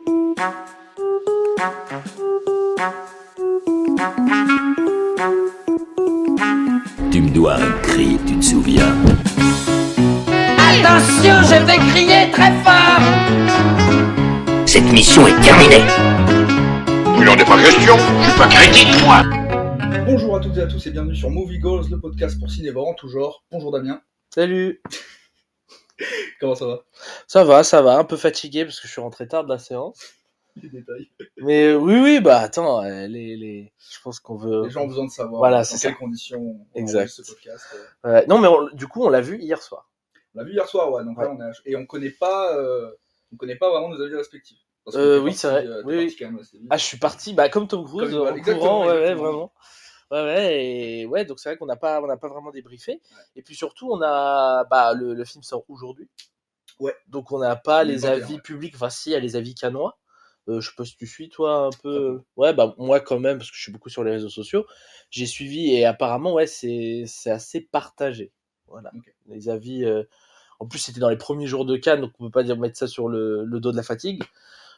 Tu me dois un cri, tu te souviens? Attention, je vais crier très fort. Cette mission est terminée. Il n'en est pas question, je suis pas critique, moi. Bonjour à toutes et à tous et bienvenue sur Movie Goals, le podcast pour cinévore en tout genre. Bonjour Damien. Salut. Comment ça va? Ça va, un peu fatigué parce que je suis rentré tard de la séance. Les détails. Mais oui, bah attends, je pense qu'on veut... Les gens ont besoin de savoir Voilà, dans c'est quelles ça. conditions on Exact. enregistre ce podcast. Non, mais du coup, on l'a vu hier soir. On l'a vu hier soir, ouais. Donc Ouais. là, on connaît pas vraiment nos avis respectifs. Parce que Oui, c'est vrai. t'es Oui. parti quand même assez vite. Ah, je suis parti, comme Tom Cruise, Comme- en exactement, courant, ouais, exactement. vraiment. Ouais, donc c'est vrai qu'on n'a pas vraiment débriefé. Et puis surtout, on a, le film sort aujourd'hui. Ouais. Donc on n'a pas les 2021, avis ouais. publics, enfin si, il y a les avis canois. Je sais pas si tu suis toi un peu. Ouais, moi quand même, parce que je suis beaucoup sur les réseaux sociaux. J'ai suivi et apparemment, ouais, c'est assez partagé. Voilà. Ok. Les avis. En plus, c'était dans les premiers jours de Cannes, donc on peut pas dire mettre ça sur le dos de la fatigue.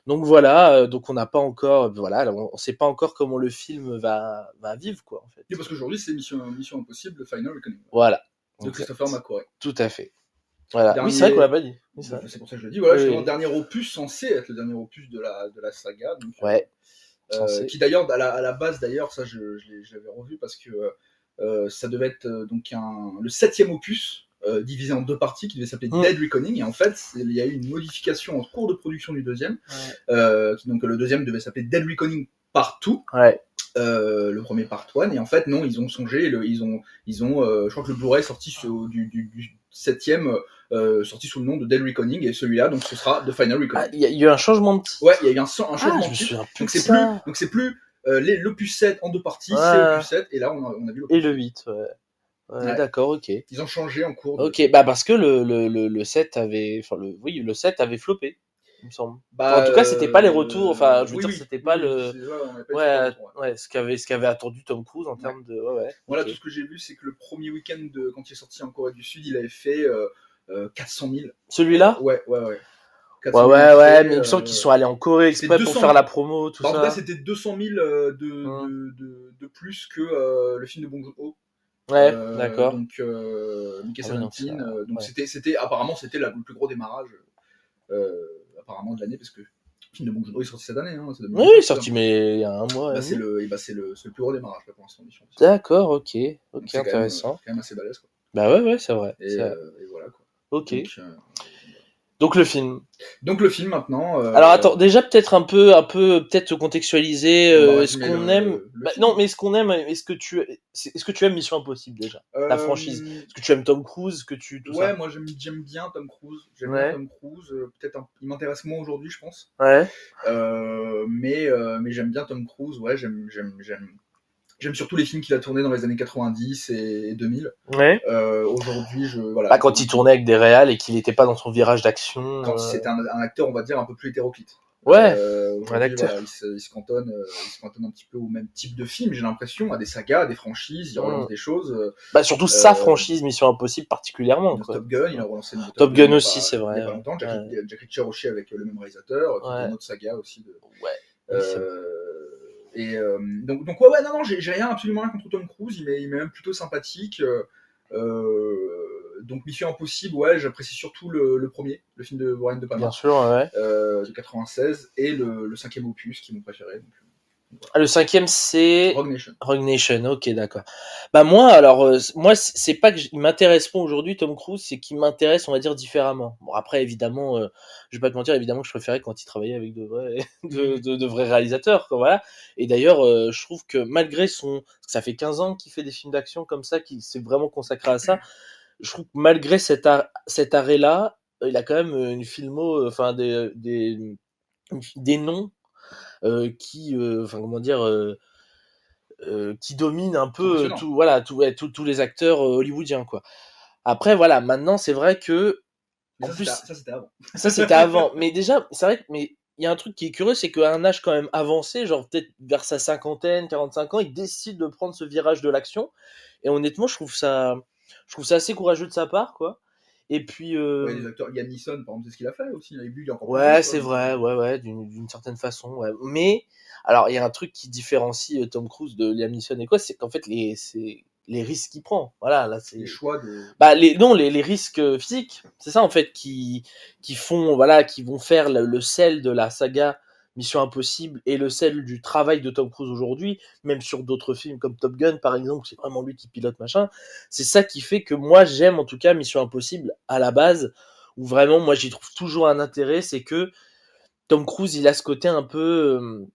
Donc voilà, donc on n'a pas encore, on sait pas encore comment le film va vivre, quoi, en fait. Et parce qu'aujourd'hui, c'est Mission Impossible, Final Reckoning. Voilà. De Donc, Christopher McQuarrie. tout à fait. Voilà. Dernier- Oui, c'est vrai qu'on l'a pas dit. Oui, c'est vrai. C'est pour ça que je le dis. Voilà, Oui, justement, oui. dernier opus censé être le dernier opus de la saga. Donc, Ouais. Censé. qui d'ailleurs, à la base, d'ailleurs, ça je l'avais revu parce que ça devait être le 7e opus divisé en deux parties qui devait s'appeler Dead Reckoning. Et en fait, il y a eu une modification en cours de production du deuxième. Donc le deuxième devait s'appeler Dead Reckoning Part 2. Ouais. Le premier Part 1. Et en fait, non, ils ont changé. Ils ont je crois que le Blu-ray est sorti du 7e. Sorti sous le nom de Dead Reckoning, et celui-là, donc ce sera The Final Reckoning. Il y a eu un changement de titre. Ouais, il y a eu un changement je de me titre. souviens plus Donc de c'est ça. plus l'opus 7 en deux parties, Ouais. c'est opus 7, et là on a vu l'opus Et le 7. 8, ouais. Ouais. D'accord, ok. Ils ont changé en cours de... Ok, parce que le 7 avait... Enfin, le 7 avait floppé, il me semble. Enfin, en tout cas, c'était pas les retours, enfin, je veux dire, c'était pas le... ce qu'avait attendu Tom Cruise en termes de... Ouais. Voilà, ok. tout ce que j'ai vu, c'est que le premier week-end, quand il est sorti en Corée du Sud, il avait fait 400 000. Celui-là ? Ouais. 400 000 Ouais, entrées, mais il me semble qu'ils sont allés en Corée exprès pour 200 faire la promo, tout en tout ça. cas, c'était 200 000 de plus que le film de Bong Joon-ho. Ouais, d'accord. Donc Mickey 17, donc ouais. c'était apparemment c'était le plus gros démarrage apparemment de l'année, parce que le film de Bong Joon-ho est sorti cette année, hein, c'est Oui, il est sorti, mais il y a un mois. c'est le plus gros démarrage là, pour l'instant. D'accord, ok, Donc, c'est intéressant. quand même assez balèze, quoi. Ouais, c'est vrai. Et voilà, quoi. Ok. Donc le film. Donc le film maintenant. Alors attends, déjà peut-être un peu peut-être contextualiser on va ce résumer qu'on le aime. film. Non, mais ce qu'on aime, est-ce que tu aimes Mission Impossible déjà, la franchise? Est-ce que tu aimes Tom Cruise, tout ouais, ça? moi j'aime bien Tom Cruise. Ouais. Bien Tom Cruise. Peut-être il m'intéresse moins aujourd'hui, je pense. Ouais. Mais j'aime bien Tom Cruise. Ouais, j'aime surtout les films qu'il a tournés dans les années 90 et 2000. Ouais. Aujourd'hui, voilà. Quand il tournait avec des réals et qu'il n'était pas dans son virage d'action. Quand c'était un acteur, on va dire, un peu plus hétéroclite. Ouais. Un acteur. Voilà, il se cantonne un petit peu au même type de film, j'ai l'impression, à des sagas, à des franchises. Il relance des choses. Surtout sa franchise Mission Impossible particulièrement. Quoi. Top Gun, il a relancé une Top Gun aussi, c'est vrai. Il y a pas longtemps. Jack Reacher aussi avec le même réalisateur. Qui est une autre saga aussi. Donc non, j'ai absolument rien contre Tom Cruise, il m'est même plutôt sympathique. Donc Mission Impossible, ouais, j'apprécie surtout le premier, le film de Brian De Palma. Bien sûr, ouais. De 96, et le 5e opus qui est mon préféré. Donc, voilà. Le 5e, c'est Rogue Nation, ok, d'accord. Moi, c'est pas qu'il m'intéresse pas aujourd'hui, Tom Cruise, c'est qu'il m'intéresse, on va dire, différemment. Bon, après, évidemment, je vais pas te mentir, évidemment que je préférais quand il travaillait avec de vrais réalisateurs, quoi, voilà. Et d'ailleurs, je trouve que malgré ça fait 15 ans qu'il fait des films d'action comme ça, qu'il s'est vraiment consacré à ça, je trouve que malgré cet arrêt-là, il a quand même une filmo, enfin, des noms qui domine un peu tous les acteurs hollywoodiens, quoi. Après voilà, maintenant c'est vrai que ça c'était avant. Mais déjà c'est vrai que il y a un truc qui est curieux, c'est qu'à un âge quand même avancé, genre peut-être vers sa cinquantaine, 45 ans, il décide de prendre ce virage de l'action, et honnêtement je trouve ça assez courageux de sa part, quoi. Et puis, Ouais, les acteurs, Liam Neeson, par exemple, c'est ce qu'il a fait aussi. Il est encore plus ouais, vieux, quoi. c'est vrai, ouais, d'une certaine façon, ouais. Mais, alors, il y a un truc qui différencie Tom Cruise de Liam Neeson et quoi, c'est qu'en fait, c'est les risques qu'il prend. Voilà, là, Les c'est. choix de. Bah, non, les risques physiques. C'est ça, en fait, qui font, voilà, qui vont faire le sel de la saga Mission Impossible et le sel du travail de Tom Cruise aujourd'hui, même sur d'autres films comme Top Gun, par exemple, c'est vraiment lui qui pilote, machin. C'est ça qui fait que moi, j'aime, en tout cas, Mission Impossible à la base, où vraiment, moi, j'y trouve toujours un intérêt, c'est que Tom Cruise, il a ce côté un peu,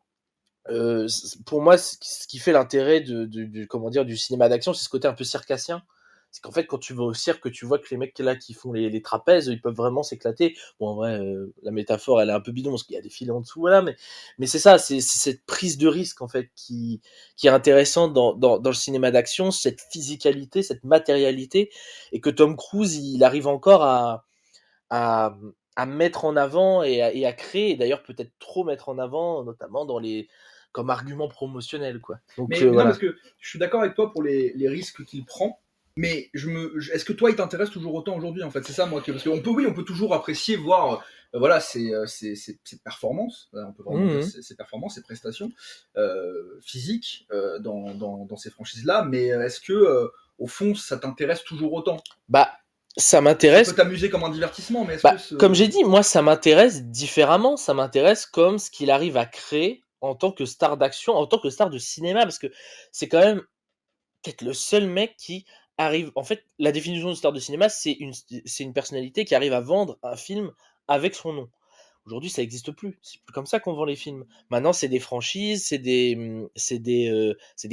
pour moi, ce qui fait l'intérêt comment dire, du cinéma d'action, c'est ce côté un peu circassien. C'est qu'en fait, quand tu vas au cirque, tu vois que les mecs là qui font les trapèzes, ils peuvent vraiment s'éclater. Bon, en vrai, la métaphore, elle est un peu bidon parce qu'il y a des filets en dessous, voilà. Mais c'est ça, c'est cette prise de risque en fait qui est intéressante dans le cinéma d'action, cette physicalité, cette matérialité, et que Tom Cruise, il arrive encore à, à mettre en avant et à créer, et d'ailleurs peut-être trop mettre en avant, notamment comme argument promotionnel, quoi. Donc Mais non, parce voilà. que je suis d'accord avec toi pour les risques qu'il prend. Mais est-ce que toi, il t'intéresse toujours autant aujourd'hui, en fait? C'est ça, moi, parce qu'on peut, oui, on peut toujours apprécier, voir, voilà, ses performances, on peut vraiment dire Mhm. ses performances, ses prestations physiques dans ces franchises-là. Mais est-ce que, au fond, ça t'intéresse toujours autant? Bah, ça Ça peut m'intéresse. t'amuser comme un divertissement, mais est-ce Bah, que comme j'ai dit, moi, ça m'intéresse différemment. Ça m'intéresse comme ce qu'il arrive à créer en tant que star d'action, en tant que star de cinéma, parce que c'est quand même peut-être le seul mec qui arrive. En fait, la définition de star de cinéma, c'est une personnalité qui arrive à vendre un film avec son nom. Aujourd'hui, ça n'existe plus. C'est plus comme ça qu'on vend les films. Maintenant, c'est des franchises, c'est des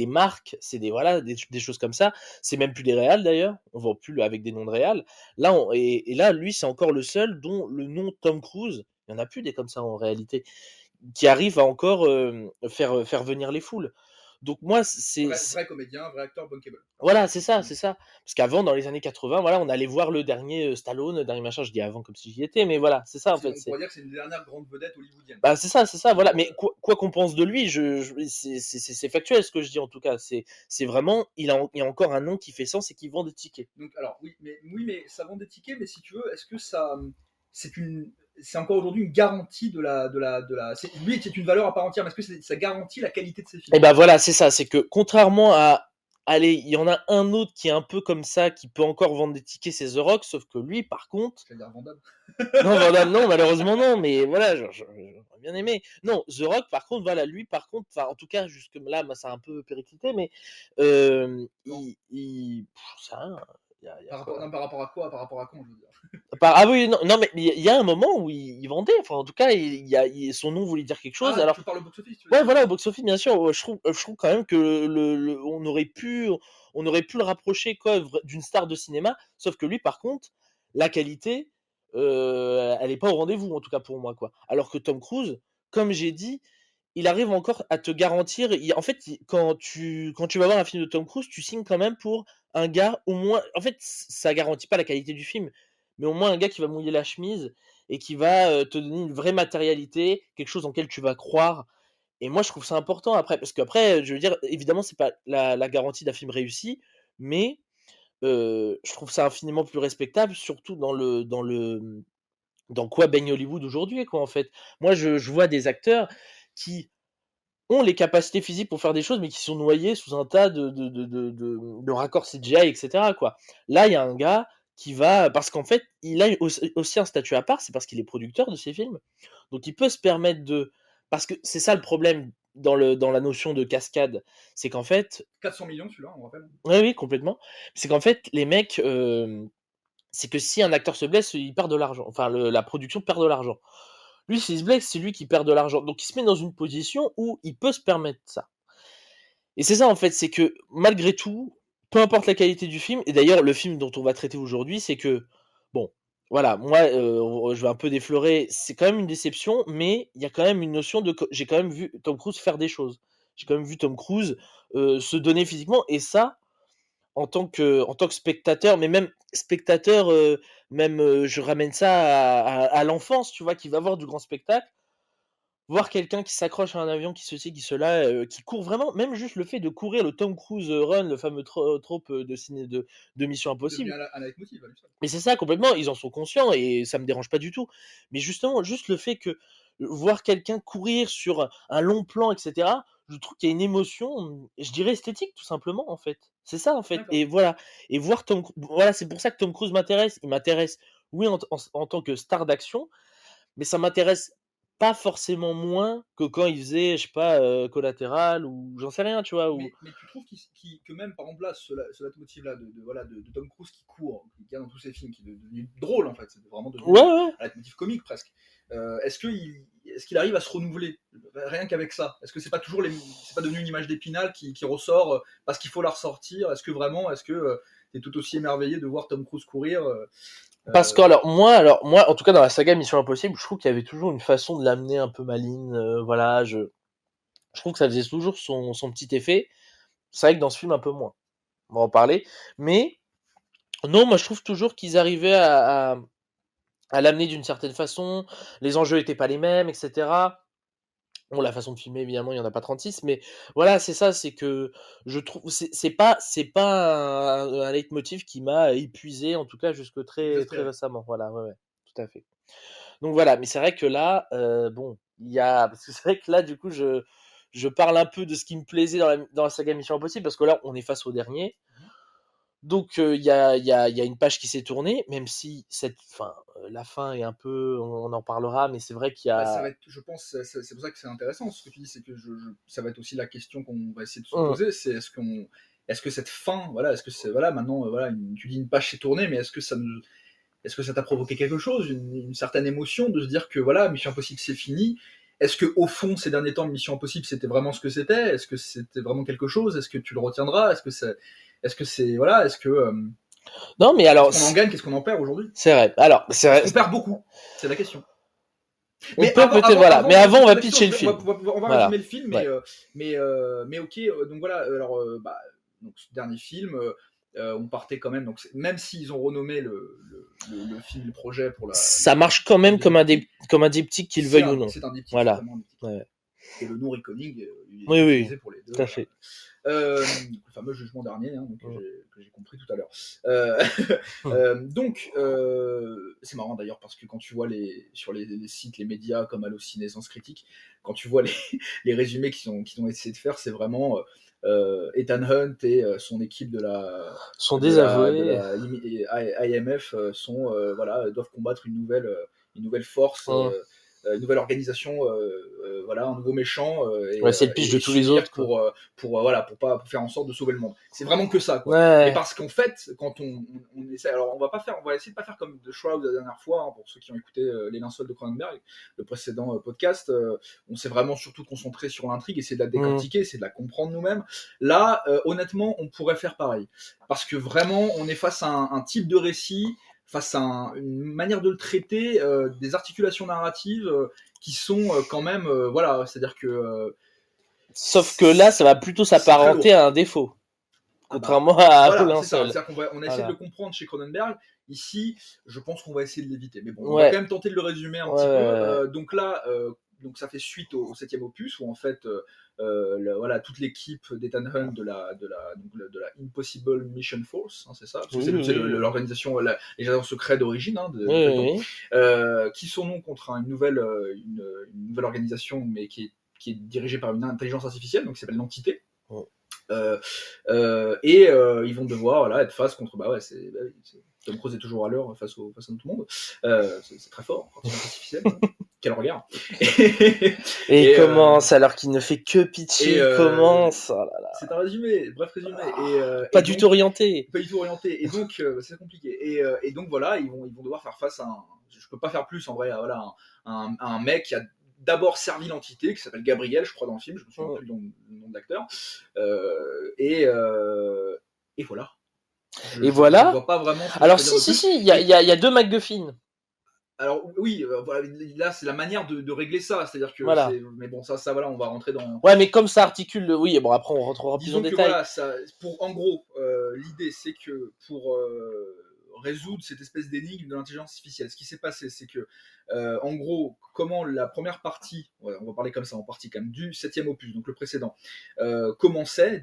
marques, c'est voilà, des choses comme ça. C'est même plus des réals d'ailleurs. On vend plus avec des noms de réals. Là, et là, lui, c'est encore le seul dont le nom Tom Cruise, il y en a plus des comme ça en réalité, qui arrive à encore faire venir les foules. Donc moi, vrai comédien, vrai acteur, bankable. voilà, c'est ça, c'est ça. Parce qu'avant, dans les années 80, voilà, on allait voir le dernier Stallone, le dernier machin, je dis avant comme si j'y étais, mais voilà, c'est ça en fait. On pourrait dire que c'est une dernière grande vedette hollywoodienne. Bah, c'est ça, voilà. Mais quoi qu'on pense de lui, c'est factuel ce que je dis en tout cas. C'est vraiment, il a encore un nom qui fait sens et qui vend des tickets. Donc, alors, oui, mais ça vend des tickets, mais si tu veux, est-ce que c'est encore aujourd'hui une garantie lui, c'est une valeur à part entière, mais est-ce que ça garantit la qualité de ses films? Et bah voilà, c'est ça. C'est que contrairement à, allez, il y en a un autre qui est un peu comme ça, qui peut encore vendre des tickets, c'est The Rock, sauf que lui, par contre, Je vais dire vendable. non, Van Damme, non, malheureusement non, mais voilà, j'aurais bien aimé. Non, The Rock, par contre, voilà, lui, par contre, enfin, en tout cas, jusque là, moi, ça a un peu périclité, mais ça, y a quoi. Non, par rapport à quoi? Par rapport à quand, je veux dire. Ah oui, non, non mais il y a un moment où il vendait, enfin, en tout cas, son nom voulait dire quelque chose, Ah, alors, tu parles au box-office, tu veux ouais, dire? voilà, au box-office, bien sûr, je trouve quand même que on aurait pu le rapprocher quoi, d'une star de cinéma, sauf que lui, par contre, la qualité, elle est pas au rendez-vous, en tout cas pour moi, quoi. Alors que Tom Cruise, comme j'ai dit, il arrive encore à te garantir. En fait, quand tu vas voir un film de Tom Cruise, tu signes quand même pour un gars au moins. En fait, ça garantit pas la qualité du film, mais au moins un gars qui va mouiller la chemise et qui va te donner une vraie matérialité, quelque chose en lequel tu vas croire. Et moi, je trouve ça important après, parce qu'après, je veux dire, évidemment, c'est pas la garantie d'un film réussi, mais je trouve ça infiniment plus respectable, surtout dans quoi baigne Hollywood aujourd'hui, quoi, en fait. Moi, je vois des acteurs qui ont les capacités physiques pour faire des choses, mais qui sont noyés sous un tas de raccords CGI, etc., quoi. Là, il y a un gars qui va, parce qu'en fait, il a aussi un statut à part, c'est parce qu'il est producteur de ses films. Donc il peut se permettre parce que c'est ça le problème dans la notion de cascade, c'est qu'en fait, 400 millions, celui-là, on rappelle. oui, oui, complètement. C'est qu'en fait, les mecs, c'est que si un acteur se blesse, il perd de l'argent. Enfin, la production perd de l'argent. Lui, s'il se blesse, c'est lui qui perd de l'argent. Donc, il se met dans une position où il peut se permettre ça. Et c'est ça, en fait, c'est que malgré tout, peu importe la qualité du film, et d'ailleurs, le film dont on va traiter aujourd'hui, c'est que, bon, voilà, moi, je vais un peu déflorer, c'est quand même une déception, mais il y a quand même une notion j'ai quand même vu Tom Cruise faire des choses. J'ai quand même vu Tom Cruise se donner physiquement, et ça, en tant que spectateur, mais même spectateur, même je ramène ça à l'enfance, tu vois, qui va voir du grand spectacle. voir quelqu'un qui s'accroche à un avion, qui ceci, qui cela, qui court vraiment, même juste le fait de courir le Tom Cruise run, le fameux trope de Mission Devenu Impossible. un leitmotiv, à lui seul. Mais c'est ça complètement, ils en sont conscients et ça me dérange pas du tout. Mais justement, juste le fait que voir quelqu'un courir sur un long plan, etc., je trouve qu'il y a une émotion, je dirais esthétique tout simplement en fait. C'est ça en fait. D'accord. Et voilà. Et voir voilà, c'est pour ça que Tom Cruise m'intéresse. Il m'intéresse, oui, en tant que star d'action, mais ça m'intéresse pas forcément moins que quand il faisait, je sais pas, Collatéral ou j'en sais rien, tu vois. Ou... Mais tu trouves que même, par exemple, là, ce leitmotiv-là voilà, de Tom Cruise qui court, qui est dans tous ses films, qui est devenu drôle, en fait, c'est vraiment devenu Ouais, ouais. un leitmotiv comique, presque. Est-ce qu'il arrive à se renouveler rien qu'avec ça? Est-ce que c'est pas toujours c'est pas devenu une image d'Épinal qui ressort parce qu'il faut la ressortir? Est-ce que t'es tout aussi émerveillé de voir Tom Cruise courir Parce que moi, en tout cas dans la saga Mission Impossible, je trouve qu'il y avait toujours une façon de l'amener un peu maligne. Voilà, je trouve que ça faisait toujours son petit effet. C'est vrai que dans ce film un peu moins. On va en parler. Mais non, moi je trouve toujours qu'ils arrivaient à l'amener d'une certaine façon. Les enjeux étaient pas les mêmes, etc. Bon, la façon de filmer, évidemment, il y en a pas 36, mais voilà, c'est ça, c'est que je trouve, c'est pas un leitmotiv qui m'a épuisé, en tout cas, jusque très, très récemment. Voilà, ouais, ouais, tout à fait. Donc voilà, mais c'est vrai que là, bon, parce que c'est vrai que là, du coup, je parle un peu de ce qui me plaisait dans la saga Mission Impossible, parce que là, on est face au dernier. Donc il y a une page qui s'est tournée, même si la fin est un peu, on en parlera, mais c'est vrai qu'il y Bah, ça a... va être, je pense, c'est pour ça que c'est intéressant ce que tu dis, c'est que ça va être aussi la question qu'on va essayer de se poser, c'est est-ce que cette fin, voilà, est-ce que c'est, voilà, maintenant, voilà, tu dis une page s'est tournée, mais est-ce que ça t'a provoqué quelque chose, une certaine émotion de se dire que voilà, Mission Impossible c'est fini? Est-ce que au fond, ces derniers temps, Mission Impossible c'était vraiment ce que c'était? Est-ce que c'était vraiment quelque chose? Est-ce que tu le retiendras? Voilà, Non, mais alors, qu'est-ce qu'on en gagne, qu'est-ce qu'on en perd aujourd'hui? c'est vrai. Alors, c'est vrai. On perd beaucoup, c'est la question. On peut peut-être, voilà. Mais avant, on va pitcher le film. On va Voilà. résumer le film, Ouais. mais ok. Donc voilà. Alors, donc ce dernier film, on partait quand même. Donc même s'ils ont renommé le film, le projet pour la. Ça marche quand même comme un diptyque, qu'ils veuillent ou non. C'est un diptyque. Voilà. Vraiment un diptyque. Ouais. Et le nom Reckoning, il est Oui, utilisé pour les deux. Tout à fait. Le fameux jugement dernier, hein, donc, que j'ai compris tout à l'heure. Donc, c'est marrant d'ailleurs parce que quand tu vois sur les sites, les médias comme Allociné, Sens Critique, quand tu vois les résumés qu'ils ont essayé de faire, c'est vraiment Ethan Hunt et son équipe sont désavoués. de la IMF doivent combattre une nouvelle force. Une nouvelle organisation, voilà, un nouveau méchant. C'est le pitch de tous les autres. Pour faire en sorte de sauver le monde. C'est vraiment que ça, quoi. Ouais. Mais parce qu'en fait, quand on essaie, alors on va essayer de pas faire comme The Shroud la dernière fois, hein, pour ceux qui ont écouté Les Linceuls de Cronenberg, le précédent podcast, on s'est vraiment surtout concentré sur l'intrigue, essayer de la décortiquer, essayer de la comprendre nous-mêmes. Là, honnêtement, on pourrait faire pareil. Parce que vraiment, on est face à un type de récit, face à une manière de le traiter, des articulations narratives qui sont quand même, voilà, c'est-à-dire que... Sauf que là, ça va plutôt s'apparenter à un défaut. Contrairement à voilà, c'est ça. Linceul. C'est-à-dire qu'on a essayé de le comprendre chez Cronenberg. Ici, je pense qu'on va essayer de l'éviter. Mais bon, on Ouais. va quand même tenter de le résumer un petit peu. Donc là, donc ça fait suite au 7e opus où en fait, voilà, toute l'équipe d'Ethan Hunt de la Impossible Mission Force, hein, c'est ça, parce que c'est l'organisation, les agents secrets d'origine, hein, qui sont non contre une nouvelle organisation, mais qui est dirigée par une intelligence artificielle, donc qui s'appelle l'entité. Ils vont devoir être face contre Tom Cruise est toujours à l'heure face à tout le monde, c'est très fort, intelligence artificielle. Quel regard. Et commence alors qu'il ne fait que pitcher, commence. Oh là là. C'est un résumé, bref résumé. Pas du tout orienté. Pas du tout orienté. Et donc c'est compliqué. Et donc voilà, ils vont devoir faire face à je peux pas faire plus en vrai, voilà, un mec qui a d'abord servi l'entité, qui s'appelle Gabriel, je crois, dans le film, je me souviens plus le nom de l'acteur. Et voilà. Et voilà. Je vois pas vraiment. Alors si, il y a deux MacGuffin. Alors oui, voilà, là c'est la manière de régler ça, c'est-à-dire que voilà. Mais bon, ça voilà, on va rentrer dans. Ouais, mais comme ça articule oui, bon après on rentrera plus en détail. Voilà, en gros, l'idée c'est que pour résoudre cette espèce d'énigme de l'intelligence artificielle. Ce qui s'est passé, c'est que, en gros, comment la première partie, on va parler comme ça en partie quand même, du 7e opus, donc le précédent,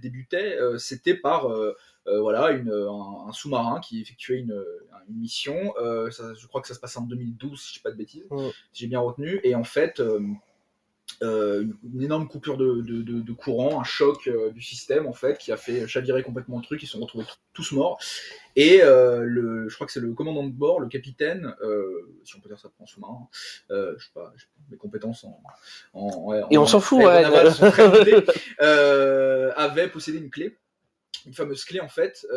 débutait, c'était par voilà, un sous-marin qui effectuait une mission. Je crois que ça se passait en 2012, si je ne dis pas de bêtises, si j'ai bien retenu. Et en fait, une énorme coupure de courant, un choc du système en fait, qui a fait chavirer complètement le truc. Ils se sont retrouvés tous morts. Et je crois que c'est le commandant de bord, le capitaine, si on peut dire ça pour un sous-marin, je sais pas, mes compétences Et on s'en fout, aéronaval sont très limitées, avait possédé une fameuse clé en fait,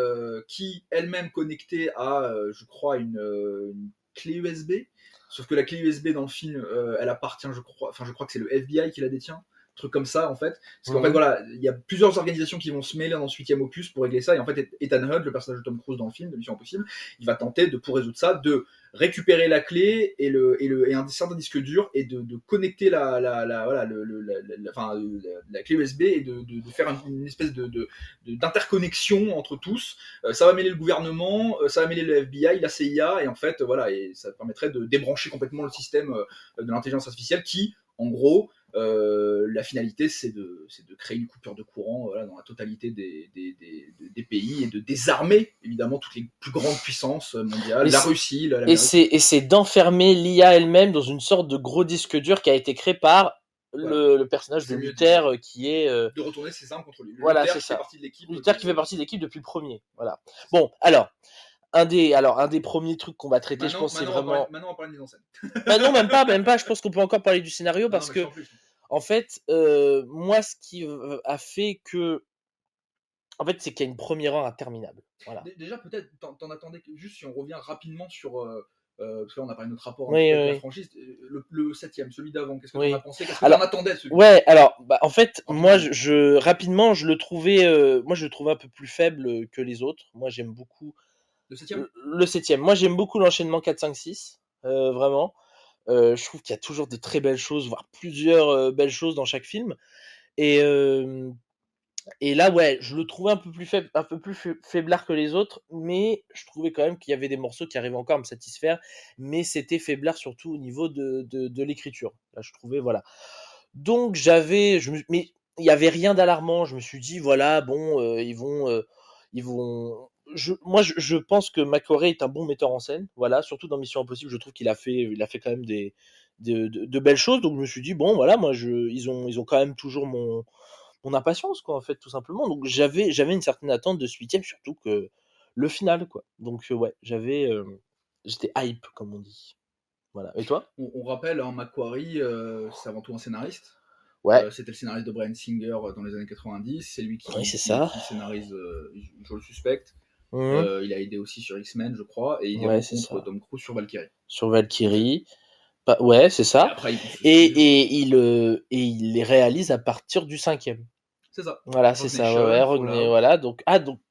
qui elle-même connectait à, je crois, une clé USB. Sauf que la clé USB dans le film, elle appartient, je crois que c'est le FBI qui la détient, un truc comme ça en fait. Parce qu'en fait, voilà, il y a plusieurs organisations qui vont se mêler dans ce 8e opus pour régler ça. Et en fait, Ethan Hunt, le personnage de Tom Cruise dans le film de Mission Impossible, il va tenter pour résoudre ça, de récupérer la clé et un certain disque dur et de connecter la clé USB et de faire une espèce d'interconnexion entre tous. Ça va mêler le gouvernement, ça va mêler le FBI, la CIA, et en fait, voilà, et ça permettrait de débrancher complètement le système de l'intelligence artificielle qui, en gros, la finalité, c'est de créer une coupure de courant, voilà, dans la totalité des pays et de désarmer évidemment toutes les plus grandes puissances mondiales, la Russie, l'Amérique. Et c'est d'enfermer l'IA elle-même dans une sorte de gros disque dur qui a été créé par le personnage de Luther, qui est de retourner ses armes contre lui. Voilà, Luther c'est qui ça. fait partie de l'équipe. Luther qui fait partie de l'équipe depuis le premier. Voilà. Bon, alors un des premiers trucs qu'on va traiter, je pense, c'est vraiment. Maintenant, on va parler des enseignes. Bah non, même pas. Je pense qu'on peut encore parler du scénario parce que, en fait, moi, ce qui a fait que, en fait, c'est qu'il y a une première heure interminable. Voilà. Déjà, peut-être, t'en attendais juste si on revient rapidement sur. Parce que là, on a parlé de notre rapport avec la franchise. Le 7e, celui d'avant, qu'est-ce que t'en as pensé? Qu'est-ce que t'en attendais celui? Ouais, alors, en fait, moi, rapidement, je le trouvais un peu plus faible que les autres. Moi, j'aime beaucoup. Le 7e? Le 7e. Moi, j'aime beaucoup l'enchaînement 4, 5, 6. Vraiment. Je trouve qu'il y a toujours de très belles choses, voire plusieurs belles choses dans chaque film. Et là, ouais, je le trouvais un peu plus faiblard que les autres, mais je trouvais quand même qu'il y avait des morceaux qui arrivaient encore à me satisfaire, mais c'était faiblard surtout au niveau de l'écriture. Là, je trouvais, voilà. Donc, mais il y avait rien d'alarmant. Je me suis dit, voilà, bon, ils vont. Je pense que McQuarrie est un bon metteur en scène, voilà, surtout dans Mission Impossible. Je trouve qu'il a fait quand même de belles choses. Donc, je me suis dit, bon, voilà, moi, ils ont quand même toujours mon impatience, quoi, en fait, tout simplement. Donc j'avais une certaine attente de ce 8e, surtout que le final, quoi. Donc ouais, j'étais hype, comme on dit. Voilà. Et toi? On rappelle, McQuarrie, c'est avant tout un scénariste. Ouais. C'était le scénariste de Bryan Singer dans les années 90. C'est lui qui scénarise Je le suspecte. Il a aidé aussi sur X-Men, je crois, et il rencontre Tom Cruise sur Valkyrie. Sur Valkyrie. Ouais, c'est ça. Et il les réalise à partir du 5e. C'est ça. Voilà, c'est ça. Ouais, voilà. Donc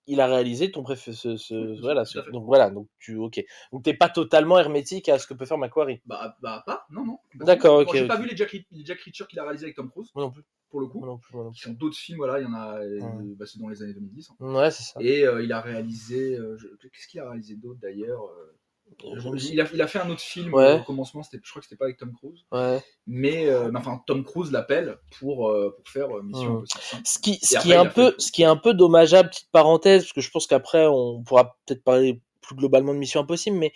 il a réalisé ton voilà. Donc voilà. Donc Donc t'es pas totalement hermétique à ce que peut faire McQuarrie. Bah pas. Non. D'accord, ok. J'ai pas vu les Jack Reacher qu'il a réalisé avec Tom Cruise. Moi non plus. Pour le coup. Qui sont d'autres films, voilà. Il y en a. C'est dans les années 2010. Hein. Ouais, c'est ça. Et il a réalisé. Qu'est-ce qu'il a réalisé d'autre d'ailleurs? Il a fait un autre film au commencement, je crois que c'était pas avec Tom Cruise. Ouais. Mais enfin, Tom Cruise l'appelle pour faire Mission Impossible 5. Ce qui est un peu dommageable, petite parenthèse, parce que je pense qu'après on pourra peut-être parler plus globalement de Mission Impossible, mais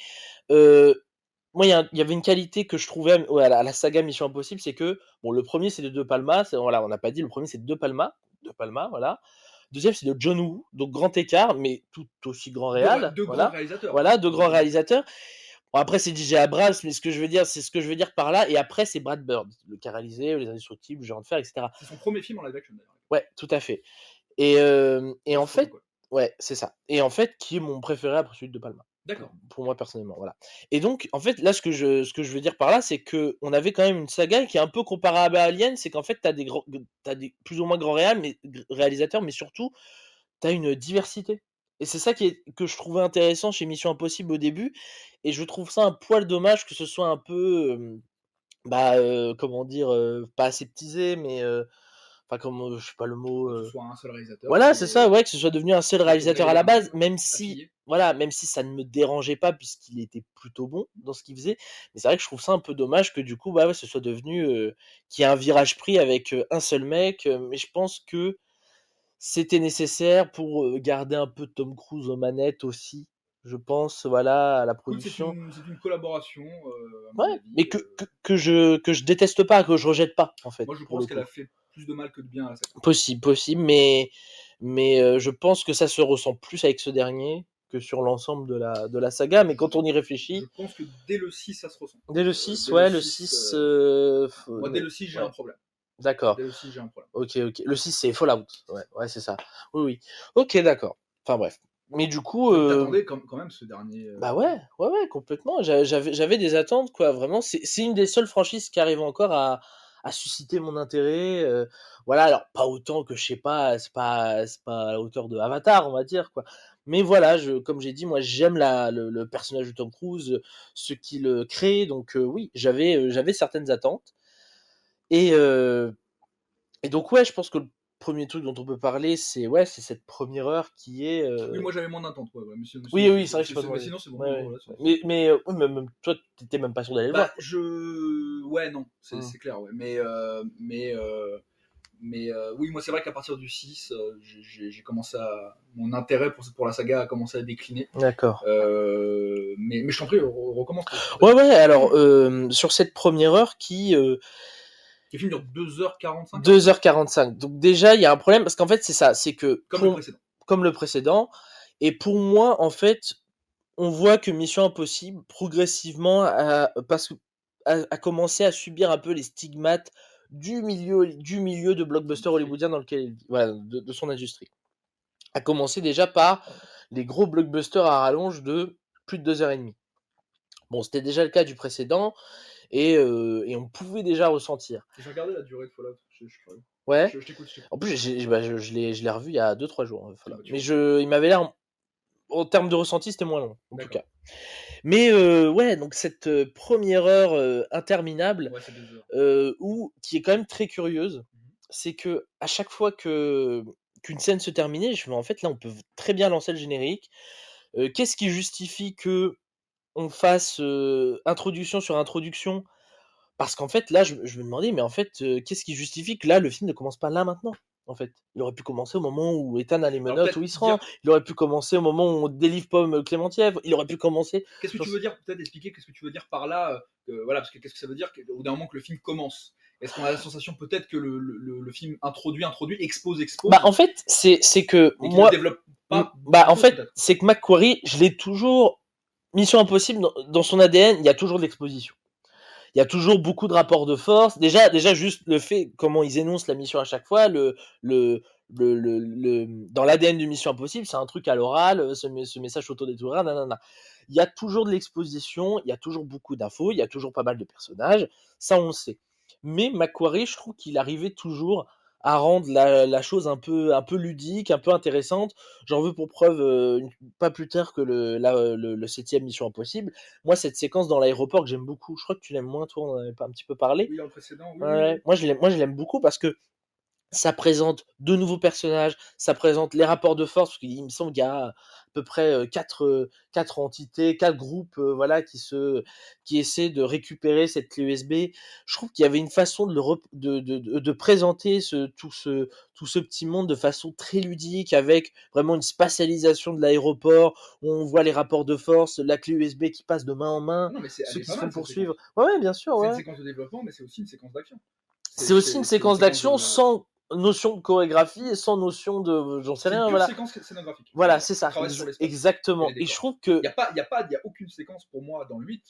moi il y avait une qualité que je trouvais à la saga Mission Impossible, c'est que bon, le premier c'est de De Palma, voilà, on n'a pas dit, le premier c'est de De Palma, voilà. Deuxième, c'est de John Woo, donc grand écart, mais tout aussi grand réal. Deux grands réalisateurs. Voilà, deux grands réalisateurs. Bon, après, c'est DJ Abrams, mais ce que je veux dire par là. Et après, c'est Brad Bird, le qui a réalisé Les Indestructibles, Gérard de Fer, etc. C'est son premier film en live action, d'ailleurs. Ouais, tout à fait. Et en fait, ouais, c'est ça. Et en fait, qui est mon préféré après celui de Palma. D'accord. Pour moi personnellement, voilà. Et donc, en fait, là, ce que je veux dire par là, c'est que on avait quand même une saga qui est un peu comparable à Alien, c'est qu'en fait, t'as des plus ou moins grands réalisateurs, mais surtout, t'as une diversité. Et c'est ça que je trouvais intéressant chez Mission Impossible au début, et je trouve ça un poil dommage que ce soit un peu, comment dire, pas aseptisé, mais Enfin, comme je sais pas le mot. Que ce soit un seul réalisateur. Voilà, qui c'est est- ça, ouais, que ce soit devenu un seul qui est réalisateur à la base, même si, affilié. voilà, même si ça ne me dérangeait pas puisqu'il était plutôt bon dans ce qu'il faisait. Mais c'est vrai que je trouve ça un peu dommage que du coup, bah ouais, ce soit devenu qu'il y ait un virage pris avec un seul mec. Mais je pense que c'était nécessaire pour garder un peu Tom Cruise aux manettes aussi. Je pense, voilà, à la Écoute, c'est production. une collaboration, à mon Ouais, avis. mais que je déteste pas, que je rejette pas, en fait, Moi, je pour le pense qu'elle coup. a fait plus de mal que de bien à la saga. Possible, mais je pense que ça se ressent plus avec ce dernier que sur l'ensemble de la saga. Mais quand on y Je réfléchit, pense que dès le 6, ça se ressent. dès le 6, Dès ouais, le le 6, 6, moi, dès le 6, j'ai ouais, un problème. d'accord. Dès le 6, j'ai un problème. Ok. Le 6, c'est Fallout. Ouais, c'est ça. Oui. Ok, d'accord. Enfin, bref. Mais du coup, Donc, t'attendais quand même ce dernier. bah ouais, complètement. J'avais des attentes, quoi. Vraiment, c'est une des seules franchises qui arrive encore à susciter mon intérêt. Voilà, alors pas autant que je sais pas, c'est pas à la hauteur de Avatar, on va dire, quoi. Mais voilà, comme j'ai dit, moi j'aime le personnage de Tom Cruise, ce qu'il crée, donc oui, j'avais certaines attentes. Et, euh, et donc ouais, je pense que le premier truc dont on peut parler, c'est cette première heure qui est. Oui, moi, j'avais moins d'attente. Ouais, mais sinon, Oui, c'est vrai que je sais pas mais demandé. sinon, c'est bon. Ouais, Non, ouais. voilà, Mais oui, même toi, t'étais même pas sûr d'aller le voir. Ouais, non, Mm. c'est clair, ouais. Mais oui, moi, c'est vrai qu'à partir du 6, j'ai commencé à. Mon intérêt pour la saga a commencé à décliner. D'accord. Mais je t'en prie, recommence. Ouais, alors, sur cette première heure qui. Le film dure 2h45. 2h45. Donc, déjà, il y a un problème, parce qu'en fait, c'est ça. C'est que. Comme le précédent. Et pour moi, en fait, on voit que Mission Impossible, progressivement, a commencé à subir un peu les stigmates du milieu de blockbuster hollywoodien dans lequel il vit, voilà, de son industrie. A commencé déjà par les gros blockbusters à rallonge de plus de 2h30. Bon, c'était déjà le cas du précédent, et on pouvait déjà ressentir. J'ai regardé la durée de Fallout. Je crois. Ouais. Je t'écoute. En plus, je l'ai revu il y a 2-3 jours. Fallout. Bah, Mais il m'avait l'air, en termes de ressenti, c'était moins long, en tout D'accord. cas. Mais ouais, donc cette première heure interminable, Ouais, c'est 2 heures. qui est quand même très curieuse, c'est que à chaque fois qu'une scène se terminait, je me en fait, là, on peut très bien lancer le générique. Qu'est-ce qui justifie que on fasse introduction sur introduction? Parce qu'en fait, là, je me demandais, mais en fait, qu'est-ce qui justifie que là, le film ne commence pas là, maintenant, en fait? Il aurait pu commencer au moment où Ethan a les Alors, menottes, où il se rend. Il aurait pu commencer au moment où on délivre Pomme Clémentiev. Il aurait pu commencer. Qu'est-ce que tu veux dire? Peut-être expliquer qu'est-ce que tu veux dire par là. Voilà, parce que qu'est-ce que ça veut dire au bout d'un moment que le film commence? Est-ce qu'on a la sensation peut-être que le film introduit, expose, Bah, en fait, c'est que et qu'il moi. ne développe pas Bah, en beaucoup, fait, peut-être. c'est que McQuarrie, je l'ai toujours. Mission Impossible, dans son ADN, il y a toujours de l'exposition. Il y a toujours beaucoup de rapports de force. Déjà juste le fait, comment ils énoncent la mission à chaque fois, dans l'ADN de Mission Impossible, c'est un truc à l'oral, ce message autodétouré, nanana. Il y a toujours de l'exposition, il y a toujours beaucoup d'infos, il y a toujours pas mal de personnages, ça on le sait. Mais McQuarrie, je trouve qu'il arrivait toujours à rendre la chose un peu ludique, un peu intéressante. J'en veux pour preuve, pas plus tard que le 7ème Mission Impossible. Moi, cette séquence dans l'aéroport que j'aime beaucoup, je crois que tu l'aimes moins, toi, on en avait pas un petit peu parlé. Oui, dans le précédent, oui. Ouais. Moi, je l'aime beaucoup parce que ça présente de nouveaux personnages, ça présente les rapports de force, parce qu'il me semble qu'il y a à peu près 4 entités, 4 groupes, voilà, qui essaient de récupérer cette clé USB. Je trouve qu'il y avait une façon de présenter tout ce petit monde de façon très ludique, avec vraiment une spatialisation de l'aéroport, où on voit les rapports de force, la clé USB qui passe de main en main, Non, mais ceux elle est qui pas se mal, font cette poursuivre. séquence. Ouais, bien sûr, C'est ouais. une séquence de développement, mais c'est aussi une séquence d'action. C'est aussi une séquence d'action sans notion de chorégraphie et sans notion de. J'en sais C'est une rien, pure voilà. séquence scénographique. Voilà, c'est ça. Travail sur l'espace Exactement. et les Et je décors. trouve que. Il n'y a aucune séquence pour moi dans le 8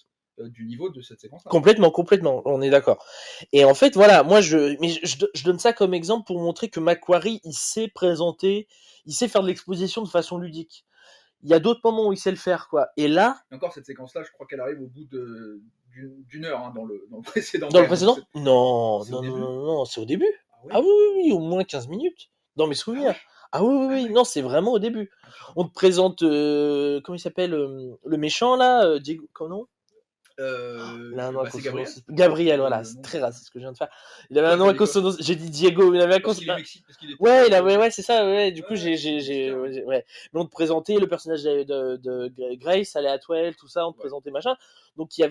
du niveau de cette séquence-là. Complètement, on est d'accord. Et en fait, voilà, moi, je donne ça comme exemple pour montrer que McQuarrie, il sait présenter, il sait faire de l'exposition de façon ludique. Il y a d'autres moments où il sait le faire, quoi. Et là. Et encore, cette séquence-là, je crois qu'elle arrive au bout d'une heure, hein, dans le précédent. Dans le précédent? Non, C'est au début. c'est au début. Ah ouais. Ah oui, au moins 15 minutes. Dans mes souvenirs. Ah oui, non, c'est vraiment au début. On te présente, comment il s'appelle, le méchant, là, Diego, comment non? Il a un nom à c'est consonance. Gabriel, voilà, Le c'est nom. très raciste ce que je viens de faire. Il avait Toi, un nom t'as à dit quoi? consonance. J'ai dit Diego, il avait un Parce qu'il est consonance. Mexique, parce qu'il était. Ouais, ouais, c'est ça, ouais. Du coup, Ouais, j'ai, mexicain. ouais. Mais on te présentait le personnage de Grace, elle est à Twelve, tout ça, on te Ouais. présentait machin. Donc, il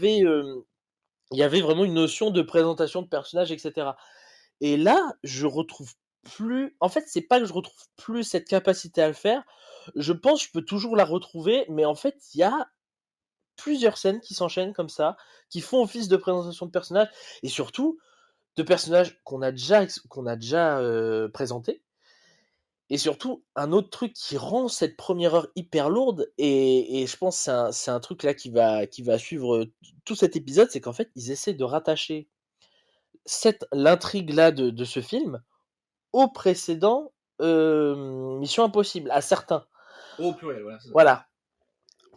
y avait vraiment une notion de présentation de personnages, etc. Et là, je retrouve plus. En fait, c'est pas que je retrouve plus cette capacité à le faire. Je pense que je peux toujours la retrouver, mais en fait, il y a plusieurs scènes qui s'enchaînent comme ça, qui font office de présentation de personnages, et surtout de personnages qu'on a déjà présentés. Et surtout, un autre truc qui rend cette première heure hyper lourde, et je pense que c'est un truc là qui va suivre tout cet épisode, c'est qu'en fait, ils essaient de rattacher l'intrigue là de ce film au précédent Mission Impossible, à certains. Au pluriel, voilà. C'est ça. Voilà.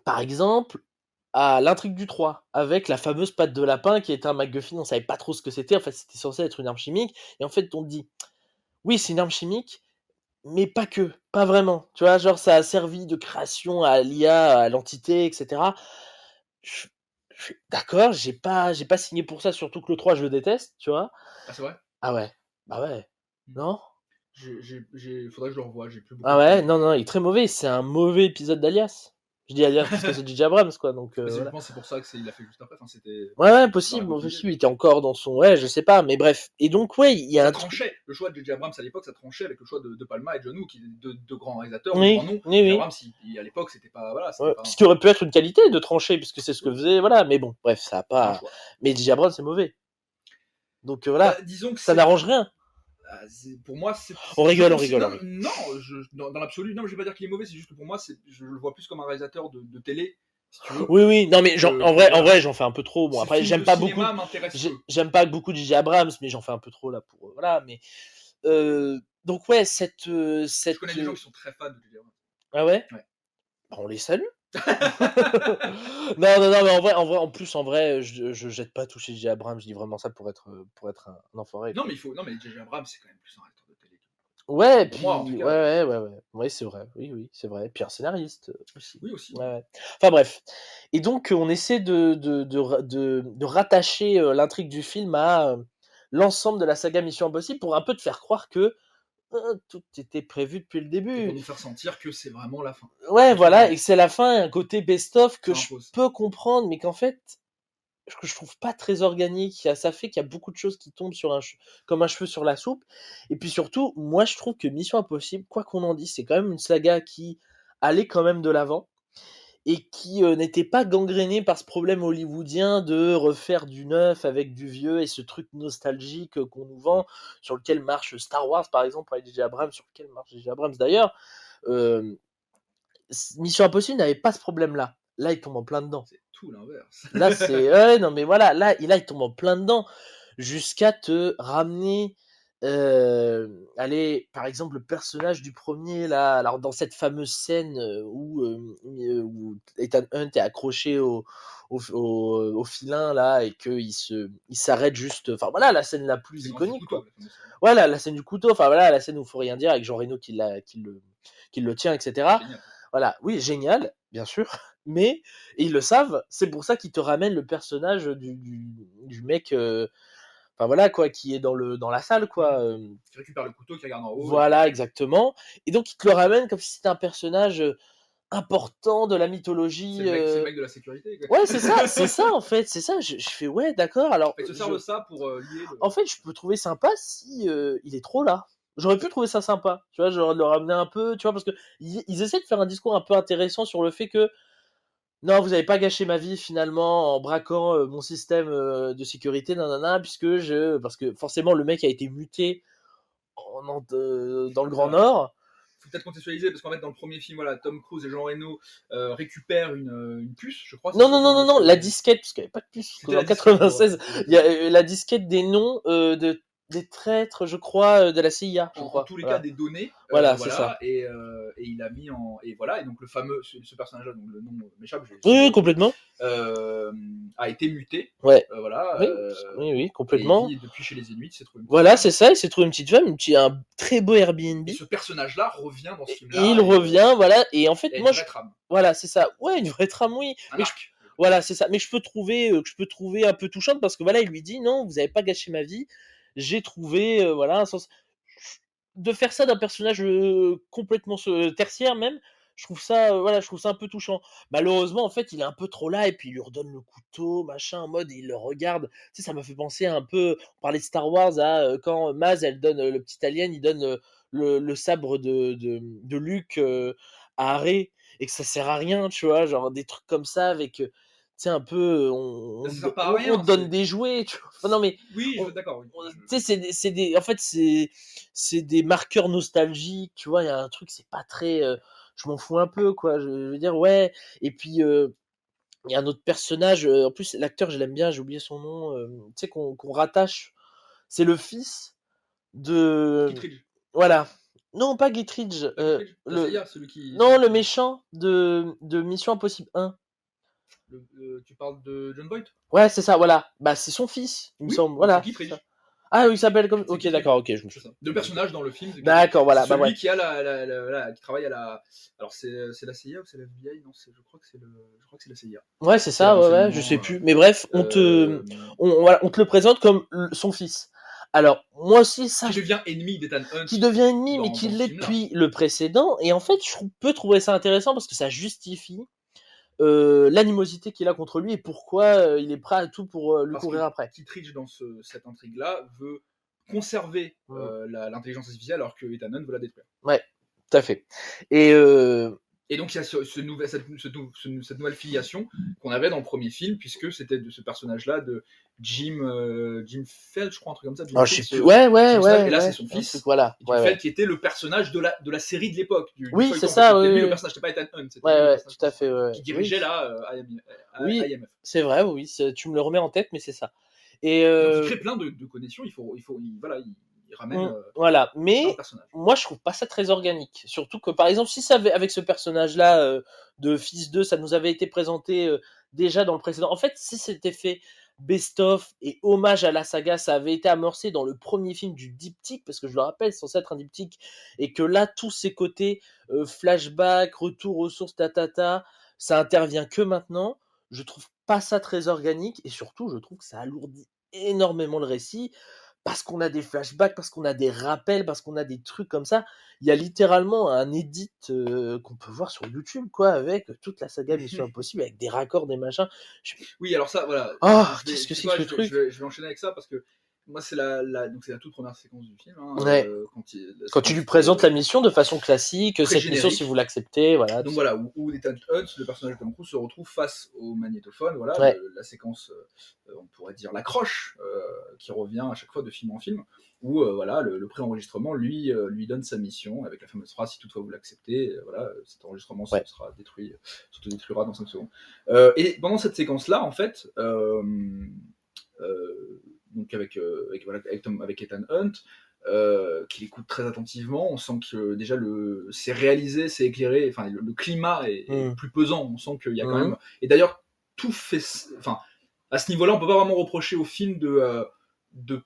Par exemple, à l'intrigue du 3, avec la fameuse patte de lapin qui était un MacGuffin, on savait pas trop ce que c'était, en fait c'était censé être une arme chimique, et en fait on te dit, oui c'est une arme chimique, mais pas que, pas vraiment, tu vois, genre ça a servi de création à l'IA, à l'entité, etc. Je, je suis d'accord, j'ai pas signé pour ça, surtout que le 3 je le déteste, tu vois. Ah, c'est vrai? Ah ouais, bah ouais, non. Faudrait que je le revoie, j'ai plus beaucoup Ah de ouais, temps. non, il est très mauvais, c'est un mauvais épisode d'Alias. Je dis Alias parce que c'est J.J. Abrams, quoi, donc Mais voilà. je pense que c'est pour ça que il l'a fait juste après. Enfin, c'était. Ouais, Dans possible, la continuité. possible, il était encore dans son... Ouais, je sais pas, mais bref. Et donc, ouais, il y a Ça un truc... tranchait. Le choix de J.J. Abrams à l'époque, ça tranchait avec le choix de Palma et John Woo, qui de grands réalisateurs, de Oui, grands noms. oui, J.J. oui. Abrams, à l'époque, c'était pas. Voilà, c'était Ouais, pas ce qui aurait pu être une qualité de trancher, puisque c'est ce que faisait, voilà, mais bon, bref, ça a un pas... choix. Mais J.J. Abrams, c'est mauvais. Donc voilà, Bah, disons que ça n'arrange rien. Pour moi, c'est. On rigole, je on rigole, non, on rigole. non, dans l'absolu, non, je vais pas dire qu'il est mauvais, c'est juste que pour moi, je le vois plus comme un réalisateur de télé, si tu veux. Oui, non, mais genre, en vrai, j'en fais un peu trop. Bon, Ces après, films j'aime de pas cinéma beaucoup... m'intéressent peu. J'aime pas beaucoup J.J. Abrams, mais j'en fais un peu trop, là, pour... Voilà, mais... donc ouais, Je connais des gens qui sont très fans de J.J. Abrams. Ah ouais? Ouais. Bah, on les salue. non, mais en vrai, je jette pas tout chez J. Abrams, je dis vraiment ça pour être un enfoiré. Non, mais J.J. Abrams, c'est quand même plus un réalisateur de télé. Ouais, Pour puis, moi, en tout cas. ouais, c'est vrai, oui, c'est vrai. Puis un scénariste aussi. Oui, aussi. Ouais. Enfin bref. Et donc, on essaie de rattacher l'intrigue du film à l'ensemble de la saga Mission Impossible pour un peu te faire croire que tout était prévu depuis le Et début. pour nous faire sentir que c'est vraiment la fin. Ouais, voilà, et que c'est la fin, et un côté best-of que Ça je impose. peux comprendre, mais qu'en fait, que je trouve pas très organique. Ça fait qu'il y a beaucoup de choses qui tombent comme un cheveu sur la soupe. Et puis surtout, moi je trouve que Mission Impossible, quoi qu'on en dise, c'est quand même une saga qui allait quand même de l'avant et qui n'était pas gangrénée par ce problème hollywoodien de refaire du neuf avec du vieux et ce truc nostalgique qu'on nous vend, sur lequel marche Star Wars par exemple avec J.J. Abrams, sur lequel marche J.J. Abrams d'ailleurs. Mission Impossible n'avait pas ce problème-là. Là, il tombe en plein dedans. C'est tout l'inverse. Là, c'est... Ouais, non, mais voilà, là, il tombe en plein dedans. Jusqu'à te ramener... allez, par exemple, le personnage du premier, là, alors dans cette fameuse scène où Ethan Hunt est accroché au filin, là, et qu'il s'arrête juste... Enfin, voilà, la scène la plus iconique, quoi. Voilà, la scène du couteau, enfin, voilà, la scène où il faut rien dire, avec Jean Reno qui le tient, etc. Génial. Voilà, oui, génial, bien sûr, mais ils le savent, c'est pour ça qu'ils te ramènent le personnage du mec, enfin voilà quoi, qui est dans la salle quoi. Qui récupère le couteau, qui regarde en haut. Voilà, exactement. Et donc ils te le ramènent comme si c'était un personnage important de la mythologie. C'est le mec de la sécurité. Quoi. Ouais, c'est ça en fait, c'est ça. Je fais ouais, d'accord. Alors, Ils se servent de ça pour lier. En fait, je peux trouver sympa si il est trop là. J'aurais pu trouver ça sympa, tu vois, genre de le ramener un peu, tu vois, parce que ils essaient de faire un discours un peu intéressant sur le fait que non, vous n'avez pas gâché ma vie finalement en braquant mon système de sécurité, parce que forcément le mec a été muté dans le Grand Nord. Faut peut-être contextualiser parce qu'en fait dans le premier film, voilà, Tom Cruise et Jean Reno récupèrent une puce, je crois. Non, la disquette, parce qu'il n'y avait pas de puce. En 96, il y a la disquette des noms des traîtres, je crois, de la CIA. En tous les cas, des données. Voilà, c'est ça. Et il a mis en. Et voilà, et donc le fameux, ce personnage-là, dont le nom m'échappe. Oui, complètement. A été muté. Ouais. Voilà. Oui, complètement. Et depuis chez les Inuits, il s'est trouvé une petite Voilà, femme. c'est ça, il s'est trouvé une petite femme, un très beau Airbnb. Et ce personnage-là revient dans ce film-là. Et il revient, voilà. Et en fait, moi, une vraie trame. Voilà, c'est ça. Ouais, une vraie trame, oui. Un arc. Voilà, c'est ça. Mais je peux trouver un peu touchante parce que voilà, il lui dit non, vous avez pas gâché ma vie. J'ai trouvé voilà un sens de faire ça d'un personnage complètement tertiaire même. Je trouve ça un peu touchant. Malheureusement, en fait, il est un peu trop là et puis il lui redonne le couteau, machin, en mode il le regarde. Tu sais, ça m'a fait penser un peu. On parlait de Star Wars à quand Maz, elle donne le petit alien, il donne le sabre de Luke à Rey et que ça sert à rien, tu vois, genre des trucs comme ça avec tu sais un peu Ça sert pas à rien, on te donne c'est- des jouets, tu vois. Enfin, non mais Oui, je on- suis d'accord. Oui. tu sais en fait c'est des marqueurs nostalgiques, tu vois, il y a un truc c'est pas très je m'en fous un peu quoi, je veux dire ouais et puis il y a un autre personnage en plus l'acteur je l'aime bien, j'ai oublié son nom tu sais qu'on rattache, c'est le fils de Kittredge. voilà. Non, pas Guitridge, Pas Kittredge. Ça, c'est le hier, celui qui. non, le méchant de Mission Impossible 1. Tu parles de John Boyd? Ouais, c'est ça, voilà. Bah, c'est son fils, il me Oui, semble. c'est Voilà. Kittredge. C'est ça. Ah oui, il s'appelle comme. C'est Ok, Kittredge. d'accord, ok, je me C'est suis. ça. Le personnage dans le film. C'est D'accord, voilà, c'est bah celui ouais. qui a qui travaille à la. Alors c'est la CIA ou c'est la FBI? Non, je crois que c'est la CIA. Ouais, c'est C'est ça, ouais, ouais, je renseignement, sais plus. Mais bref, voilà, on te le présente comme son fils. Alors, moi aussi, ça, qui devient ennemi d'Ethan Hunt. qui devient ennemi, mais dans qui ce l'est film-là. depuis le précédent. Et en fait, peux trouver ça intéressant parce que ça justifie l'animosité qu'il a contre lui et pourquoi il est prêt à tout pour lui Parce courir que après. Kittredge, dans cette intrigue-là, veut conserver Mm. l'intelligence artificielle alors que Ethan Hunt veut la détruire. Ouais, tout à fait. Et Et donc il y a cette nouvelle filiation qu'on avait dans le premier film, puisque c'était de ce personnage-là de Jim Feld, je crois, un truc comme ça. Jim oh, je sais Feld, plus. Ouais, ouais, Jim ouais. Feld, et là ouais, c'est son fils. truc, voilà. Jim Ouais, Feld ouais. qui était le personnage de la série de l'époque. Du Oui, feuilleton, c'est ça, C'était oui, lui oui. le personnage, c'était pas Ethan Hunt. C'était Ouais, lui le ouais, personnage tout à fait. Ouais. qui dirigeait Oui, là oui, IMF. c'est vrai, oui. Tu me le remets en tête, mais c'est ça. Et Donc il crée plein de connexions. Il ramène voilà. plein de Mais personnages. moi, je trouve pas ça très organique. Surtout que, par exemple, si ça avait, avec ce personnage-là de Fils 2, ça nous avait été présenté déjà dans le précédent. En fait, si c'était fait best-of et hommage à la saga, ça avait été amorcé dans le premier film du diptyque, parce que je le rappelle, c'est censé être un diptyque, et que là, tous ces côtés flashback, retour aux sources, ça intervient que maintenant. Je trouve pas ça très organique, et surtout, je trouve que ça alourdit énormément le récit parce qu'on a des flashbacks, parce qu'on a des rappels, parce qu'on a des trucs comme ça. Il y a littéralement un edit qu'on peut voir sur YouTube, quoi, avec toute la saga Mission Impossible, avec des raccords, des machins. Oui, alors ça, voilà. Oh, Je qu'est-ce que sais c'est quoi, que ce truc je vais enchaîner avec ça parce que moi, c'est donc c'est la toute première séquence du film. Hein, Ouais. Quand tu lui présentes la mission de façon classique, cette mission, pré-générique. si vous l'acceptez, voilà. Donc voilà, où Ethan Hunt, le personnage de Tom Cruise, se retrouve face au magnétophone. Voilà, Ouais. la séquence, on pourrait dire l'accroche, qui revient à chaque fois de film en film, où voilà, le préenregistrement lui donne sa mission avec la fameuse phrase si toutefois vous l'acceptez, voilà, cet enregistrement Ouais. sera détruit, s'autodétruira dans 5 secondes. Et pendant cette séquence-là, en fait, donc avec Ethan Hunt, qui écoute très attentivement, on sent que déjà c'est réalisé, c'est éclairé, enfin le climat est plus pesant, on sent qu'il y a quand même. Et d'ailleurs, tout fait, enfin à ce niveau-là, on peut pas vraiment reprocher au film de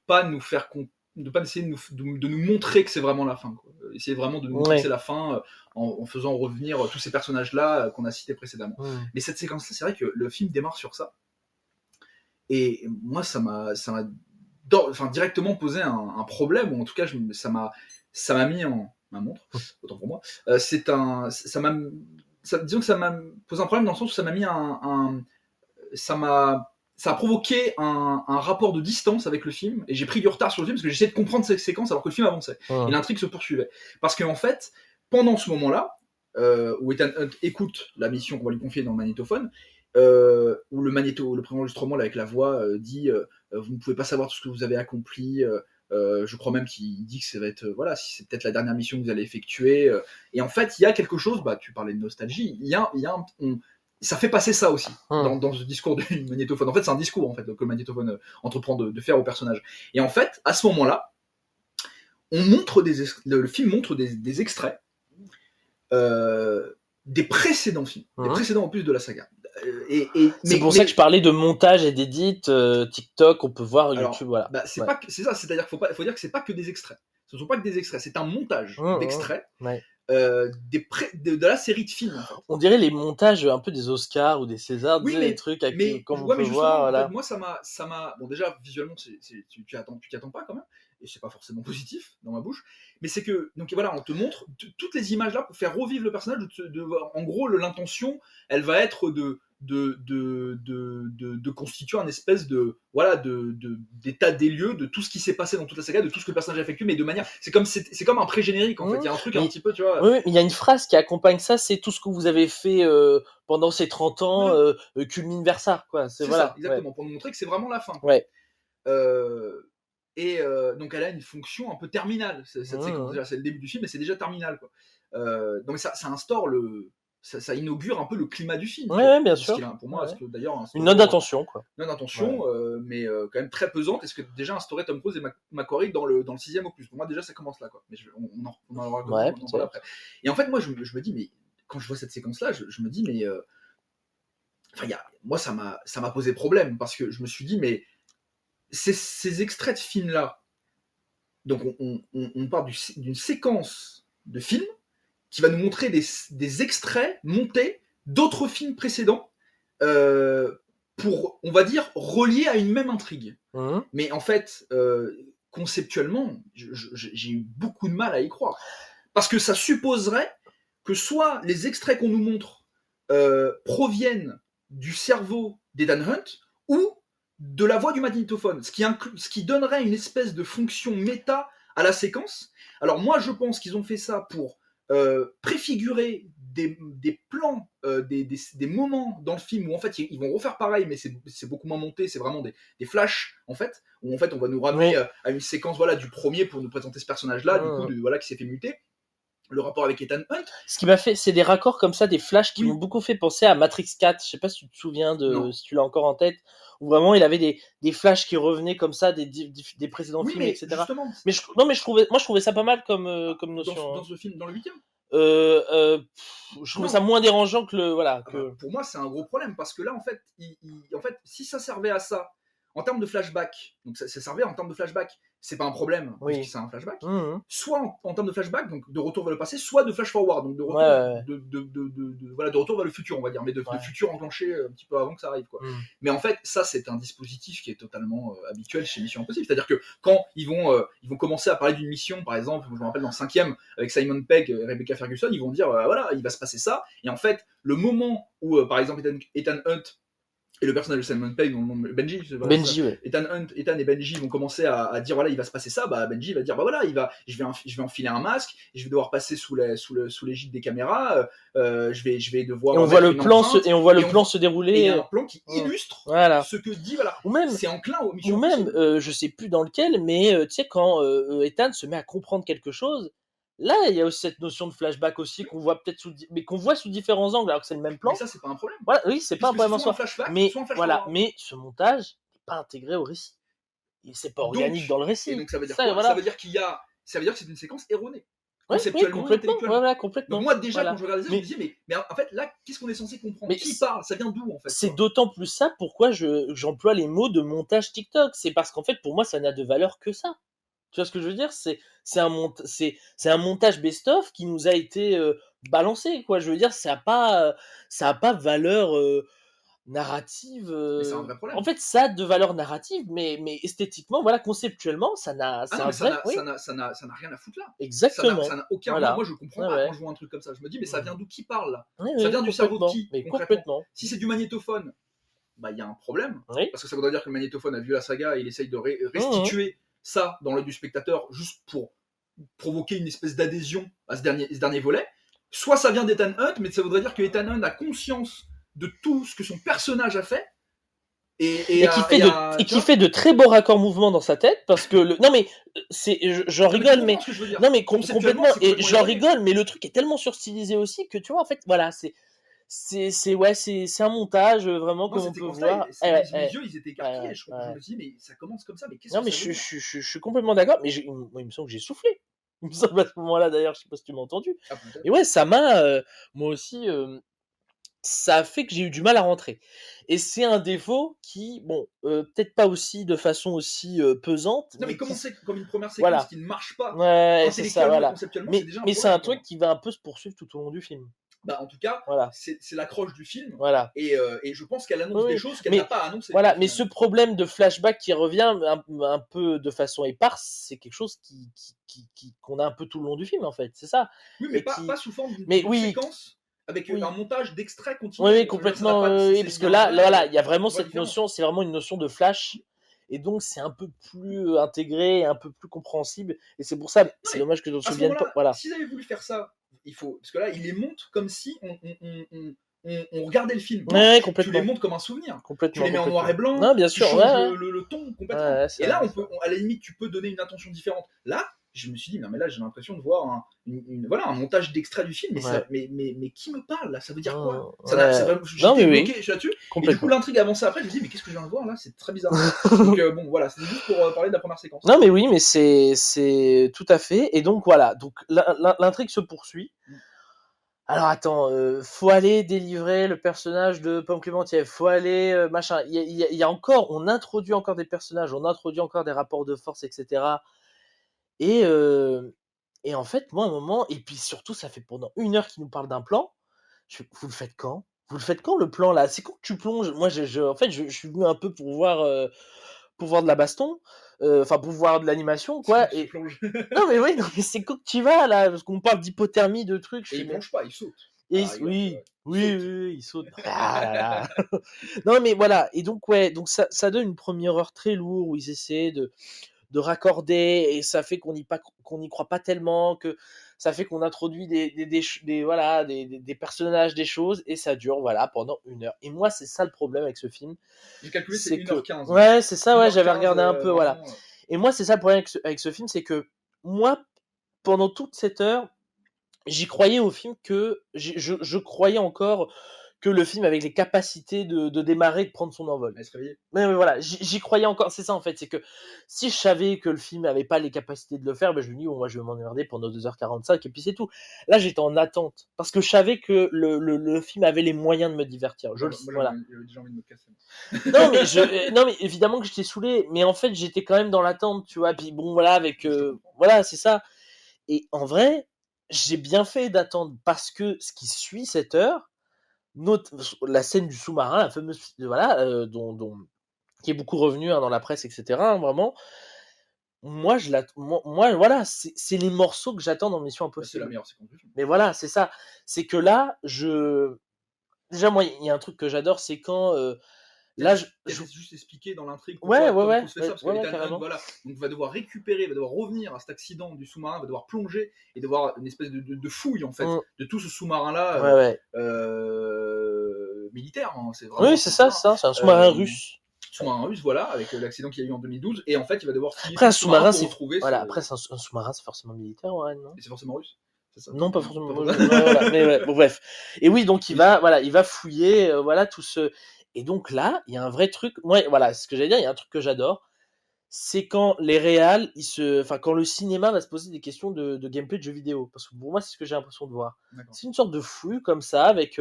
pas nous faire de pas essayer de nous montrer que c'est vraiment la fin, quoi. Essayer vraiment de nous montrer que c'est la fin en faisant revenir tous ces personnages-là qu'on a cités précédemment. Mais cette séquence-là, c'est vrai que le film démarre sur ça. Et moi, ça m'a directement posé un problème, ou en tout cas, ça m'a mis en ma montre, autant pour moi. Disons que ça m'a posé un problème dans le sens où ça m'a mis ça a provoqué un rapport de distance avec le film, et j'ai pris du retard sur le film parce que j'essayais de comprendre cette séquence alors que le film avançait et l'intrigue se poursuivait. Parce qu'en fait, pendant ce moment-là, où Ethan Hunt écoute la mission qu'on va lui confier dans le magnétophone, où le préenregistrement avec la voix dit vous ne pouvez pas savoir tout ce que vous avez accompli, je crois même qu'il dit que ça va être voilà, si c'est peut-être la dernière mission que vous allez effectuer, et en fait il y a quelque chose, tu parlais de nostalgie, ça fait passer ça aussi dans ce discours du magnétophone. En fait c'est un discours en fait que le magnétophone entreprend de faire au personnage, et en fait à ce moment-là le film montre des extraits des précédents films, des précédents opus de la saga. C'est pour ça que je parlais de montage et d'édit TikTok, on peut voir YouTube, voilà. C'est ça, c'est-à-dire qu'il faut dire que c'est pas que des extraits. ce ne sont pas que des extraits, c'est un montage d'extraits Ouais. de la série de films. En fait. On dirait les montages un peu des Oscars ou des Césars, Oui, tu sais, les trucs avec, mais, comme on ouais, peut mais justement, voir, en fait, voilà. moi, ça m'a. Bon, déjà, visuellement, tu t'y attends pas quand même, et c'est pas forcément positif dans ma bouche, mais c'est que, donc voilà, on te montre toutes les images là pour faire revivre le personnage. En gros, l'intention, elle va être de constituer un espèce de voilà d'état des lieux de tout ce qui s'est passé dans toute la saga, de tout ce que le personnage a effectué, mais de manière c'est comme un pré-générique en fait. Il y a un truc un petit peu, tu vois. Oui, mais il y a une phrase qui accompagne ça, c'est tout ce que vous avez fait pendant ces 30 ans culmine vers ça, quoi. C'est voilà, ça, exactement, pour nous montrer que c'est vraiment la fin. Ouais. Donc elle a une fonction un peu terminale, cette séquence. Déjà, c'est le début du film, mais c'est déjà terminal, quoi. Donc ça instaure ça inaugure un peu le climat du film. Ouais, bien sûr. Pour moi, parce que d'ailleurs une note d'intention, quoi. Une note d'intention, mais quand même très pesante. Est-ce que déjà instaurer Tom Cruise et McQuarrie dans le 6e opus? Pour moi, déjà, ça commence là, quoi. Mais on en aura après. Et en fait, moi, je me dis, mais quand je vois cette séquence-là, je me dis, mais moi, ça m'a posé problème parce que je me suis dit, mais ces extraits de films-là, donc on part d'une séquence de films qui va nous montrer des extraits montés d'autres films précédents pour, on va dire, relier à une même intrigue. Mais en fait, conceptuellement, j'ai eu beaucoup de mal à y croire. Parce que ça supposerait que soit les extraits qu'on nous montre proviennent du cerveau d'Ethan Hunt ou de la voix du magnétophone, ce qui donnerait une espèce de fonction méta à la séquence. Alors moi, je pense qu'ils ont fait ça pour préfigurer des plans, des moments dans le film où en fait ils vont refaire pareil, mais c'est beaucoup moins monté, c'est vraiment des flashs en fait, où en fait on va nous ramener à une séquence du premier pour nous présenter ce personnage-là, du coup qui s'est fait muter. Le rapport avec Ethan Hunt. Ce qui m'a fait, c'est des raccords comme ça, des flashs qui m'ont beaucoup fait penser à Matrix 4. Je sais pas si tu te souviens si tu l'as encore en tête, où vraiment il avait des flashs qui revenaient comme ça des précédents films, etc. Justement, mais je trouvais ça pas mal comme notion. Dans ce film, dans le 8e. Je trouvais ça moins dérangeant que Pour moi, c'est un gros problème parce que là, en fait, si ça servait à ça, en termes de flashback, donc ça servait en termes de flashback, c'est pas un problème, puisque c'est un flashback. Soit en termes de flashback, donc de retour vers le passé, soit de flash forward, donc de retour, de retour vers le futur, on va dire, mais de futur enclenché un petit peu avant que ça arrive, quoi. Mais en fait, ça, c'est un dispositif qui est totalement habituel chez Mission Impossible. C'est-à-dire que quand ils vont commencer à parler d'une mission, par exemple, je me rappelle dans le 5e, avec Simon Pegg et Rebecca Ferguson, ils vont dire, voilà, il va se passer ça, et en fait, le moment où, par exemple, Ethan Hunt et le personnage de Simon Pegg, Benji, Ethan et Benji vont commencer à dire voilà, il va se passer ça. Benji va dire voilà, je vais enfiler un masque, et je vais devoir passer sous l'égide des caméras. Je vais devoir. Et on voit le plan se dérouler. Et il y a un plan qui illustre ce que dit Ou même, c'est enclin aux missions. Ou même, je sais plus dans lequel, mais tu sais quand Ethan se met à comprendre quelque chose. Là, il y a aussi cette notion de flashback aussi qu'on voit peut-être mais qu'on voit sous différents angles, alors que c'est le même plan. Mais ça, c'est pas un problème. Voilà, oui, c'est pas un problème en soi. Mais voilà, mais ce montage n'est pas intégré au récit. C'est pas organique dans le récit. Et donc ça veut dire quoi ? Ça veut dire que c'est une séquence erronée. Conceptuellement, complètement. Donc moi déjà quand je regardais ça, je me disais mais en fait là qu'est-ce qu'on est censé comprendre ? Qui parle ? Ça vient d'où en fait ? C'est d'autant plus ça pourquoi j'emploie les mots de montage TikTok. C'est parce qu'en fait pour moi ça n'a de valeur que ça. Tu vois ce que je veux dire ? C'est un montage best-of qui nous a été balancé, quoi. Je veux dire, ça a pas valeur narrative. Mais c'est un vrai problème. En fait, ça a de valeur narrative, mais esthétiquement, voilà, conceptuellement, ça n'a ça n'a rien à foutre là. Exactement. Ça n'a aucun. Moi, je comprends pas quand je vois un truc comme ça. Je me dis, mais ça vient d'où ? Qui parle là ? Ça vient du cerveau de qui ? Mais complètement. Si c'est du magnétophone, il y a un problème. Parce que ça voudrait dire que le magnétophone a vu la saga et il essaye de restituer ça dans l'œil du spectateur juste pour provoquer une espèce d'adhésion à ce dernier volet. Soit ça vient d'Ethan Hunt, mais ça voudrait dire que Ethan Hunt a conscience de tout ce que son personnage a fait et qui fait de très beaux raccords mouvements dans sa tête parce que non mais j'en rigole mais non mais complètement et j'en rigole mais le truc est tellement surstylisé aussi que tu vois en fait voilà c'est un montage vraiment comme on peut voir. Mes yeux ils étaient écarquillés. Je me dis mais ça commence comme ça mais qu'est-ce que ça veut dire ? Je suis complètement d'accord mais il me semble que j'ai soufflé. Il me semble à ce moment-là d'ailleurs, je sais pas si tu m'as entendu. Et ouais, ça m'a moi aussi ça a fait que j'ai eu du mal à rentrer. Et c'est un défaut qui, bon, peut-être pas aussi de façon aussi pesante, Non, mais mais commencer comme une première séquence voilà. qui ne marche pas Ouais, c'est ça, intellectuellement et voilà. conceptuellement, c'est déjà un Mais c'est problème un pour moi. truc qui va un peu se poursuivre tout au long du film. Bah, en tout cas, Voilà, c'est l'accroche du film, voilà. et je pense qu'elle annonce Oui, des oui. choses qu'elle Mais n'a pas annoncées. voilà, au mais final. ce problème de flashback qui revient un peu de façon éparse, c'est quelque chose qu'on a un peu tout le long du film, en fait. C'est ça. Oui, mais Et qui, pas sous forme mais d'une oui, séquence avec un oui. montage d'extraits continu. Oui, oui, Ça veut dire, ça n'a complètement. pas, Oui, il parce y que a là, vrai, voilà, il y a vraiment une vraie cette différence. notion, c'est vraiment une notion de flash, et donc c'est un peu plus intégré, un peu plus compréhensible, et c'est pour ça, Non, c'est mais dommage que je ne me à ce souvienne pas. moment-là, Voilà. s'ils avaient voulu faire ça, parce que là, ils les montent comme si on regardait le film. Non, Ouais, tu les complètement. montes comme un souvenir. Tu Complètement, les mets en noir complètement. et blanc, Non, bien tu sûr, ouais, changes ouais. le ton complètement. Ouais, c'est Et là, vrai, c'est vrai. à la limite, tu peux donner une attention différente. Là, je me suis dit, non, mais là, j'ai l'impression de voir voilà, un montage d'extrait du film, mais, Ouais. mais qui me parle là? Ça veut dire quoi? Ouais. Non, J'étais mais bloqué oui, là-dessus, et du coup, complètement. l'intrigue avançait après. Je me dis, mais qu'est-ce que je viens de voir là? C'est très bizarre. Donc, bon, voilà, c'était juste pour parler de la première séquence. Non, mais oui, mais c'est tout à fait. Et donc, voilà. Donc, l'intrigue se poursuit. Alors, attends, faut aller délivrer le personnage de Pomme Clémentière. Faut aller, machin. Il y a encore, on introduit encore des personnages, on introduit encore des rapports de force, etc. Et, et en fait, moi, à un moment, et puis surtout, ça fait pendant 1 heure qu'il nous parle d'un plan. Vous le faites quand? Vous le faites quand, le plan là? C'est quand que tu plonges? Moi, en fait, je suis venu un peu pour voir de la baston, enfin pour voir de l'animation, quoi. Il Et plonge. non, mais oui, non, mais c'est quand que tu vas là? Parce qu'on parle d'hypothermie, de trucs. Je Et fais, il mais plonge pas, il saute. et À la rigueur, tu vois. oui, Il oui, saute. oui, oui, il saute. Ah là là. Non, mais voilà. Et donc, ouais, donc ça donne une première heure très lourde où ils essaient de raccorder, et ça fait qu'on n'y croit pas tellement, que ça fait qu'on introduit voilà, des personnages, des choses, et ça dure voilà pendant 1 heure. Et moi, c'est ça le problème avec ce film, J'ai calculé, c'est c'est que 1h15. ouais, c'est ça, ouais, j'avais 1h15, regardé un peu, voilà. vraiment. Et moi, c'est ça le problème avec ce film, c'est que moi, pendant toute cette heure, j'y croyais au film, que je croyais encore que le film avait les capacités de démarrer, de prendre son envol. Elle se réveillait. Mais voilà, j'y croyais encore. C'est ça, en fait, c'est que si je savais que le film avait pas les capacités de le faire, ben je me dis, bon, moi je vais m'emmerder pendant 2h45 et puis c'est tout. Là, j'étais en attente parce que je savais que le film avait les moyens de me divertir. Moi, Voilà. j'avais déjà envie de me casser. Non, mais évidemment que j'étais saoulé, mais en fait, j'étais quand même dans l'attente, tu vois. Puis bon, voilà, avec Je te comprends. voilà, c'est ça. Et en vrai, j'ai bien fait d'attendre, parce que ce qui suit cette heure, la scène du sous-marin, la fameuse, voilà, qui est beaucoup revenu, hein, dans la presse, etc., hein, vraiment. Moi, voilà, c'est les morceaux que j'attends dans Mission Bah, c'est la Impossible. meilleure séquence du film. Mais voilà, c'est ça. C'est que là, déjà, moi, il y a un truc que j'adore, c'est quand là, Peut-être juste expliquer dans l'intrigue ouais, pourquoi ouais, Tom ouais, Cruise fait ça, parce que ouais, Ethan Hunt, carrément. voilà, donc va devoir récupérer, va devoir revenir à cet accident du sous-marin, va devoir plonger et devoir une espèce de fouille en fait de tout ce sous-marin-là, Ouais, ouais. militaire, hein, c'est vraiment Oui, un c'est ça, sous-marin. c'est un sous-marin russe. Sous-marin russe, voilà, avec l'accident qu'il y a eu en 2012, et en fait il va devoir fouiller Après, tout un le sous-marin sous-marin, pour c'est retrouver voilà, après, un sous-marin, c'est forcément militaire, ouais, non? Et c'est forcément russe, c'est ça? Non, pas forcément. Pas Ouais, forcément. voilà. Mais ouais, bon, bref. Et oui, donc Oui. voilà, il va fouiller, voilà, tout ce. Et donc là, il y a un vrai truc. Moi, voilà, ce que j'allais dire, il y a un truc que j'adore, c'est quand les réals, enfin, quand le cinéma va se poser des questions de gameplay de jeux vidéo. Parce que pour moi, c'est ce que j'ai l'impression de voir. D'accord. C'est une sorte de flux comme ça, avec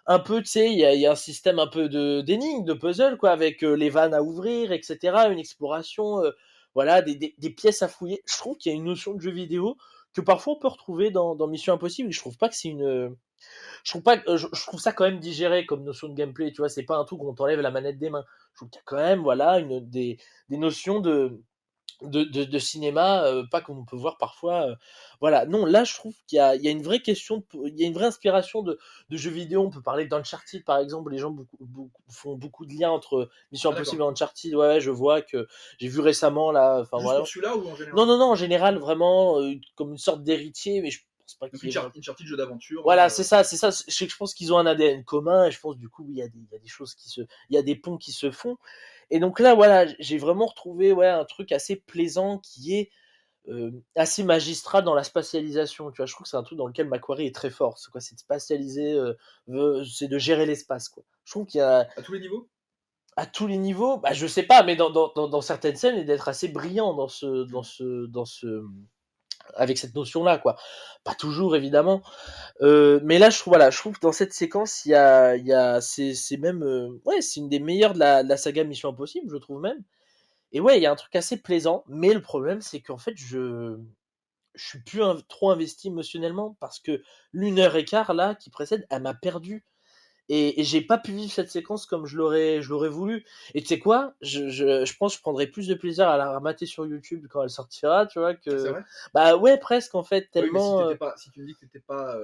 un peu, tu sais, il y a un système un peu d'énigmes, de puzzle, quoi, avec les vannes à ouvrir, etc., une exploration, voilà, des pièces à fouiller. Je trouve qu'il y a une notion de jeu vidéo que parfois on peut retrouver dans Mission Impossible. Je trouve pas que c'est une. Je trouve pas, je trouve ça quand même digéré comme notion de gameplay, tu vois, c'est pas un truc où on t'enlève la manette des mains. Je trouve qu'il y a quand même, voilà, des notions de cinéma, pas comme on peut voir parfois. Voilà, non, là je trouve qu'il y a une vraie question, il y a une vraie inspiration de jeux vidéo. On peut parler d'Uncharted par exemple, les gens font beaucoup de liens entre Mission Ah, Impossible et d'accord. Uncharted. Ouais, je vois que j'ai vu récemment là, enfin Juste voilà. pour celui-là ou en général? Non, en général, vraiment, comme une sorte d'héritier, mais je pense pas Donc qu'il y ait vraiment. Uncharted, jeu d'aventure. Voilà, c'est ça, c'est ça. Je pense qu'ils ont un ADN commun, et je pense du coup, il y a des choses il y a des ponts qui se font. Et donc là, voilà, j'ai vraiment retrouvé, ouais, un truc assez plaisant qui est assez magistral dans la spatialisation. Tu vois, je trouve que c'est un truc dans lequel Macquarie est très fort. C'est quoi, c'est de spatialiser, c'est de gérer l'espace, quoi. Je trouve qu'il y a À tous les niveaux? à tous les niveaux, bah, je sais pas, mais dans certaines scènes, et d'être assez brillant avec cette notion-là, quoi. Pas toujours, évidemment. Mais là, je trouve que dans cette séquence, c'est même, ouais, c'est une des meilleures de la saga Mission Impossible, je trouve même. Et ouais, il y a un truc assez plaisant, mais le problème, c'est qu'en fait, je suis plus trop investi émotionnellement parce que l'1 heure et quart là qui précède, elle m'a perdu et j'ai pas pu vivre cette séquence comme je l'aurais voulu. Et tu sais quoi, je pense que je prendrais plus de plaisir à la remater sur YouTube quand elle sortira, tu vois, C'est que vrai? bah ouais, presque en fait, Ah oui, mais tellement. si tu me dis que t'étais pas,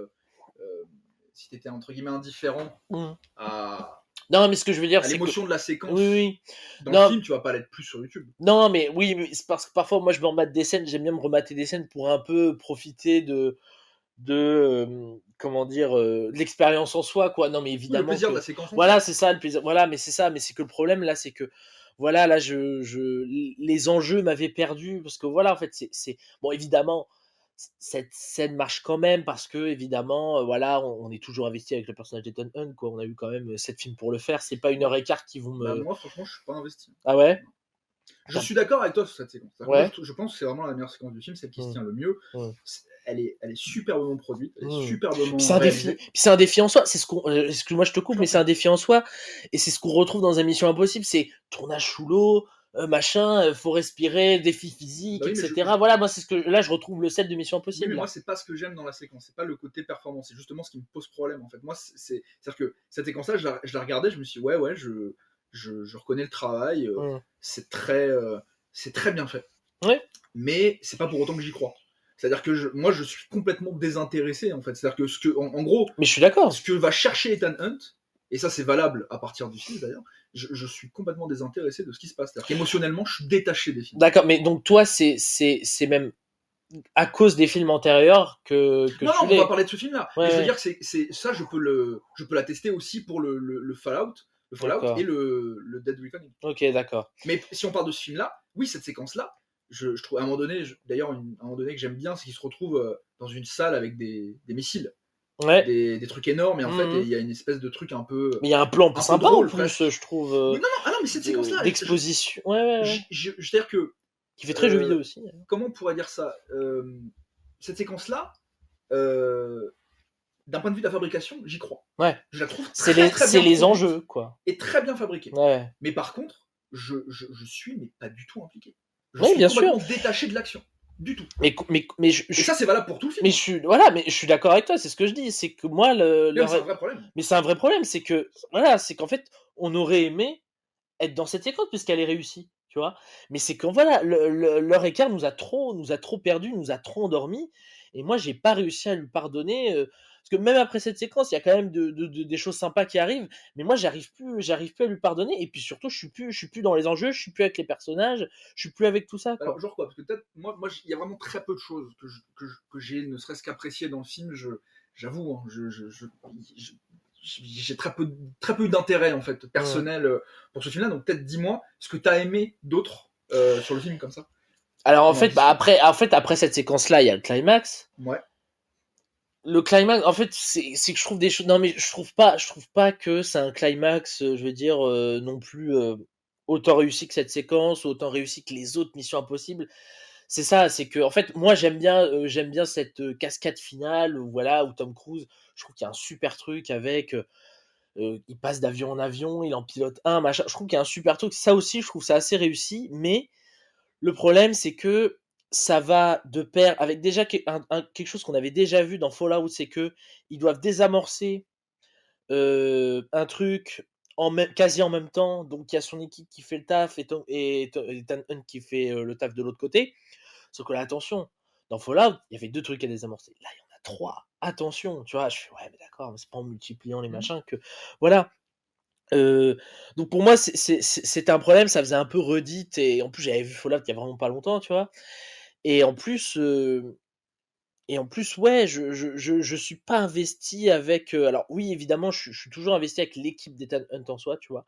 si t'étais entre guillemets indifférent Hmm. à, Non, mais ce que je veux dire, à c'est que l'émotion de la oui, séquence oui, dans le non, film, tu vas pas l'être plus sur YouTube. non, mais oui, mais c'est parce que parfois moi je me remate des scènes, j'aime bien me remater des scènes pour un peu profiter de comment dire, de l'expérience en soi, quoi. Non, mais Oui, le évidemment plaisir de la que séquence en voilà, soi. c'est ça le plaisir. Voilà, mais c'est ça, mais c'est que le problème là, c'est que voilà, là, les enjeux m'avaient perdu parce que voilà, en fait, c'est bon, évidemment, cette scène marche quand même parce que évidemment, voilà, on est toujours investi avec le personnage d'Ethan Hunt, quoi. On a eu quand même 7 films pour le faire. C'est pas 1 heure et quart qui vont Bah me. moi, franchement, je suis pas investi. Ah ouais? Je T'as- suis d'accord avec toi sur cette séquence. C'est-à-dire que moi, Ouais. je pense que c'est vraiment la meilleure séquence du film, celle qui se Mm, tient le mieux. mm, Elle est superbement produite, elle est mm. Puis superbement c'est un défi. réalisée. Puis c'est un défi en soi. C'est ce qu'on. Excuse-moi, je te coupe, Je t'en mais c'est prie. un défi en soi. Et c'est ce qu'on retrouve dans un Mission Impossible. C'est tournage sous l'eau, machin, faut respirer, défi physique, Bah oui, mais etc. Voilà, moi c'est ce que là je retrouve le set de Mission oui, Impossible mais moi, là. c'est pas ce que j'aime dans la séquence. C'est pas le côté performance. C'est justement ce qui me pose problème, en fait. Moi, c'est-à-dire que cette séquence-là, je la regardais, je me suis dit, ouais, je reconnais le travail. Mm. C'est très, euh, c'est très bien fait. Ouais, Mais c'est pas pour autant que j'y crois. C'est-à-dire que moi, je suis complètement désintéressé, en fait. C'est-à-dire que en gros, mais je suis d'accord. ce que va chercher Ethan Hunt, et ça c'est valable à partir du film d'ailleurs, je suis complètement désintéressé de ce qui se passe. C'est-à-dire qu'émotionnellement, je suis détaché des films. D'accord, mais donc toi c'est même à cause des films antérieurs que Non, tu non, on va l'es. parler de ce film-là. Ouais, Mais je veux ouais, dire que ça, je peux l'attester aussi pour le Fallout, et d'accord. le Dead Reckoning. Ok, d'accord. Mais si on parle de ce film-là, oui, cette séquence-là, je trouve à un moment donné, d'ailleurs, à un moment donné que j'aime bien, c'est qu'il se retrouve dans une salle avec des missiles, Ouais. des trucs énormes, et en fait, il Mhm. y a une espèce de truc Mais il y a un plan un peu sympa en drôle plus, presque. je trouve, Oui, non, non, ah non, mais cette séquence-là, d'exposition. Ouais, ouais, ouais. c'est-à-dire que, Qui fait très jeu vidéo euh, aussi. comment on pourrait dire ça cette séquence-là, euh, d'un point de vue de la fabrication, j'y crois. Ouais. Je la trouve C'est très les, très c'est bien les produite enjeux, quoi. et très bien fabriquée. Ouais. Mais par contre, je suis mais pas du tout impliqué. Je Oui, suis bien sûr. complètement détaché de l'action. Du tout. Mais Et ça, c'est valable pour tout le film. mais je suis, voilà, mais je suis d'accord avec toi, c'est ce que je dis, c'est que moi, Mais c'est un vrai problème. mais c'est un vrai problème, c'est que, voilà, c'est qu'en fait, on aurait aimé être dans cette séquence puisqu'elle est réussie, tu vois. Mais c'est qu'en voilà, l'heure et quart nous a trop perdu, nous a trop endormi. Et moi, j'ai pas réussi à lui pardonner. Parce que même après cette séquence, il y a quand même des choses sympas qui arrivent. Mais moi, j'arrive plus à lui pardonner. Et puis surtout, je suis plus dans les enjeux, je suis plus avec les personnages, je suis plus avec tout ça, Alors, quoi. genre quoi Parce que peut-être, il y a vraiment très peu de choses que j'ai ne serait-ce qu'apprécié dans le film. J'avoue, hein, j'ai très peu d'intérêt en fait Mm. personnel pour ce film-là. Donc peut-être dis-moi ce que t'as aimé d'autre sur le film comme ça. Alors en On en fait, bah discute. après cette séquence-là, il y a le climax. Ouais. Le climax, en fait, c'est que je trouve des choses. Non, mais je trouve pas que c'est un climax, je veux dire, non plus autant réussi que cette séquence, autant réussi que les autres Missions Impossibles. C'est ça, c'est que, en fait, moi j'aime bien cette cascade finale où voilà, où Tom Cruise, je trouve qu'il y a un super truc avec, il passe d'avion en avion, il en pilote un, machin. Je trouve qu'il y a un super truc. Ça aussi, je trouve ça assez réussi, mais le problème, c'est que ça va de pair avec déjà quelque chose qu'on avait déjà vu dans Fallout, c'est que ils doivent désamorcer un truc quasi en même temps. Donc il y a son équipe qui fait le taf et Ethan Hunt qui fait le taf de l'autre côté. Sauf que là, attention, dans Fallout, il y avait deux trucs à désamorcer. Là, il y en a trois. Attention, tu vois. Je fais ouais, mais d'accord, mais c'est pas en multipliant les Mhm. machins que voilà. Donc pour moi, c'était un problème, ça faisait un peu redite et en plus j'avais vu Fallout il y a vraiment pas longtemps, tu vois? Et en plus, ouais, je suis pas investi avec, alors oui, évidemment, je suis toujours investi avec l'équipe d'Ethan Hunt en soi, tu vois?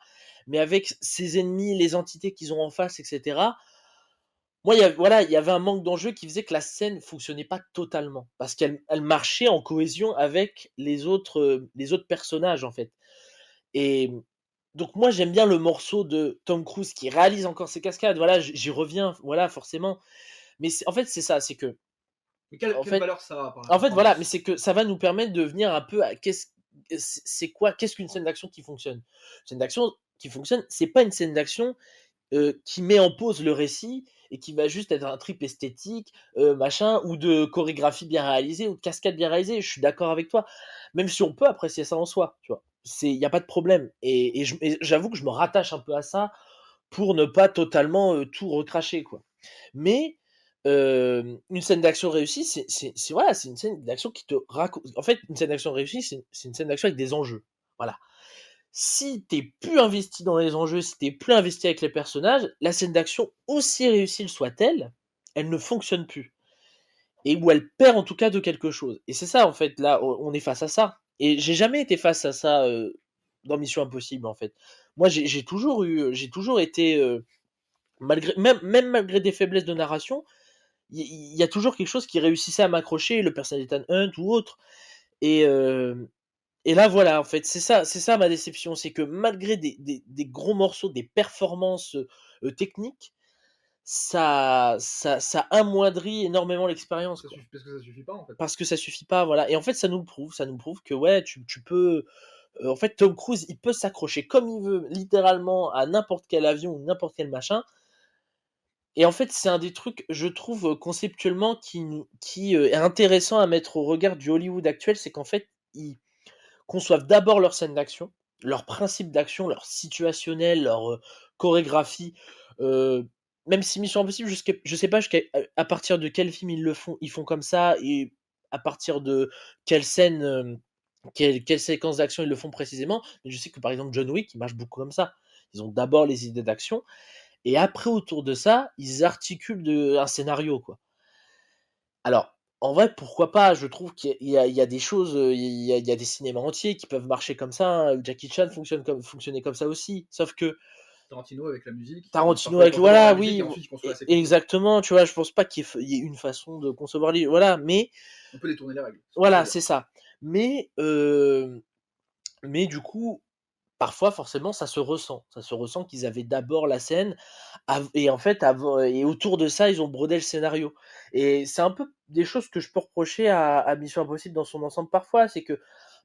Mais avec ses ennemis, les entités qu'ils ont en face et cetera, moi, il y avait un manque d'enjeu qui faisait que la scène fonctionnait pas totalement. Parce qu'elle marchait en cohésion avec les autres personnages, en fait. Et donc moi j'aime bien le morceau de Tom Cruise qui réalise encore ses cascades. Voilà, j'y reviens, voilà, forcément. Mais en fait c'est ça, c'est que Mais quelle En fait, valeur ça a par en fait, rapport voilà, à- mais c'est que ça va nous permettre de venir un peu à qu'est-ce qu'une scène d'action qui fonctionne. Une scène d'action qui fonctionne, c'est pas une scène d'action qui met en pause le récit et qui va juste être un trip esthétique, machin, ou de chorégraphie bien réalisée, ou de cascade bien réalisée. Je suis d'accord avec toi. Même si on peut apprécier ça en soi, tu vois. Il n'y a pas de problème. Et j'avoue que je me rattache un peu à ça pour ne pas totalement tout recracher, quoi. Mais une scène d'action réussie, voilà, c'est une scène d'action qui te raconte. En fait, une scène d'action réussie, c'est une scène d'action avec des enjeux. Voilà. Si t'es plus investi dans les enjeux, si t'es plus investi avec les personnages, la scène d'action, aussi réussie soit-elle, elle ne fonctionne plus. Et où elle perd en tout cas de quelque chose. Et c'est ça, en fait, là, on est face à ça. Et j'ai jamais été face à ça dans Mission Impossible, en fait. Moi, j'ai toujours été, même malgré des faiblesses de narration, il y a toujours quelque chose qui réussissait à m'accrocher, le personnage d'Ethan Hunt ou autre. Et, euh, et là, voilà, en fait, c'est ça ma déception, c'est que malgré des gros morceaux, des performances techniques, ça amoindrit énormément l'expérience, quoi. Parce que ça suffit pas en fait. Parce que ça suffit pas, voilà. Et en fait, ça nous prouve que ouais, tu peux. En fait, Tom Cruise, il peut s'accrocher comme il veut, littéralement, à n'importe quel avion ou n'importe quel machin. Et en fait, c'est un des trucs, je trouve, conceptuellement, qui est intéressant à mettre au regard du Hollywood actuel, c'est qu'en fait, ils conçoivent d'abord leur scène d'action, leur principe d'action, leur situationnel, leur chorégraphie. euh, Même si Mission Impossible, je sais pas à partir de quel film ils font comme ça, et à partir de quelle scène, quelle séquence d'action ils le font précisément. Mais je sais que par exemple John Wick, il marche beaucoup comme ça. Ils ont d'abord les idées d'action, et après autour de ça, ils articulent un scénario, quoi. Alors, en vrai, pourquoi pas? Je trouve qu'il y a des choses, il y a des cinémas entiers qui peuvent marcher comme ça, hein. Jackie Chan fonctionnait comme ça aussi. Sauf que Tarantino avec la musique. Tarantino Parfois, avec, il pense d'abord à voilà, la musique oui, et ensuite il construit la séquence. exactement, tu vois, je pense pas qu'il y ait une façon de concevoir voilà, mais On peut détourner les règles. voilà, c'est ça. Mais du coup, parfois, forcément, ça se ressent. Ça se ressent qu'ils avaient d'abord la scène, et en fait, et autour de ça, ils ont brodé le scénario. Et c'est un peu des choses que je peux reprocher à Mission Impossible dans son ensemble parfois, c'est que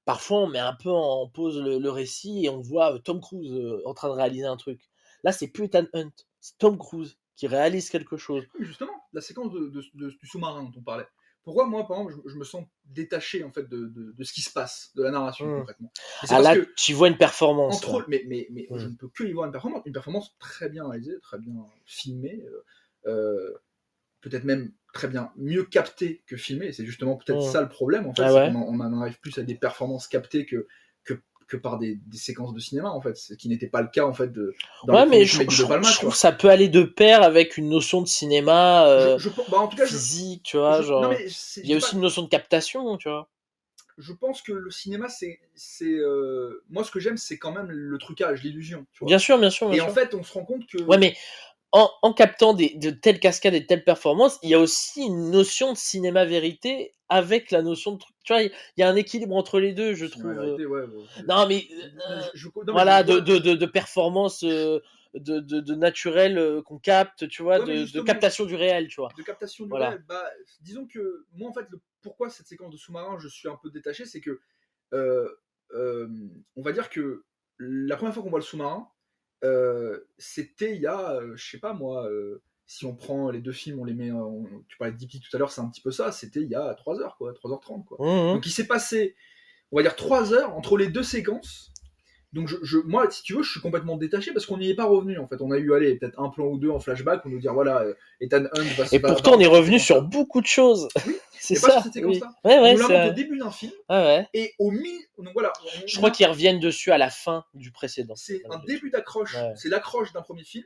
parfois, on met un peu en pause le récit et on voit Tom Cruise en train de réaliser un truc. Là, c'est plus Ethan Hunt, c'est Tom Cruise qui réalise quelque chose. Oui, justement, la séquence du sous-marin dont on parlait. Pourquoi moi, par exemple, je me sens détaché en fait de ce qui se passe, de la narration concrètement. Et c'est Ah parce là, que tu vois une performance. entre mais je ne peux que y voir une performance très bien réalisée, très bien filmée, peut-être même très bien mieux captée que filmée. Et c'est justement peut-être ça le problème en fait, Ah c'est ouais. qu'on en arrive plus à des performances captées que par des séquences de cinéma en fait, ce qui n'était pas le cas en fait dans Ouais, les mais premiers films de Palma. je trouve que ça peut aller de pair avec une notion de cinéma En tout cas, physique, tu vois, genre. Non, mais il y a aussi une notion de captation, tu vois. Je pense que le cinéma, moi, ce que j'aime, c'est quand même le trucage, l'illusion. Tu vois. Bien sûr, bien sûr. Et en fait, on se rend compte que. Ouais, mais en captant de telles cascades et de telles performances, il y a aussi une notion de cinéma vérité avec la notion de truc. Tu vois, il y a un équilibre entre les deux, je trouve. Vérité, ouais, non, mais voilà, de performance, de naturel qu'on capte, tu vois, de captation du réel, tu vois. De captation du Voilà. réel. Disons que moi, en fait, pourquoi cette séquence de sous-marin, je suis un peu détaché, c'est que on va dire que la première fois qu'on voit le sous-marin, c'était il y a, je sais pas moi, si on prend les deux films, on les met, tu parlais de Deep Sea tout à l'heure, c'est un petit peu ça, c'était il y a 3 heures, quoi, 3h30, quoi. Donc il s'est passé, on va dire 3 heures entre les deux séquences. Donc moi, si tu veux, je suis complètement détaché parce qu'on n'y est pas revenu en fait. On a eu, allez, peut-être un plan ou deux en flashback pour nous dire voilà, Ethan Hunt va se. Et pourtant, on est revenu sur beaucoup de choses. Oui, c'est mais ça. pas sur cette séquence-là. Ouais, on nous l'avons au début d'un film. Ouais. Et au milieu, donc voilà. Je crois qu'ils reviennent dessus à la fin du précédent. C'est un début d'accroche. Ouais. C'est l'accroche d'un premier film.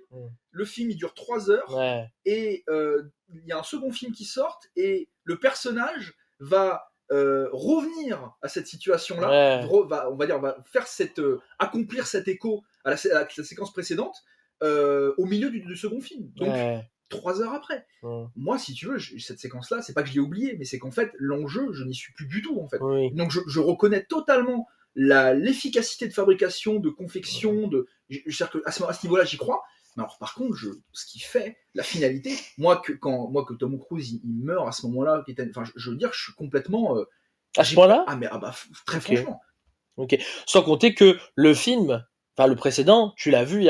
Le film, il dure 3 heures. Ouais. Et il y a un second film qui sort et le personnage va revenir à cette situation-là, on va faire accomplir cet écho à la séquence précédente au milieu du second film. Donc 3 heures après. Moi, si tu veux, cette séquence-là, c'est pas que je l'ai oubliée, mais c'est qu'en fait, l'enjeu, je n'y suis plus du tout en fait. Oui. Donc je reconnais totalement l'efficacité de fabrication, de confection, c'est-à-dire que à ce niveau-là, j'y crois. Mais alors, par contre, ce qu'il fait, la finalité, moi que Tom Cruise il meurt à ce moment-là, enfin, je veux dire, je suis complètement. À ce point-là? Très Ok. franchement. Ok. Sans compter que le film, enfin le précédent, on l'a vu il y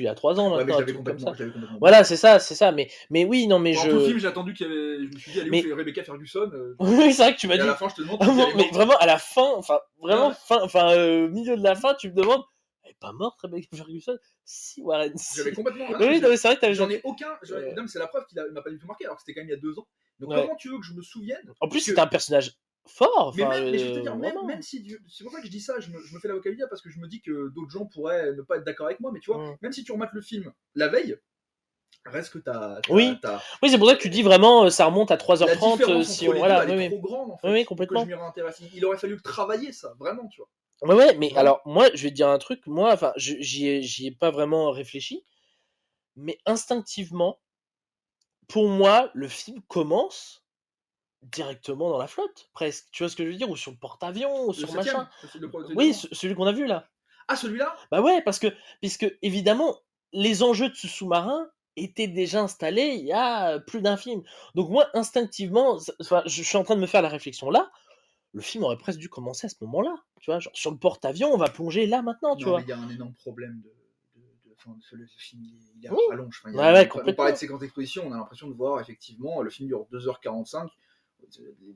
a 3 ans Ouais, mais maintenant. je un l'avais truc comme ça. complètement. Voilà, c'est ça. Mais oui, non, mais Pendant tout le film, j'ai attendu qu'il y avait. Je me suis dit, allez, Mais- où fait Rebecca Ferguson Oui, c'est vrai que tu m'as Et dit. à la fin, je te demande. Ah tu me dis, bon, elle est mais morte. vraiment à la fin, enfin vraiment Ouais. milieu de la fin, tu me demandes, elle est pas morte Rebecca Ferguson? Si Warren, si. J'avais complètement. Oui, non, mais c'est vrai que t'avais. J'en ai aucun. Ouais. Non, mais c'est la preuve qu'il m'a pas du tout marqué, alors que c'était quand même il y a 2 ans. Donc Ouais. comment tu veux que je me souvienne En plus, que- c'était un personnage fort. Mais, Enfin, mais je vais te dire, vraiment. même si c'est pour ça que je dis ça, je me fais l'avocat du diable parce que je me dis que d'autres gens pourraient ne pas être d'accord avec moi, mais tu vois, même si tu remates le film la veille, reste que Oui, c'est pour ça que tu dis vraiment, ça remonte à 3h30. La différence si entre on, les voilà, deux, elle oui, est trop grande en fait. Oui, pour complètement. que je m'y réintéresse. Il aurait fallu travailler ça, vraiment, tu vois. Ouais, mais Vraiment. alors moi, je vais te dire un truc. Moi, enfin, j'y ai pas vraiment réfléchi, mais instinctivement, pour moi, le film commence directement dans la flotte, presque. Tu vois ce que je veux dire? Ou sur le porte-avions, ou Le sur 7ème, machin. le Oui, devant. celui qu'on a vu là. Ah, celui-là Bah ouais, puisque évidemment, les enjeux de ce sous-marin étaient déjà installés il y a plus d'un film. Donc moi, instinctivement, enfin, je suis en train de me faire la réflexion là. Le film aurait presque dû commencer à ce moment-là. Tu vois, genre sur le porte-avions, on va plonger là maintenant, tu Non, mais vois. il y a un énorme problème enfin, le film, il est à Oui. rallonge. Enfin, Ouais, on complètement. parlait de séquence d'exposition, on a l'impression de voir effectivement le film dure 2h45.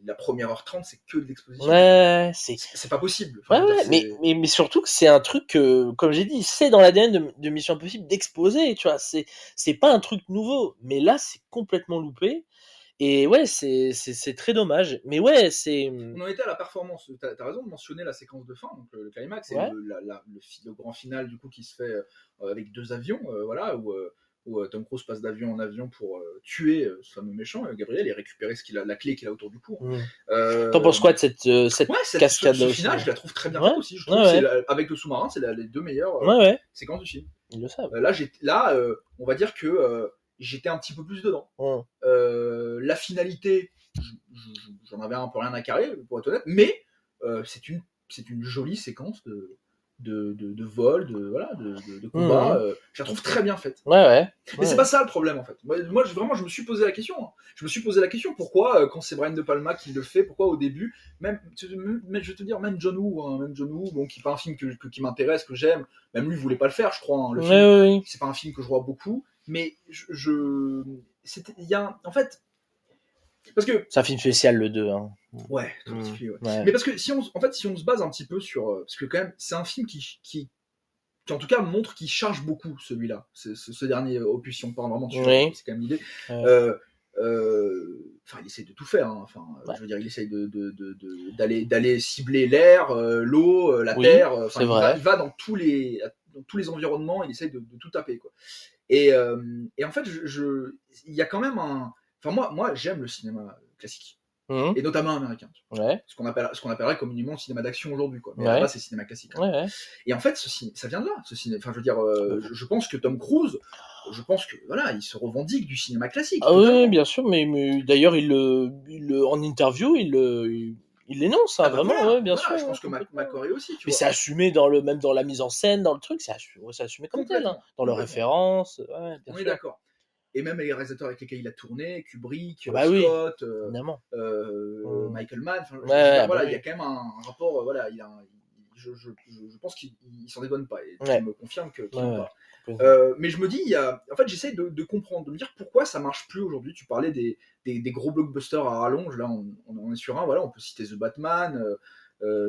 La première heure 30, c'est que de l'exposition. Ouais, C'est pas possible. Ouais, Enfin, je veux ouais, dire, mais surtout que c'est un truc que, comme j'ai dit, c'est dans l'ADN de Mission Impossible d'exposer, tu vois. C'est pas un truc nouveau, mais là, c'est complètement loupé. Et ouais, c'est très dommage. Mais ouais, c'est. On en était à la performance. T'as raison de mentionner la séquence de fin, donc le climax, et Ouais. le grand final du coup qui se fait avec 2 avions, voilà, où Tom Cruise passe d'avion en avion pour tuer ce fameux méchant, Gabriel, et récupérer la clé qu'il a autour du cou. T'en penses quoi de cette cascade ce là final, aussi? je la trouve très bien Ouais. faite aussi. Je trouve Ouais, que ouais. avec le sous-marin, c'est les 2 meilleures Ouais. séquences du film. Ils le savent. Là, on va dire que j'étais un petit peu plus dedans. La finalité, j'en avais un peu rien à carrer, pour être honnête, mais c'est une jolie séquence de vol, de combat. Je la trouve très bien faite. Ouais. Mais c'est pas ça le problème en fait. Moi vraiment, je me suis posé la question. Je me suis posé la question pourquoi, quand c'est Brian De Palma qui le fait, pourquoi au début, même je vais te dire, même John Woo, bon, qui est pas un film qui m'intéresse, que j'aime, même lui voulait pas le faire, je crois. Le film, Ouais. c'est pas un film que je vois beaucoup, mais il y a en fait. Parce que c'est un film spécial le 2. Hein. Ouais, très particulier. Ouais. Ouais. Mais parce que si on se base un petit peu sur, parce que quand même, c'est un film qui en tout cas montre qu'il charge beaucoup celui-là, ce dernier opus, si on parle vraiment dessus, Oui. c'est quand même l'idée. Ouais. Enfin, il essaye de tout faire. Hein. Enfin, je veux dire, il essaye d'aller cibler l'air, l'eau, la terre. Enfin, il va dans tous les environnements. Il essaye de tout taper, quoi. Et en fait, il y a quand même un. Enfin, moi, j'aime le cinéma classique. Et notamment américain. Ouais. Ce qu'on appellerait communément le cinéma d'action aujourd'hui, quoi. Mais Ouais. là-bas, c'est cinéma classique. Hein. Ouais. Et en fait, ça vient de là, ce cinéma. Enfin, je veux dire, je pense que Tom Cruise, voilà, il se revendique du cinéma classique. Ah oui, bien sûr, mais d'ailleurs, en interview, il l'énonce, hein, vraiment, voilà, ouais, bien sûr. Je pense que McQuarrie aussi, tu mais vois. c'est assumé même dans la mise en scène, dans le truc, c'est assumé comme tel, hein, dans leurs références. Ouais, bien On sûr. est d'accord. Et même les réalisateurs avec lesquels il a tourné, Kubrick, Scott, Michael Mann, il y a quand même un rapport, voilà, je pense qu'il s'en dédouane pas, et tu me confirmes qu'il n'en pas. Mais je me dis, en fait, j'essaie de comprendre, de me dire pourquoi ça marche plus aujourd'hui. Tu parlais des gros blockbusters à rallonge, là on est sur un, voilà, on peut citer The Batman,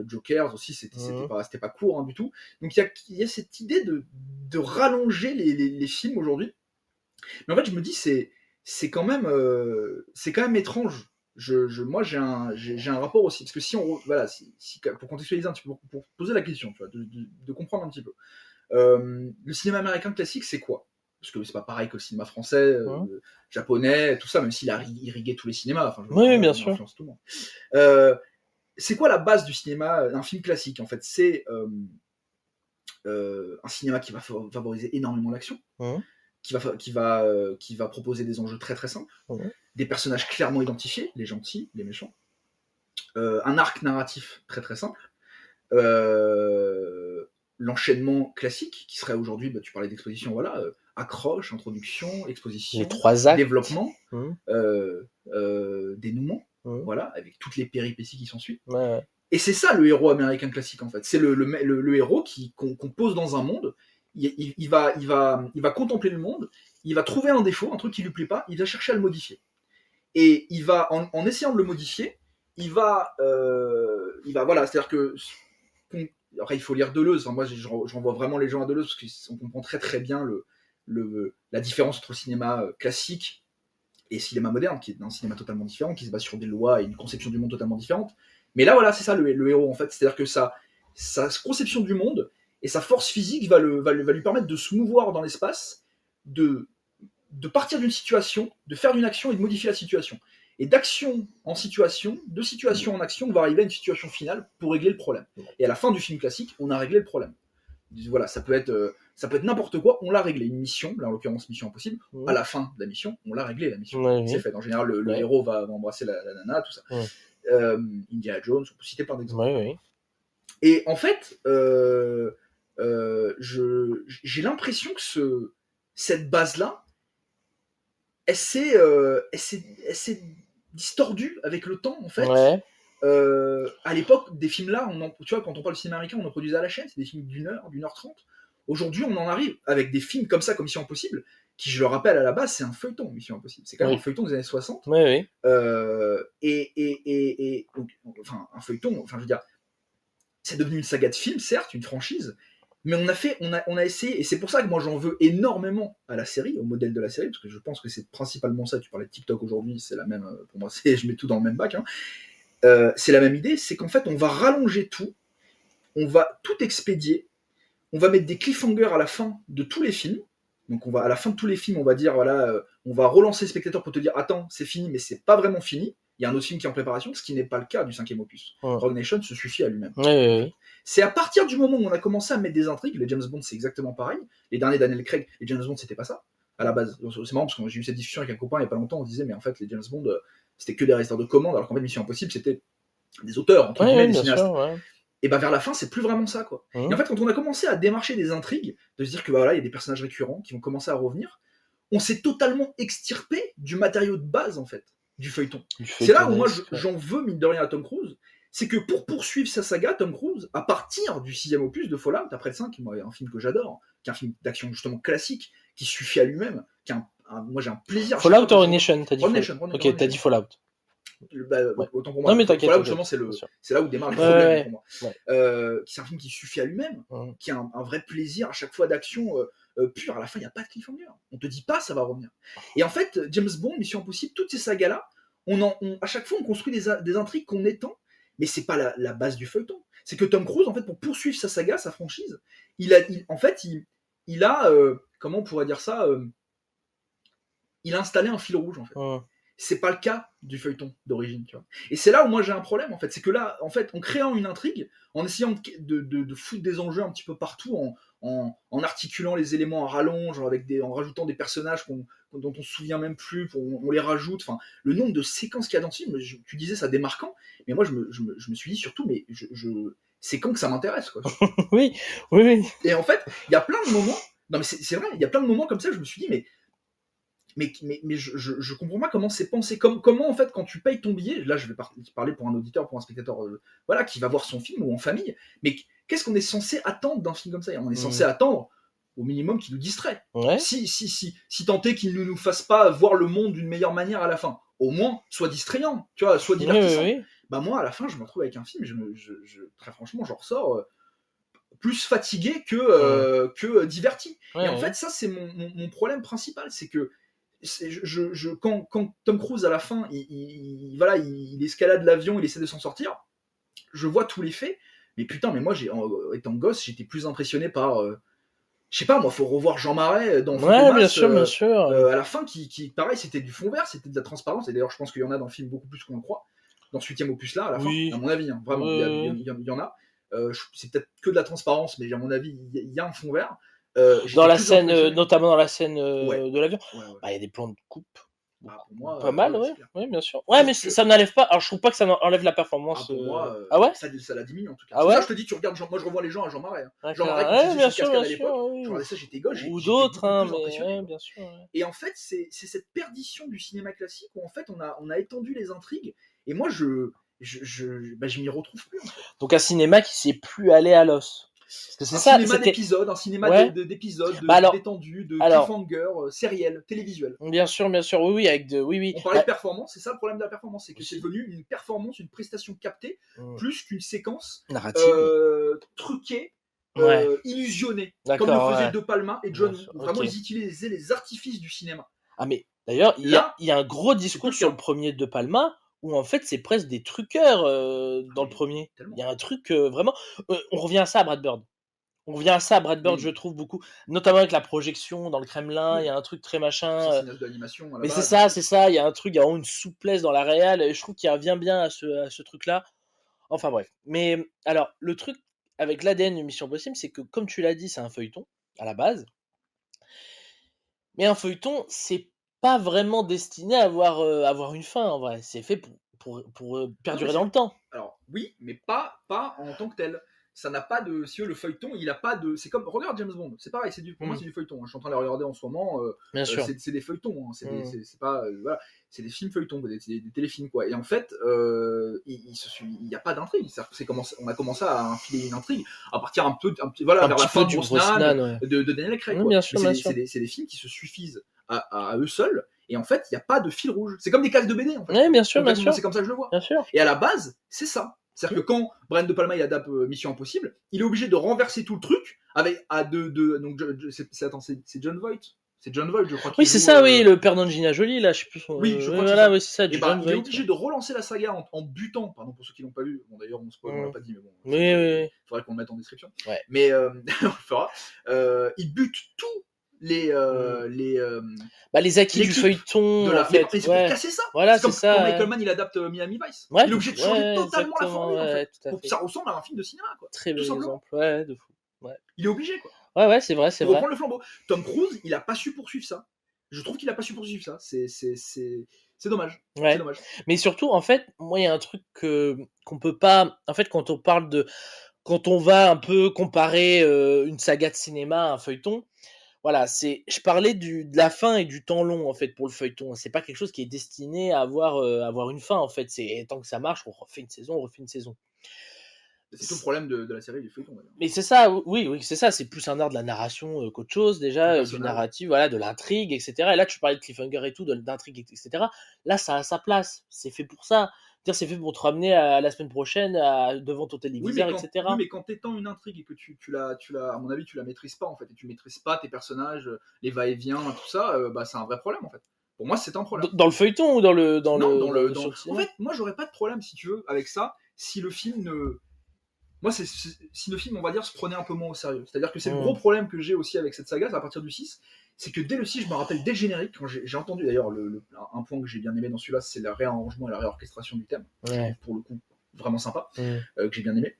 Jokers aussi, c'était pas court, hein, du tout. Donc il y a cette idée de rallonger les films aujourd'hui. Mais en fait, je me dis, c'est quand même étrange. Moi, j'ai un rapport aussi, parce que si on, voilà, pour contextualiser un petit peu, pour poser la question, tu vois, de comprendre un petit peu. Le cinéma américain classique, c'est quoi? Parce que c'est pas pareil que le cinéma français, japonais, tout ça, même s'il a irrigué tous les cinémas. Enfin, oui, bien sûr. Influence tout le monde. C'est quoi la base du cinéma d'un film classique? En fait, c'est un cinéma qui va favoriser énormément l'action. Qui va proposer des enjeux très très simples, des personnages clairement identifiés, les gentils, les méchants, un arc narratif très très simple, l'enchaînement classique qui serait aujourd'hui, tu parlais d'exposition, voilà, accroche, introduction, Les exposition, 3 actes. développement, Mmh. dénouement, Mmh. voilà, avec toutes les péripéties qui s'en suivent. Ouais. Et c'est ça le héros américain classique en fait. C'est le héros qu'on pose dans un monde. Il va contempler le monde. Il va trouver un défaut, un truc qui lui plaît pas. Il va chercher à le modifier. Et il va en essayant de le modifier, il va voilà, c'est-à-dire que après il faut lire Deleuze. Enfin, moi je renvoie vraiment les gens à Deleuze parce qu'on comprend très très bien la différence entre le cinéma classique et cinéma moderne, qui est un cinéma totalement différent, qui se base sur des lois et une conception du monde totalement différente. Mais là, voilà, c'est ça le héros, en fait. C'est-à-dire que sa conception du monde et sa force physique va lui permettre de se mouvoir dans l'espace, de partir d'une situation, de faire une action et de modifier la situation. Et d'action en situation, de situation en action, on va arriver à une situation finale pour régler le problème. Et à la fin du film classique, on a réglé le problème. Voilà, ça peut être n'importe quoi, on l'a réglé. Une mission, là en l'occurrence Mission Impossible, à la fin de la mission, on l'a réglé la mission. Ouais, c'est oui. fait. En général, le Ouais. héros va embrasser la nana, tout ça. Ouais. Indiana Jones, on peut citer plein d'exemples. Ouais, oui. Et en fait, j'ai l'impression que cette base-là, elle s'est distordue avec le temps, en fait. Ouais. À l'époque, des films-là, tu vois, quand on parle de cinéma américain, on en produisait à la chaîne, c'est des films d'1 heure, d'1 heure 30. Aujourd'hui, on en arrive avec des films comme ça, comme Mission Impossible, qui, je le rappelle, à la base, c'est un feuilleton, Mission Impossible. C'est quand même Oui. un feuilleton des années 60. Ouais, oui. Donc, enfin, un feuilleton, enfin, je veux dire, c'est devenu une saga de films, certes, une franchise, mais on a essayé, et c'est pour ça que moi j'en veux énormément à la série, au modèle de la série, parce que je pense que c'est principalement ça. Tu parlais de TikTok aujourd'hui, c'est la même, pour moi, je mets tout dans le même bac, hein. C'est la même idée, c'est qu'en fait on va rallonger tout, on va tout expédier, on va mettre des cliffhangers à la fin de tous les films. Donc à la fin de tous les films, on va dire voilà, on va relancer le spectateur pour te dire attends, c'est fini, mais c'est pas vraiment fini. Il y a un autre film qui est en préparation, ce qui n'est pas le cas du 5e opus. Rogue Nation se suffit à lui-même. Ouais. C'est à partir du moment où on a commencé à mettre des intrigues, les James Bond c'est exactement pareil. Les derniers Daniel Craig, les James Bond c'était pas ça à la base. C'est marrant parce que j'ai eu cette discussion avec un copain il y a pas longtemps, on se disait mais en fait les James Bond c'était que des réalisateurs de commandes, alors qu'en fait Mission Impossible c'était des auteurs entre guillemets, des cinéastes. Sûr, Et ben vers la fin, c'est plus vraiment ça, quoi. Et en fait, quand on a commencé à démarcher des intrigues, de se dire que voilà, il y a des personnages récurrents qui vont commencer à revenir, on s'est totalement extirpé du matériau de base, en fait, du feuilleton. C'est là où moi j'en veux, mine de rien, à Tom Cruise, c'est que pour poursuivre sa saga, Tom Cruise, à partir du 6e opus de Fallout, après le 5, moi, un film que j'adore, qui est un film d'action justement classique, qui suffit à lui-même, moi j'ai un plaisir. Fallout or Nation, t'as dit Rogue Nation. Ok, t'as dit Fallout. Autant pour moi. Non mais t'inquiète. Fallout, justement, c'est là où démarre le problème pour moi. C'est un film qui suffit à lui-même, qui a un vrai plaisir à chaque fois d'action pur. À la fin, il n'y a pas de cliffhanger. On te dit pas ça va revenir. Et en fait, James Bond, Mission Impossible, toutes ces sagas-là, à chaque fois, on construit des intrigues qu'on étend, mais c'est pas la base du feuilleton. C'est que Tom Cruise, en fait, pour poursuivre sa saga, sa franchise, il a comment on pourrait dire ça, il a installé un fil rouge, en fait. C'est pas le cas du feuilleton d'origine, tu vois. Et c'est là où moi j'ai un problème, en fait. C'est que là, en fait, en créant une intrigue, en essayant de foutre des enjeux un petit peu partout, en articulant les éléments à rallonge, en rajoutant des personnages dont on se souvient même plus, on les rajoute, enfin, le nombre de séquences qu'il y a dans ce film, tu disais ça démarquant, mais moi je me suis dit surtout, mais c'est quand que ça m'intéresse, quoi. Oui. Et en fait, il y a plein de moments, non mais c'est vrai, il y a plein de moments comme ça, je me suis dit, mais je comprends pas comment c'est pensé. Comment, en fait, quand tu payes ton billet, là je vais parler pour un auditeur, pour un spectateur voilà, qui va voir son film ou en famille, mais qu'est-ce qu'on est censé attendre d'un film comme ça? On est censé attendre au minimum qu'il nous distrait. Ouais. Si tant est qu'il ne nous fasse pas voir le monde d'une meilleure manière à la fin, au moins soit distrayant, tu vois, soit divertissant. Oui. Bah moi à la fin je me retrouve avec un film, très franchement j'en ressors plus fatigué que diverti. Et en fait ça c'est mon problème principal, c'est que quand Tom Cruise à la fin il escalade l'avion, il essaie de s'en sortir, je vois tous les faits, mais putain, mais moi étant gosse j'étais plus impressionné par je sais pas moi, faut revoir Jean Marais dans bien sûr. À la fin qui pareil, c'était du fond vert, c'était de la transparence, et d'ailleurs je pense qu'il y en a dans le film beaucoup plus qu'on le croit, dans ce 8e opus là à la fin, à mon avis, hein, vraiment il y en a, c'est peut-être que de la transparence, mais à mon avis il y a un fond vert. Dans la scène, notamment dans la scène de l'avion, il y a des plans de coupe Bah, pour moi, Pas mal, ouais, ouais. c'est clair. Oui, bien sûr. Ouais, Parce mais que- ça n'enlève pas. Alors, je trouve pas que ça enlève la Ah, performance. pour moi, Ah ouais? ça la diminue en tout cas. Ah C'est pour ouais? ça que je te dis, tu regardes, moi je revois les gens à Jean Marais. Jean D'accord. Marais, quand Ouais, il faisait bien sur sûr, Cascade bien à l'époque, sûr. je Oui. regardais ça, j'étais gosse, Ou j'étais d'autres, beaucoup hein, plus mais impressionné. ouais, Quoi. bien sûr. Ouais. Et en fait, c'est cette perdition du cinéma classique où en fait on a étendu les intrigues. Et moi, je m'y retrouve plus. En fait. Donc, un cinéma qui s'est plus allé à l'os. Parce que c'est Un ça, cinéma c'était. d'épisodes, un cinéma Ouais. d'épisodes, Bah alors, détendus, de alors, cliffhanger, sériel, télévisuel. bien sûr, oui, oui, avec de, oui, oui. On parlait Bah, de performance, c'est ça le problème de la performance, c'est que aussi. c'est devenu une performance, une prestation captée, plus qu'une séquence Narrative. truquée, Ouais. illusionnée, D'accord, comme le faisaient ouais. De Palma et Bien John Woo. sûr, où Vraiment, ok. ils utilisaient les artifices du cinéma. Ah, mais d'ailleurs, Là, il y a un gros c'est plus discours le sur cas. le premier de Palma où en fait c'est presque des truqueurs dans le mais premier. tellement. Il y a un truc vraiment. On revient à ça à Brad Bird. On revient à ça à Brad Bird, Oui. je trouve beaucoup. Notamment avec la projection dans le Kremlin, il Oui. y a un truc très machin. Ça, c'est une œuvre d'animation à la Mais base. c'est ça, il y a un truc, il y a vraiment une souplesse dans la réal, et je trouve qu'il revient bien à ce truc-là. Enfin bref. Mais alors, le truc avec l'ADN de Mission Possible, c'est que comme tu l'as dit, c'est un feuilleton à la base. Mais un feuilleton, c'est pas vraiment destiné à avoir une fin en vrai. C'est fait pour Non, mais perdurer dans le temps. Alors, oui, mais pas en tant que tel. Ça n'a pas de. Si tu veux, le feuilleton, il a pas de. C'est comme. Regarde James Bond, c'est pareil, pour moi, c'est du feuilleton. Hein. Je suis en train de les regarder en ce moment. Bien sûr. C'est des feuilletons. Hein. Mm. C'est pas. Voilà. C'est des films feuilletons, des téléfilms, quoi. Et en fait, il n'y a pas d'intrigue. On a commencé à enfiler une intrigue à partir voilà, vers la fin de Brosnan, ouais. de Daniel Craig. Quoi. Bien sûr, Mais bien sûr. c'est des films qui se suffisent à eux seuls. Et en fait, il n'y a pas de fil rouge. C'est comme des cases de BD, en fait. Ouais, bien sûr, bien sûr. C'est comme ça que je le vois. Bien sûr. Et à la base, c'est ça. C'est-à-dire que quand Brian De Palma il adapte Mission Impossible, il est obligé de renverser tout le truc avec donc c'est John Voight. C'est John Voight, je crois. Oui, c'est ça, oui, le père d'Angelina Jolie, là, je sais plus son. Oui, je crois que voilà, c'est oui, c'est ça, et John il est Voight. obligé de relancer la saga en butant, pardon pour ceux qui l'ont pas vu. Bon d'ailleurs on spoil, on l'a pas dit, mais bon. Oui. Faudrait qu'on le mette en description. Ouais. Mais on le fera. Il bute tous les acquis du feuilleton. Mais c'est pour ouais. casser ça. Voilà, c'est comme c'est ça. quand Michael Mann il adapte Miami Vice. Ouais, il est obligé de changer totalement la exactement, formule en fait, tout à pour que ça ressemble à un film de cinéma quoi. Très Tout bel simplement. exemple, ouais, de fou. Ouais. Il est obligé quoi. Ouais, c'est vrai, c'est Pour vrai. reprendre le flambeau. Tom Cruise, il a pas su poursuivre ça. Je trouve qu'il a pas su poursuivre ça. C'est dommage. Ouais. C'est dommage. Mais surtout, en fait, moi, il y a un truc qu'on peut pas. En fait, quand on va un peu comparer une saga de cinéma à un feuilleton, voilà, je parlais de la fin et du temps long, en fait, pour le feuilleton. C'est pas quelque chose qui est destiné à avoir une fin, en fait. C'est tant que ça marche, on refait une saison. C'est tout le problème de la série du feuilleton. Mais c'est ça, oui, c'est ça. C'est plus un art de la narration qu'autre chose, déjà, du narratif, voilà, de l'intrigue, etc. Et là, tu parlais de cliffhanger et tout, d'intrigue, etc. Là, ça a sa place. C'est fait pour ça. C'est fait pour te ramener à la semaine prochaine devant ton téléviseur, etc. Oui, mais quand t'étends une intrigue et que tu la, à mon avis, tu la maîtrises pas en fait, et tu maîtrises pas tes personnages, les va-et-vient, tout ça, c'est un vrai problème en fait. Pour moi, c'est un problème. Dans le feuilleton ou dans le En fait, moi, j'aurais pas de problème si tu veux avec ça, si le film ne. Moi, si le film, on va dire, se prenait un peu moins au sérieux. C'est-à-dire que c'est le gros problème que j'ai aussi avec cette saga, c'est à partir du 6, c'est que dès le 6, je me rappelle dès le générique, quand j'ai entendu d'ailleurs un point que j'ai bien aimé dans celui-là, c'est le réarrangement et la réorchestration du thème. Ouais. Pour le coup, vraiment sympa, que j'ai bien aimé.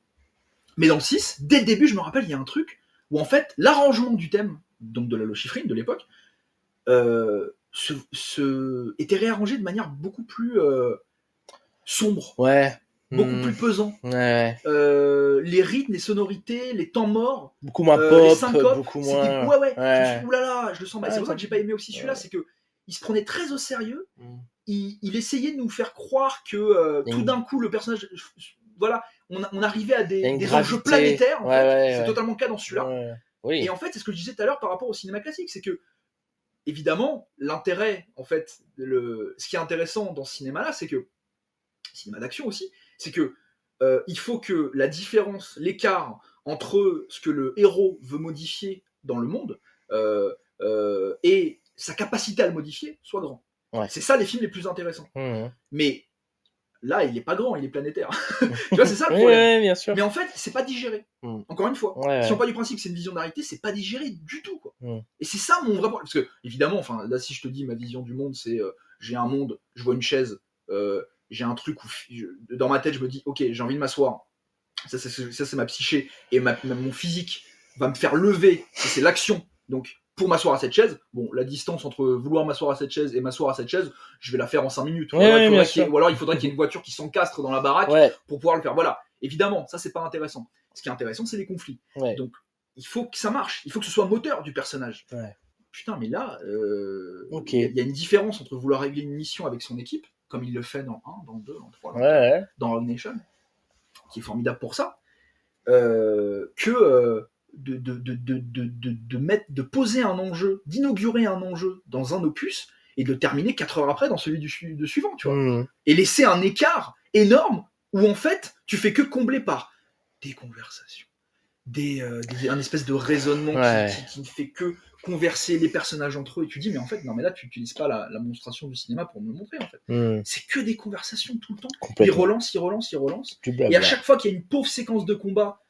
Mais dans le 6, dès le début, je me rappelle, il y a un truc où en fait, l'arrangement du thème, donc de la lochifrine de l'époque, était réarrangé de manière beaucoup plus sombre. Ouais. Beaucoup plus pesant. Ouais. Les rythmes, les sonorités, les temps morts. Beaucoup moins pop, les syncopes, beaucoup moins. Ouais. Je me suis oulala, je le sens mal. C'est pour ça que j'ai pas aimé aussi celui-là, c'est que il se prenait très au sérieux. Il essayait de nous faire croire que tout d'un coup le personnage, voilà, on arrivait à des enjeux planétaires. En fait. C'est totalement le cas dans celui-là. Ouais. Oui. Et en fait, c'est ce que je disais tout à l'heure par rapport au cinéma classique, c'est que évidemment l'intérêt, en fait, ce qui est intéressant dans ce cinéma-là, c'est que cinéma d'action aussi, c'est que il faut que la différence, l'écart entre ce que le héros veut modifier dans le monde et sa capacité à le modifier soit grand. Ouais. C'est ça les films les plus intéressants. Mais là, il est pas grand, il est planétaire. Tu vois, c'est ça le problème. Ouais, bien sûr. Mais en fait, c'est pas digéré. Encore une fois, si on part du principe que c'est une vision d'arrêté, c'est pas digéré du tout. Quoi. Et c'est ça mon vrai problème. Parce que, évidemment, là, si je te dis ma vision du monde, c'est j'ai un monde, je vois une chaise, j'ai un truc où dans ma tête je me dis ok, j'ai envie de m'asseoir, ça c'est ma psyché et mon physique va me faire lever, c'est l'action, donc pour m'asseoir à cette chaise, bon, la distance entre vouloir m'asseoir à cette chaise et m'asseoir à cette chaise, je vais la faire en 5 minutes. Ou Ouais, alors, ouais, il bien faudrait qu'il y ait- sûr. ou alors il faudrait qu'il y ait une voiture qui s'encastre dans la baraque Ouais, pour pouvoir le faire. Voilà. Évidemment, ça c'est pas intéressant. Ce qui est intéressant, c'est les conflits. ouais, Donc, il faut que ça marche. Il faut que ce soit moteur du personnage. ouais. Putain, mais là, Ok. il y a une différence entre vouloir régler une mission avec son équipe, comme il le fait dans 1, dans 2, dans 3, dans Ouais, 4, ouais. dans Rogue Nation, qui est formidable pour ça, que de poser un enjeu, d'inaugurer un enjeu dans un opus et de le terminer 4 heures après dans celui de suivant, tu vois. Mmh. Et laisser un écart énorme où en fait tu fais que combler par des conversations, un espèce de raisonnement Ouais. qui ne fait que converser les personnages entre eux et tu dis mais en fait non mais là tu n'utilises pas la monstration du cinéma pour me le montrer en fait. Mmh. C'est que des conversations tout le temps. Il Complètement. relance Du et blabla. à chaque fois qu'il y a une pauvre séquence de combat,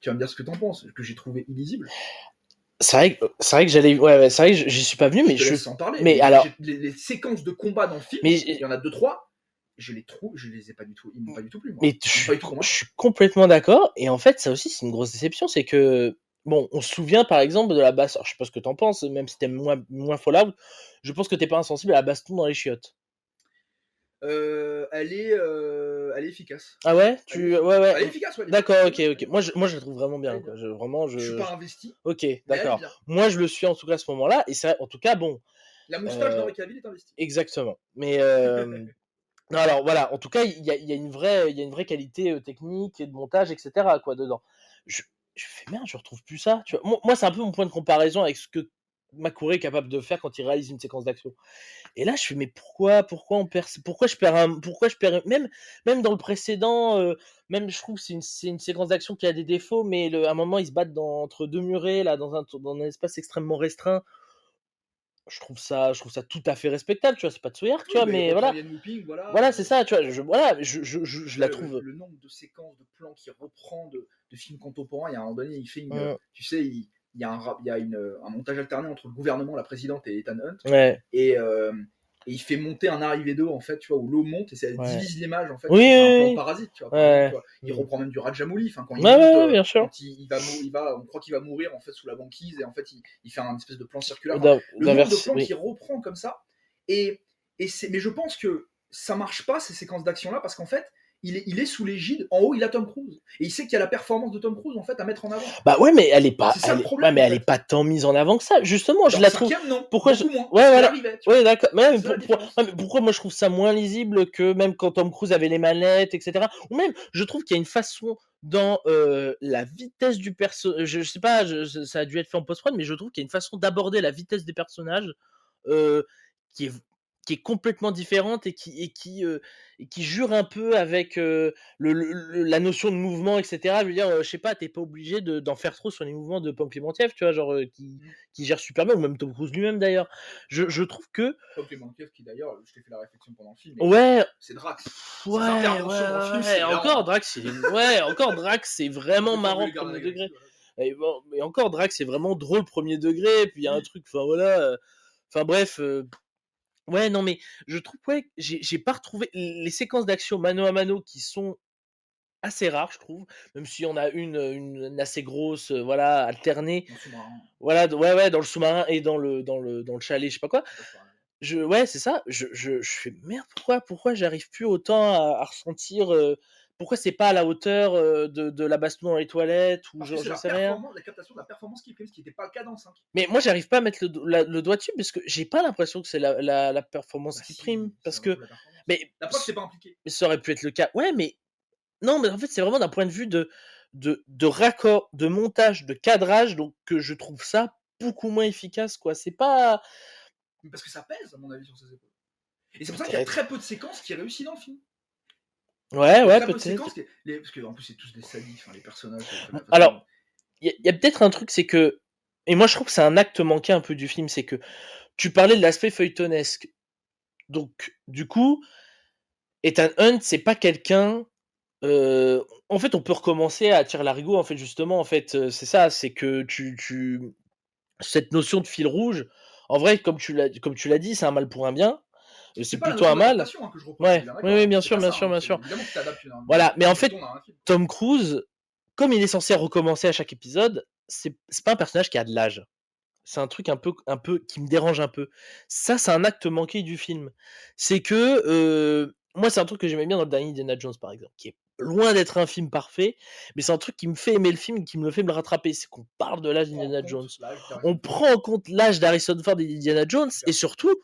tu vas me dire ce que t'en penses, que j'ai trouvé illisible. C'est vrai que j'allais. Ouais, c'est vrai que j'y suis pas venu, mais Je te je. laisse en parler. mais alors- les séquences de combat dans le film, Mais il y en a 2-3. Je les ai pas du tout. Ils m'ont pas du tout plu. Moi. Mais Ils m'ont pas du tout je convaincu. suis complètement d'accord. Et en fait, ça aussi, c'est une grosse déception. C'est que, bon, on se souvient par exemple de la baston. Alors, je sais pas ce que t'en penses, même si t'aimes moins Fallout. Je pense que t'es pas insensible à la baston dans les chiottes. Elle est efficace. Ah ouais Elle est Ouais, Elle est ouais. efficace, ouais. D'accord, ok. Moi, je la trouve vraiment bien. Elle est Quoi. bien. Vraiment, Je suis pas investi. Ok, mais elle est d'accord. bien. Moi, je le suis en tout cas à ce moment-là. Et c'est vrai, en tout cas, bon. La moustache d'Henri Cavill est investie. Exactement. Mais non, alors voilà, en tout cas, il y a une vraie qualité technique et de montage, etc. quoi dedans. Je fais merde, je retrouve plus ça. Tu vois. Moi, c'est un peu mon point de comparaison avec ce que Makure est capable de faire quand il réalise une séquence d'action. Et là, je fais mais pourquoi je perds même dans le précédent, même je trouve que c'est une séquence d'action qui a des défauts, mais à un moment ils se battent entre deux murets là dans un espace extrêmement restreint. Je trouve ça tout à fait respectable, tu vois, c'est pas de Soyark, tu vois, mais voilà. Voilà, c'est ça, tu vois, je la trouve. Le nombre de séquences, de plans qu'il reprend de films contemporains, il y a un moment donné, il fait tu sais, il y a un montage alterné entre le gouvernement, la présidente et Ethan Hunt, Ouais. et il fait monter un arrivé d'eau, en fait, tu vois, où l'eau monte et ça divise l'image, en fait. Oui, c'est un oui, plan oui. parasite, tu vois. Ouais. Tu vois. Il reprend même du Rajamouli, enfin, quand il Ouais, monte, ouais, bien sûr. quand on croit qu'il va mourir, en fait, sous la banquise, et en fait, il fait un espèce de plan circulaire. D'un- Enfin, le d'un nombre de vers- plans oui. qu'il reprend comme ça, mais je pense que ça marche pas, ces séquences d'action-là, parce qu'en fait, il est sous l'égide. En haut, il a Tom Cruise. Et il sait qu'il y a la performance de Tom Cruise, en fait, à mettre en avant. Bah ouais, mais elle est pas. C'est ça le ouais, problème, mais en elle fait. est pas tant mise en avant que ça. Justement, je Dans la le trouve. cinquième, non. Pourquoi Beaucoup moins. Ouais, Parce qu'elle voilà. arrivait, tu vois. Ouais, d'accord. Mais C'est ça, la différence. ouais, mais pourquoi moi je trouve ça moins lisible que même quand Tom Cruise avait les manettes, etc. Ou même, je trouve qu'il y a une façon dans la vitesse du personnage. Je sais pas, ça a dû être fait en post-prod, mais je trouve qu'il y a une façon d'aborder la vitesse des personnages qui est complètement différente et qui jure un peu avec la notion de mouvement, etc. Je veux dire, je sais pas, t'es pas obligé d'en faire trop sur les mouvements de Pomme Clémentieff, tu vois, genre qui gère super bien, ou même Tom Cruise lui-même d'ailleurs. Je trouve que Pomme Clémentieff, qui d'ailleurs, je t'ai fait la réflexion pendant le film, ouais, c'est Drax. ouais, Ses interventions dans le film, c'est encore Drax, encore Drax, c'est vraiment marrant Le premier Garde degré. Galaxy, voilà. Et bon, mais encore Drax, c'est vraiment drôle premier degré, et puis il y a un truc, enfin voilà, enfin bref. Ouais, non, mais je trouve, ouais, j'ai pas retrouvé les séquences d'action mano à mano qui sont assez rares, je trouve, même si on a une assez grosse, voilà, alternée, Dans le sous-marin, voilà, ouais, dans le sous-marin et dans le chalet, je sais pas quoi. ça, c'est pareil. Ouais, c'est ça. Je fais merde, pourquoi j'arrive plus autant à ressentir, pourquoi c'est pas à la hauteur de la baston dans les toilettes ou Parce que c'est j'en la sais rien. la captation de la performance qui prime, ce qui n'était pas le cas dans le 5. Mais moi, j'arrive pas à mettre le doigt dessus parce que j'ai pas l'impression que c'est la performance Bah qui si, prime. c'est Parce avant que, tout la performance. mais La preuve, c'est pas impliqué. ça aurait pu être le cas. Ouais, mais non, mais en fait, c'est vraiment d'un point de vue de raccord, de montage, de cadrage, donc que je trouve ça beaucoup moins efficace, quoi. C'est pas. Parce que ça pèse, à mon avis, sur ses épaules. Et c'est pour ça qu'il y a Peut-être. très peu de séquences qui réussissent dans le film. Ouais, Très peu de peut-être. séquences parce qu'en plus, c'est tous des sadistes, enfin, les personnages. Alors, il y a peut-être un truc, c'est que. Et moi, je trouve que c'est un acte manqué un peu du film, c'est que tu parlais de l'aspect feuilletonesque. Donc, du coup, Ethan Hunt, c'est pas quelqu'un. En fait, on peut recommencer à tirer l'arigot. En fait, justement, en fait, c'est ça, c'est que cette notion de fil rouge, en vrai, comme tu l'as dit, c'est un mal pour un bien. C'est pas plutôt un mal. que je reproche, Ouais, bien oui, d'accord, bien c'est sûr, pas bien ça, sûr, bien c'est sûr. Évidemment que tu t'adaptes. Voilà, mais en fait, on a un film. Tom Cruise, comme il est censé recommencer à chaque épisode, c'est pas un personnage qui a de l'âge. c'est un truc un peu qui me dérange un peu. Ça, c'est un acte manqué du film. C'est que moi, c'est un truc que j'aimais bien dans le dernier Indiana Jones, par exemple, qui est loin d'être un film parfait, mais c'est un truc qui me fait aimer le film et qui me fait me le rattraper. C'est qu'on parle de l'âge d'Indiana Jones. On prend en compte l'âge d'Harrison Ford et d'Indiana Jones, et surtout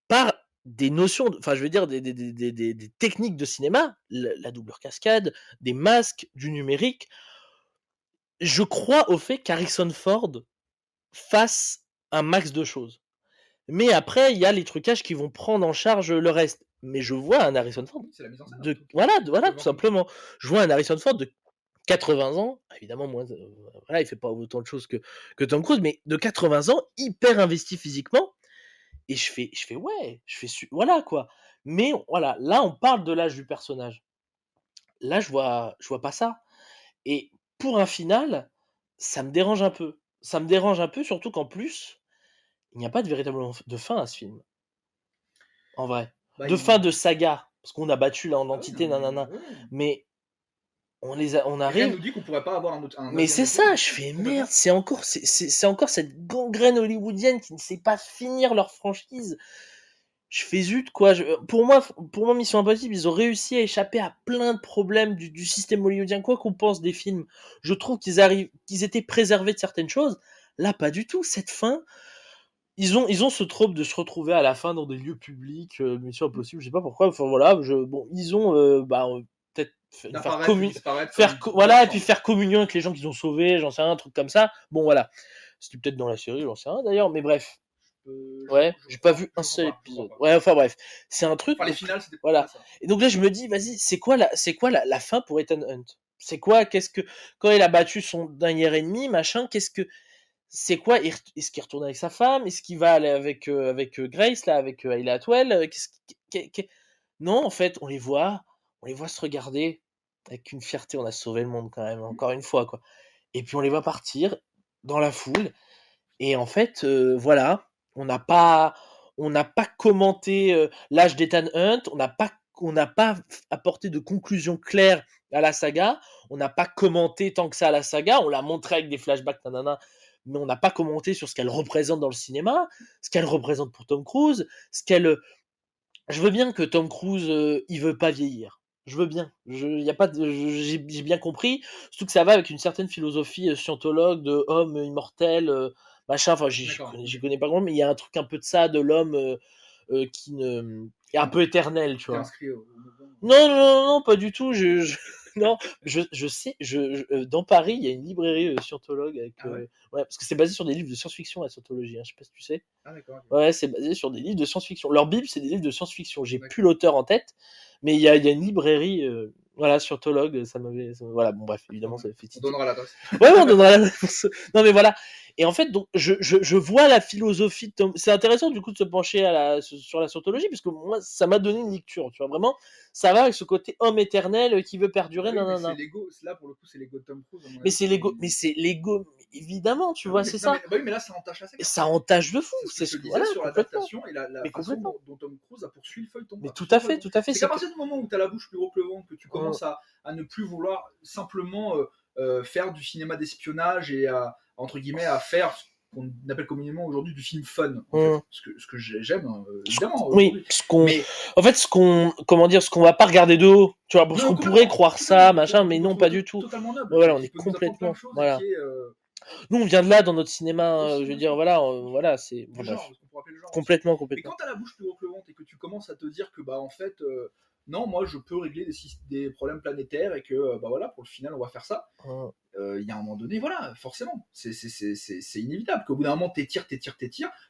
par des notions, enfin je veux dire des techniques de cinéma, la doublure cascade, des masques, du numérique. Je crois au fait qu'Harrison Ford fasse un max de choses. Mais après, il y a les trucages qui vont prendre en charge le reste. Mais je vois un Harrison Ford C'est la mise en scène. voilà, tout simplement. Je vois un Harrison Ford de 80 ans, évidemment, moins, voilà, il fait pas autant de choses que Tom Cruise, mais de 80 ans, hyper investi physiquement. Et je fais ouais, voilà quoi. Mais voilà, là, on parle de l'âge du personnage. Là, je vois pas ça. Et pour un final, ça me dérange un peu. Ça me dérange un peu, surtout qu'en plus, il n'y a pas de véritable de fin à ce film. En vrai. De fin de saga. Parce qu'on a battu là en entité, nanana. Mais on Rien arrive. nous dit qu'on pourrait pas avoir un autre. Mais c'est ça, je fais merde, c'est encore cette gangrène hollywoodienne qui ne sait pas finir leur franchise. Je fais zut quoi. Pour moi, Mission Impossible, ils ont réussi à échapper à plein de problèmes du système hollywoodien. Quoi qu'on pense des films, je trouve qu'ils étaient préservés de certaines choses. Là, pas du tout. Cette fin, ils ont ce trope de se retrouver à la fin dans des lieux publics, Mission Impossible. Je sais pas pourquoi. Enfin voilà, ils ont peut-être voilà, et puis faire communion avec les gens qu'ils ont sauvés, j'en sais rien, un truc comme ça. Bon voilà, c'était peut-être dans la série, j'en sais rien d'ailleurs, mais bref. Ouais, j'ai pas vu un seul épisode. Ouais, enfin bref, c'est un truc. Enfin, les finales, c'était voilà. ça. Et donc là, je me dis, vas-y, c'est quoi la fin pour Ethan Hunt? C'est quoi, quand il a battu son dernier ennemi, machin, c'est quoi? Est-ce qu'il retourne avec sa femme? Est-ce qu'il va aller avec Grace là, avec Ayla Atwell? Non, en fait, on les voit se regarder avec une fierté. On a sauvé le monde quand même, encore une fois quoi. Et puis on les voit partir dans la foule. Et en fait, voilà, on n'a pas commenté l'âge d'Ethan Hunt, on n'a pas apporté de conclusion claire à la saga, on n'a pas commenté tant que ça à la saga, on l'a montré avec des flashbacks, nanana, mais on n'a pas commenté sur ce qu'elle représente dans le cinéma, ce qu'elle représente pour Tom Cruise, je veux bien que Tom Cruise, il veut pas vieillir. Je veux bien. J'ai bien compris. Surtout que ça va avec une certaine philosophie scientologue de homme immortel, machin. Enfin, j'y connais pas grand, mais il y a un truc un peu de ça, de l'homme qui est un peu éternel, tu vois. Non, pas du tout. Non, je sais. Dans Paris, il y a une librairie scientologue avec. Ouais, parce que c'est basé sur des livres de science-fiction, la scientologie. Je sais pas si tu sais. Ah d'accord. Ouais, c'est basé sur des livres de science-fiction. Leur Bible, c'est des livres de science-fiction. J'ai plus l'auteur en tête, mais il y a une librairie, voilà, scientologue. Voilà, bon, bref, évidemment, ça fait titre. On donnera l'adresse. Ouais, on donnera l'adresse. Non, mais voilà. Et en fait, donc, je vois la philosophie de Tom. C'est intéressant, du coup, de se pencher sur la scientologie, parce que moi, ça m'a donné une lecture, tu vois. Vraiment, ça va avec ce côté homme éternel qui veut perdurer. Oui, non. C'est l'ego. Là, pour le coup, c'est l'ego de Tom Cruise. Mais c'est l'ego, évidemment, tu vois, c'est ça. Oui, mais là, ça entache assez. Ça entache de fou. C'est ce que je disais sur l'adaptation et la façon dont Tom Cruise a poursuivi le feuilleton. Mais tout à fait. C'est qu'à partir du moment où tu as la bouche plus gros que le ventre, que tu commences à ne plus vouloir simplement faire du cinéma d'espionnage et entre guillemets à faire ce qu'on appelle communément aujourd'hui du film fun, en fait. Ce que j'aime évidemment. Oui, en fait, ce qu'on va pas regarder de haut, tu vois, parce qu'on pourrait croire ça, machin, mais non, pas du tout. Totalement noble. Voilà, on est complètement. Voilà. Nous, on vient de là dans notre cinéma, je veux dire, voilà, c'est complètement. Mais quand t'as la bouche plus gros que le ventre et que tu commences à te dire que en fait, non, moi je peux régler des problèmes planétaires et que voilà, pour le final on va faire ça. Il y a un moment donné, voilà, forcément, c'est inévitable qu'au bout d'un moment t'étires,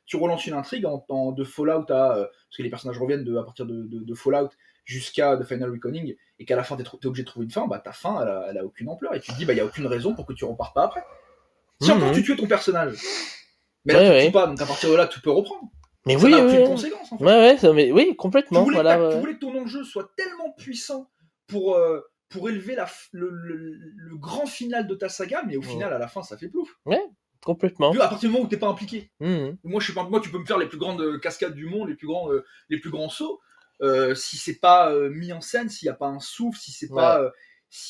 tu relances une intrigue de Fallout parce que les personnages reviennent à partir de Fallout jusqu'à The Final Reckoning, et qu'à la fin t'es obligé de trouver une fin, ta fin elle a aucune ampleur, et tu te dis il y a aucune raison pour que tu repartes pas après. Si encore tu tues ton personnage, mais là tu tues pas, donc à partir de là tu peux reprendre. Mais ça n'a aucune conséquence en fait. Oui, complètement. Tu voulais que ton enjeu soit tellement puissant pour élever le grand final de ta saga, mais au final à la fin ça fait plouf. Ouais, complètement. À partir du moment où t'es pas impliqué. Moi tu peux me faire les plus grandes cascades du monde, les plus grands sauts, si c'est pas mis en scène, s'il y a pas un souffle, si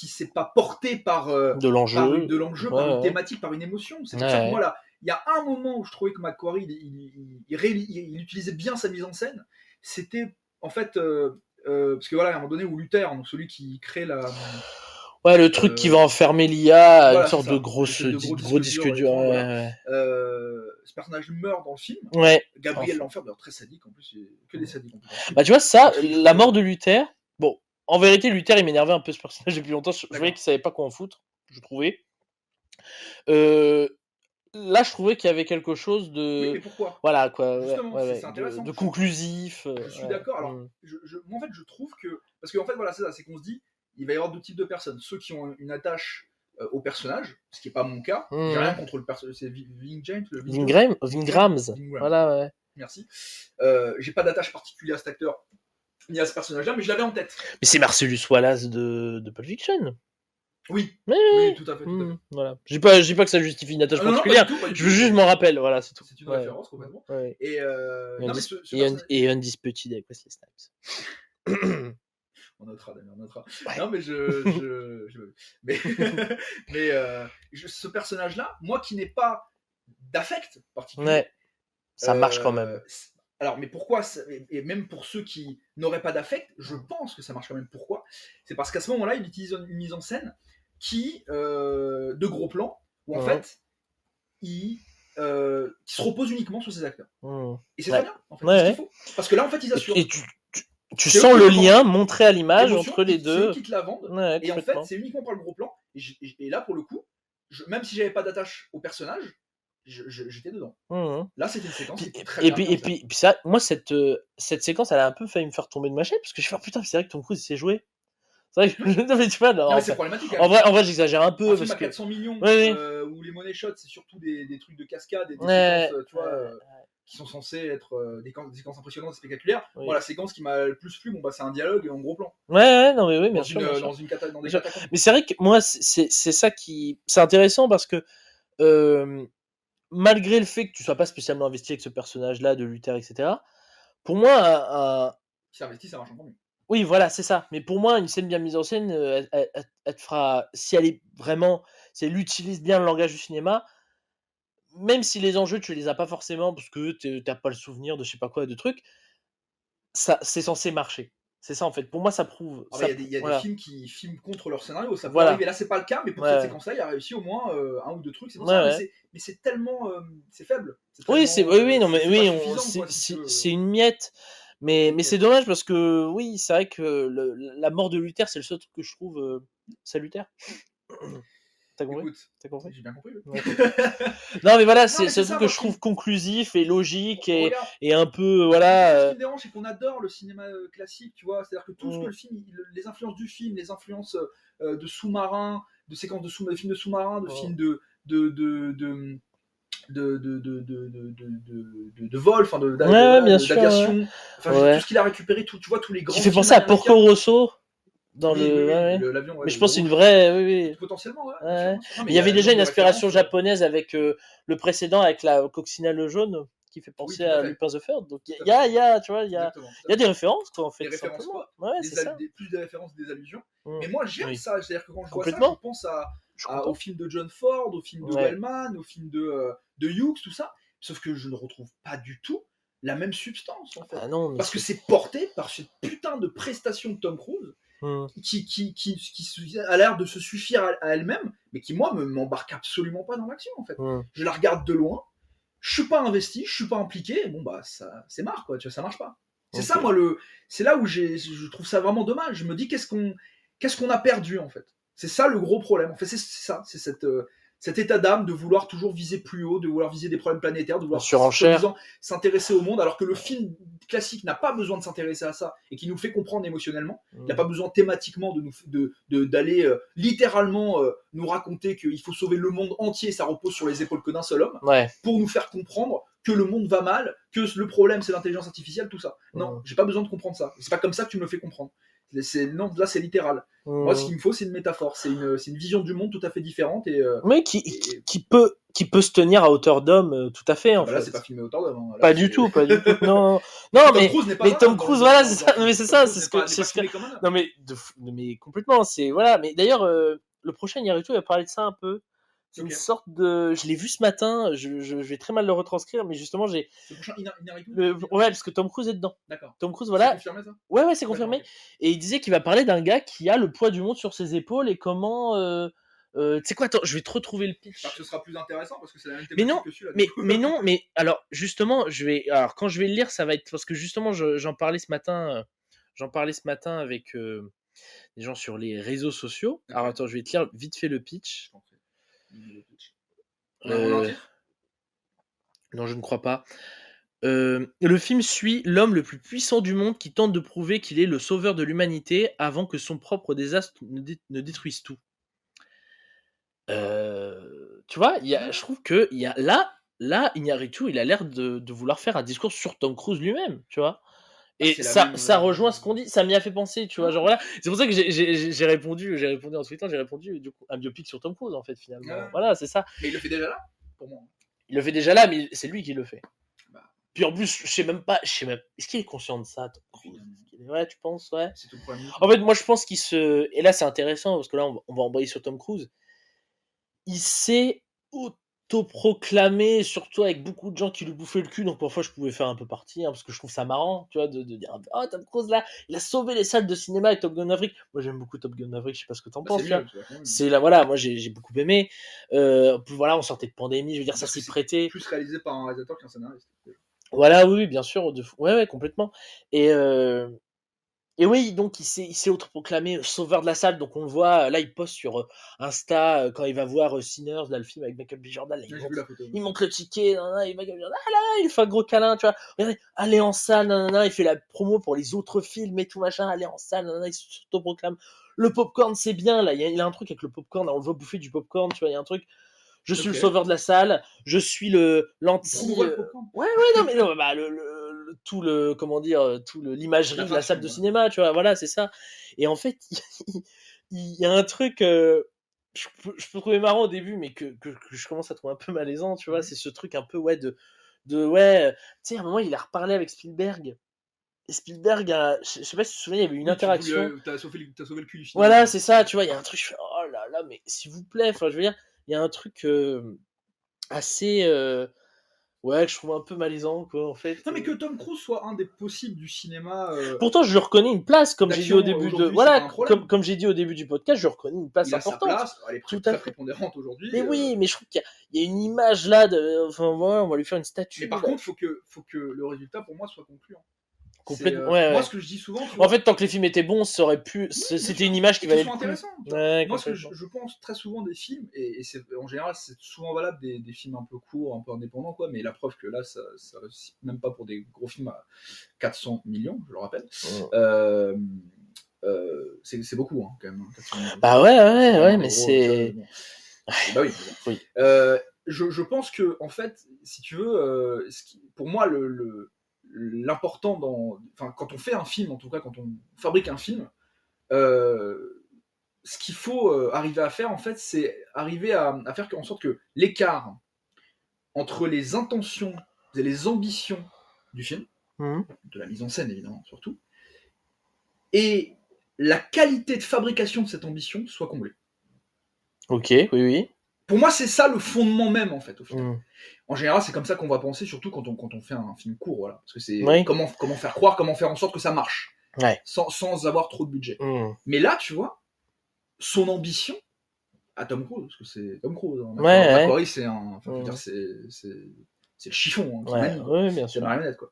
c'est pas porté par de l'enjeu, par une thématique, par une émotion. C'est pour ça que moi il y a un moment où je trouvais que Macquarie, il utilisait bien sa mise en scène. C'était en fait, parce que voilà, à un moment donné où Luther, donc celui qui crée la, Ouais, le truc qui va enfermer l'IA à voilà, une sorte c'est de ça, gros disque dur. et tout, Ouais, voilà. ouais. Ce personnage meurt dans le film. Ouais. Gabriel Enfin. l'enferme, d'ailleurs très sadique en plus, il y a que des sadiques en plus. Bah, tu vois, ça, la mort de Luther. Bon, en vérité, Luther, il m'énervait un peu ce personnage depuis longtemps. Je voyais qu'il savait pas quoi en foutre, je trouvais. Là, je trouvais qu'il y avait quelque chose de. Oui, mais pourquoi? Voilà, quoi. Justement, Ouais, c'est intéressant. de conclusif. Je suis d'accord. Alors, moi, en fait, je trouve que. Parce qu'en fait, voilà, c'est ça, c'est qu'on se dit, il va y avoir deux types de personnes. Ceux qui ont une attache au personnage, ce qui n'est pas mon cas. J'ai rien contre le personnage. C'est Vingrams. Voilà, ouais. Merci. J'ai pas d'attache particulière à cet acteur ni à ce personnage-là, mais je l'avais en tête. Mais c'est Marcellus Wallace de Pulp Fiction. Oui. Oui, oui, tout à fait. Voilà. Je dis pas que ça justifie une attache particulière. Non, pas du tout. Je veux juste m'en rappeler, voilà, c'est tout. C'est une référence complètement. Ouais. Et Undisputed avec Wesley Snipes. On notera, Damien, on notera. Ouais. Non, mais ce personnage-là, moi qui n'ai pas d'affect particulier. Ouais. Ça marche quand même. Alors, mais pourquoi et même pour ceux qui n'auraient pas d'affect, je pense que ça marche quand même. Pourquoi? C'est parce qu'à ce moment-là, il utilise une mise en scène qui, de gros plans, où en fait, qui se repose uniquement sur ses acteurs. Et c'est très bien, en fait. C'est ce qu'il faut. Parce que là, en fait, ils assurent. Et tu sens le lien montré à l'image entre les deux. C'est eux qui te la vendent. Ouais, et en fait, c'est uniquement par le gros plan. Et là, pour le coup, même si j'avais pas d'attache au personnage, j'étais dedans. Là, c'était une séquence qui était très bien. Et puis ça, moi, cette séquence, elle a un peu failli me faire tomber de ma chaise, parce que je fais, putain, c'est vrai que Tom Cruise, il s'est joué. C'est vrai que non, mais tu vois, non, mais c'est problématique. En vrai, j'exagère un peu. Un parce film à que 400 millions, où les money shots, c'est surtout des trucs de cascade et des séquences, tu vois, qui sont censés être des séquences impressionnantes et spectaculaires. Oui. Moi, la séquence qui m'a le plus plu, c'est un dialogue en gros plan. Non, mais oui, bien sûr. Dans des catacombes. Mais c'est vrai que moi, c'est ça qui. C'est intéressant parce que. Malgré le fait que tu sois pas spécialement investi avec ce personnage-là de Luther, etc., pour moi, si c'est investi, ça marche encore mieux. Oui, voilà, c'est ça. Mais pour moi, une scène bien mise en scène, elle te fera. Si elle est vraiment. Si elle utilise bien le langage du cinéma, même si les enjeux, tu les as pas forcément, parce que t'as pas le souvenir de je sais pas quoi, de trucs, ça, c'est censé marcher. C'est ça, en fait. Pour moi, ça prouve. Il y a des films qui filment contre leur scénario, ça peut arriver. Là, c'est pas le cas, mais pour cette séquence-là, il a réussi au moins un ou deux trucs. C'est pour ça, mais c'est tellement. C'est faible. Oui, c'est une miette. Mais c'est dommage parce que, oui, c'est vrai que la mort de Luther, c'est le seul truc que je trouve salutaire. T'as compris? Écoute, t'as compris? J'ai bien compris. Ouais. Non, mais voilà, c'est le truc que je trouve conclusif et logique et un peu, voilà. Ce qui me dérange, c'est qu'on adore le cinéma classique, tu vois. C'est-à-dire que tout ce que le film, les influences du film, les influences de sous-marins, de séquences de films de sous-marins, de films de vol, enfin d'aviation, enfin tout ce qu'il a récupéré, tout, tu vois, tous les grands. Qui fait penser à Porco Rosso dans l'avion. Mais je pense que c'est une vraie. Potentiellement, ouais. Il y avait déjà une inspiration japonaise avec le précédent, avec la coccinelle jaune, qui fait penser à Lupin the Third. Donc il y a, tu vois, il y a des références, quoi, en fait. Des références, quoi. Ouais, plus de références, des allusions. Mais moi, j'aime ça. C'est-à-dire que quand je vois ça, je pense au film de John Ford, au film de Wellman, au film de Hughes, tout ça. Sauf que je ne retrouve pas du tout la même substance, en fait. Ah non, parce que c'est porté par cette putain de prestation de Tom Cruise qui a l'air de se suffire à elle-même, mais qui, moi, m'embarque absolument pas dans l'action, en fait. Je la regarde de loin, je suis pas investi, je suis pas impliqué, bon, bah, ça, c'est marre, quoi, tu vois, ça marche pas. C'est ça, moi, c'est là où je trouve ça vraiment dommage. Je me dis, qu'est-ce qu'on a perdu, en fait. C'est ça le gros problème. En fait, c'est ça, c'est cet état d'âme de vouloir toujours viser plus haut, de vouloir viser des problèmes planétaires, de vouloir s'intéresser au monde, alors que le film classique n'a pas besoin de s'intéresser à ça et qui nous fait comprendre émotionnellement. Il n'a pas besoin thématiquement d'aller littéralement nous raconter qu'il faut sauver le monde entier, ça repose sur les épaules que d'un seul homme, pour nous faire comprendre que le monde va mal, que le problème c'est l'intelligence artificielle, tout ça. Non, j'ai pas besoin de comprendre ça. C'est pas comme ça que tu me le fais comprendre. Non, là c'est littéral. Moi, ce qu'il me faut, c'est une métaphore, c'est une vision du monde tout à fait différente mais qui peut se tenir à hauteur d'homme, tout à fait. En fait. Là, c'est pas filmé à hauteur d'homme. Hein. Pas du tout. Non, mais Tom Cruise, voilà, c'est ça. Mais c'est ça, c'est ce que. Non, mais complètement. C'est voilà. Mais d'ailleurs, le prochain Naruto, il va parler de ça un peu. C'est Ok. une sorte de. Je l'ai vu ce matin, je vais très mal le retranscrire, mais justement, j'ai. C'est le prochain Inaritu. Ouais, parce que Tom Cruise est dedans. D'accord. Tom Cruise, C'est voilà. confirmé ça? Ouais, c'est confirmé. D'accord, Et il disait qu'il va parler d'un gars qui a le poids du monde sur ses épaules et comment. Tu sais quoi, attends, je vais te retrouver le pitch. J'espère que ce sera plus intéressant parce que c'est la même Mais thématique non, que celui-là. mais non, mais alors justement, alors quand je vais le lire, ça va être parce que justement, j'en parlais ce matin, avec des gens sur les réseaux sociaux. Alors attends, je vais te lire vite fait le pitch. On a un titre? Non, je ne crois pas. Le film suit l'homme le plus puissant du monde qui tente de prouver qu'il est le sauveur de l'humanité avant que son propre désastre ne détruise tout. Tu vois, je trouve que il y a là, Iñárritu, il a l'air de vouloir faire un discours sur Tom Cruise lui-même, tu vois. Et c'est la ça, même, ça rejoint ce qu'on dit, ça m'y a fait penser, tu vois. Genre voilà, c'est pour ça que j'ai répondu en tweetant, j'ai répondu du coup un biopic sur Tom Cruise en fait finalement. Ouais. Voilà, c'est ça. Mais il le fait déjà là, pour moi. Il le fait déjà là, mais c'est lui qui le fait. Bah. Puis en plus, je sais même, est-ce qu'il est conscient de ça, Tom Cruise? Ouais, tu penses, ouais. C'est tout le problème. En fait, moi je pense qu'il se, et là c'est intéressant parce que là on va embrayer sur Tom Cruise. Il s'est autoproclamé, surtout avec beaucoup de gens qui lui bouffaient le cul, donc parfois je pouvais faire un peu partie, parce que je trouve ça marrant, tu vois, de dire « Oh, Tom Cruise, là, il a sauvé les salles de cinéma avec Top Gun Maverick ». Moi, j'aime beaucoup Top Gun Maverick, je sais pas ce que t'en penses, tu vois. C'est là, voilà, moi, j'ai beaucoup aimé. Puis voilà, on sortait de pandémie, je veux dire, ça s'y prêtait. Plus réalisé par un réalisateur qu'un scénariste. Voilà, oui, bien sûr, ouais, complètement. Et oui, donc il s'est autoproclamé sauveur de la salle, donc on le voit, là il poste sur Insta quand il va voir Sinners, là le film avec Michael B. Jordan, là, il montre le ticket, et Michael B. Jordan, il fait un gros câlin, tu vois, regardez, allez en salle, il fait la promo pour les autres films et tout machin, allez en salle, il s'autoproclame. Le popcorn c'est bien, là, il a un truc avec le popcorn, on le voit bouffer du popcorn, tu vois, il y a un truc. Je suis le sauveur de la salle, je suis l'anti. Ouais, non, mais non, bah, tout l'imagerie de la salle de cinéma, tu vois, voilà, c'est ça. Et en fait, il y a un truc, je peux trouver marrant au début, mais que je commence à trouver un peu malaisant, tu vois, c'est ce truc un peu, ouais, tu sais, à un moment, il a reparlé avec Spielberg. Et Spielberg, je sais pas si tu te souviens, il y avait une interaction. T'as sauvé le cul du film. Voilà, c'est ça, tu vois, il y a un truc, je fais, oh là là, mais s'il vous plaît, enfin, je veux dire, il y a un truc assez ouais, que je trouve un peu malaisant quoi en fait. Non mais que Tom Cruise soit un des possibles du cinéma. Pourtant je lui reconnais une place comme j'ai dit au début comme j'ai dit au début du podcast, je reconnais une place importante. Il a sa place, elle est très prépondérante aujourd'hui. Mais oui, mais je trouve qu'il y a une image là enfin voilà, on va lui faire une statue. Mais par contre, faut que le résultat pour moi soit concluant. Complètement. Moi, ce que je dis souvent. En fait, tant que les films étaient bons, ça aurait pu. C'était une image qui valait le coup. Intéressant. Ouais, moi, ce que je pense très souvent des films, et c'est en général, c'est souvent valable des films un peu courts, un peu indépendants, quoi. Mais la preuve que là, ça réussit même pas pour des gros films à 400 millions, je le rappelle. C'est beaucoup, hein, quand même. 400 millions. Bah ouais, mais c'est. Bah oui. Je pense que, en fait, si tu veux, pour moi, l'important quand on fait un film, en tout cas quand on fabrique un film, ce qu'il faut arriver à faire en fait, c'est arriver à faire en sorte que l'écart entre les intentions et les ambitions du film, de la mise en scène évidemment surtout, et la qualité de fabrication de cette ambition soit comblée. Ok, oui. Pour moi, c'est ça le fondement même, en fait, au final. En général, c'est comme ça qu'on va penser, surtout quand on fait un film court, voilà. Parce que c'est comment faire croire, comment faire en sorte que ça marche. Ouais. Sans avoir trop de budget. Mais là, tu vois, son ambition, à Tom Cruise, parce que c'est Tom Cruise. Hein, McQuarrie, c'est un... Enfin, je veux dire, c'est le chiffon, hein, bien sûr. C'est la marionnette, quoi.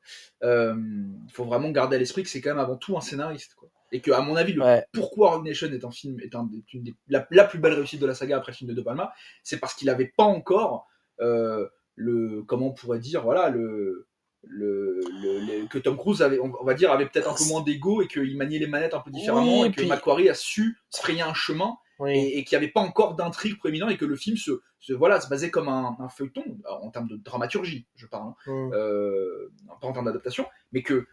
Faut vraiment garder à l'esprit que c'est quand même avant tout un scénariste, quoi. Et que, à mon avis, pourquoi Rogue Nation est un film, la plus belle réussite de la saga après le film de De Palma, c'est parce qu'il n'avait pas encore comment on pourrait dire, voilà, que Tom Cruise avait, on va dire, avait peut-être un peu moins d'ego et qu'il maniait les manettes un peu différemment et que McQuarrie a su se frayer un chemin et qu'il n'y avait pas encore d'intrigue prééminente et que le film se basait comme un feuilleton en termes de dramaturgie, je parle, pas en termes d'adaptation, mais qu'il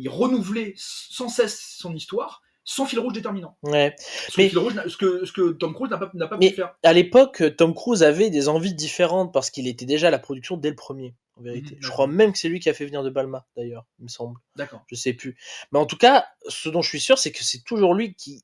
renouvelait sans cesse son histoire sans fil rouge déterminant. Ouais. Ce que Tom Cruise n'a pas pu faire. À l'époque, Tom Cruise avait des envies différentes parce qu'il était déjà à la production dès le premier, en vérité. Je crois même que c'est lui qui a fait venir De Palma, d'ailleurs, il me semble. D'accord. Je sais plus. Mais en tout cas, ce dont je suis sûr, c'est que c'est toujours lui qui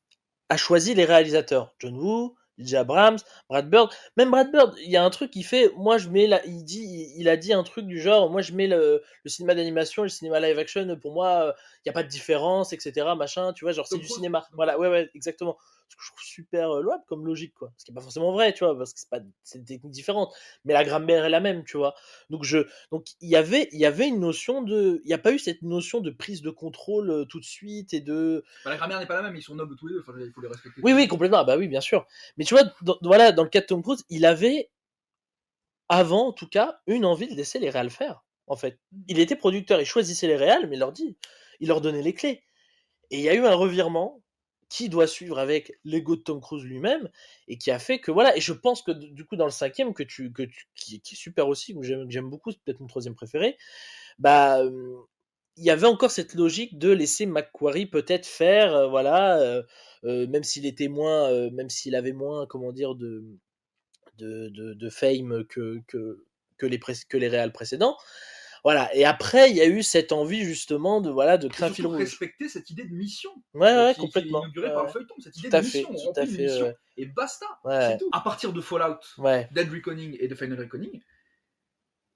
a choisi les réalisateurs. John Woo, J.J. Abrams, Brad Bird. Même Brad Bird, il y a un truc qu'il fait. Moi, je mets il a dit un truc du genre, moi, je mets le cinéma d'animation, et le cinéma live action. Pour moi, il y a pas de différence, etc. Machin, tu vois, genre c'est Tom du Cruise, cinéma. Tom Voilà, Cruise. ouais, exactement. Ce que je trouve super louable comme logique, quoi. Ce qui est pas forcément vrai, tu vois, parce que c'est des techniques différentes. Mais la grammaire est la même, tu vois. Donc il y avait une notion il n'y a pas eu cette notion de prise de contrôle tout de suite et de, Bah, la grammaire n'est pas la même, ils sont nobles tous les deux, enfin, il faut les respecter tous oui, les oui, deux. complètement. Ah bah oui, bien sûr. Mais tu vois, voilà, dans le cas de Tom Cruise, il avait, avant en tout cas, une envie de laisser les réals faire, en fait. Il était producteur, il choisissait les réals, mais il leur donnait les clés. Et il y a eu un revirement qui doit suivre avec l'ego de Tom Cruise lui-même et qui a fait que voilà. Et je pense que du coup dans le cinquième qui est super aussi, que j'aime beaucoup, c'est peut-être mon troisième préféré. Bah, il y avait encore cette logique de laisser McQuarrie peut-être faire, voilà, même s'il était moins, même s'il avait moins, comment dire, de fame que les réals précédents. Voilà. Et après, il y a eu cette envie justement de voilà de Et créer un fil surtout rouge. respecter cette idée de mission Ouais, ouais, qui est complètement. inaugurée Ouais, par le ouais. feuilleton. Cette idée Tout de à fait, mission, on tout à remplit une fait. mission Ouais, et basta, ouais, c'est tout. À partir de Fallout, ouais, Dead Reckoning et The Final Reckoning,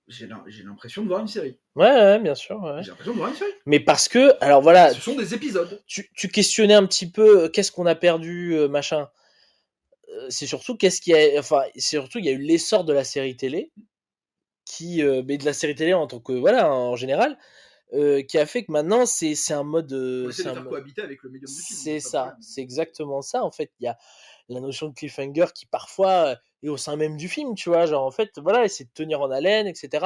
j'ai l'impression de voir une série. ouais, ouais, bien sûr. Ouais. J'ai l'impression de voir une série. Mais parce que, alors voilà, Ce sont des épisodes. tu questionnais un petit peu qu'est-ce qu'on a perdu, machin. C'est surtout c'est surtout il y a eu l'essor de la série télé mais de la série télé en tant que voilà en général, qui a fait que maintenant c'est un mode, On essaie de faire cohabiter avec le médium du film, c'est pas de ça, problème. c'est exactement ça en fait. Il y a la notion de cliffhanger qui parfois est au sein même du film, tu vois, genre en fait voilà, essayer de tenir en haleine, etc.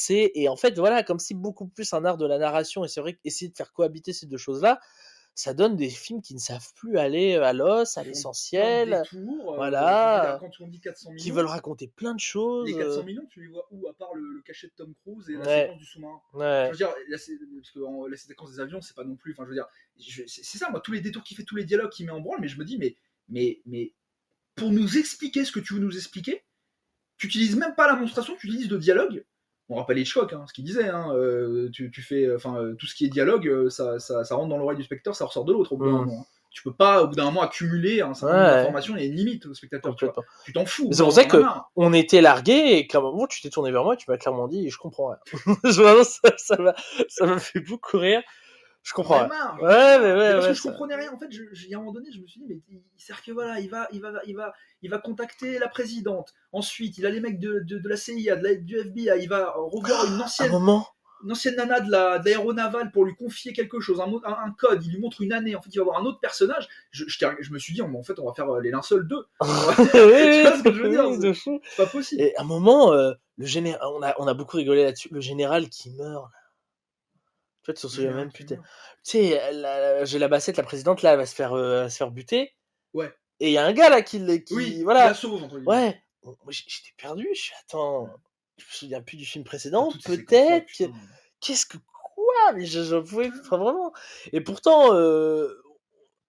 Et en fait voilà, comme si beaucoup plus un art de la narration, et c'est vrai qu'essayer de faire cohabiter ces deux choses-là, ça donne des films qui ne savent plus aller à l'os, à Ils font plein de l'essentiel, détours. Enfin, je veux dire, voilà, quand on dit 400 qui millions, veulent raconter plein de les choses. 400 millions, tu les vois où, à part le cachet de Tom Cruise et la Ouais, séquence du sous-marin. Enfin, je ouais, veux dire, parce que la séquence des avions, c'est pas non plus. Enfin, je veux dire, c'est ça, moi, tous les détours qu'il fait, tous les dialogues qu'il met en branle, mais je me dis, mais pour nous expliquer ce que tu veux nous expliquer, tu utilises même pas la monstration, tu utilises de dialogue. On rappelle Hitchcock, ce qu'il disait, tu fais, tout ce qui est dialogue, ça rentre dans l'oreille du spectateur, ça ressort de l'autre au bout d'un hmm, moment. Tu peux pas, au bout d'un moment, accumuler un certain nombre ouais, d'informations, il y a une limite au spectateur, tu vois. complètement. Tu t'en fous, au Mais bout c'est d'un pour moment, ça t'en as que marre. on était largués et qu'à un moment tu t'es tourné vers moi et tu m'as clairement dit je comprends rien. Vraiment, ça m'a fait beaucoup rire. Je J'en comprends avais rien. marre, j'en avais Ouais, mais marre. Mais ouais, parce que ouais, je ça. comprenais rien. En fait, il y a un moment donné, je me suis dit, mais c'est-à-dire que voilà, il va contacter la présidente. Ensuite, il a les mecs de la CIA, du FBI. Il va revoir Un moment. une ancienne nana de l'aéronavale pour lui confier quelque chose, un code. Il lui montre une année. En fait, il va voir un autre personnage. Je me suis dit, en fait, on va faire les linceuls 2. Oui, Tu oui, vois ce que je veux dire? oui, de fou. C'est pas possible. Et à un moment, le général, on a beaucoup rigolé là-dessus. Le général qui meurt. Tu vois, tu t'en Le souviens général même qui putain. meurt. Tu sais, j'ai la Bassette, la présidente là, elle va se faire buter. Ouais. Et il y a un gars là Oui, qui la voilà. sauve, entre guillemets. Ouais. Moi, j'étais perdu. Je suis attends, je me souviens plus du film Ah, précédent. toutes ces séquences-là, Peut-être. putain. Qu'est-ce que quoi? Mais je pouvais, enfin, vraiment. Et pourtant,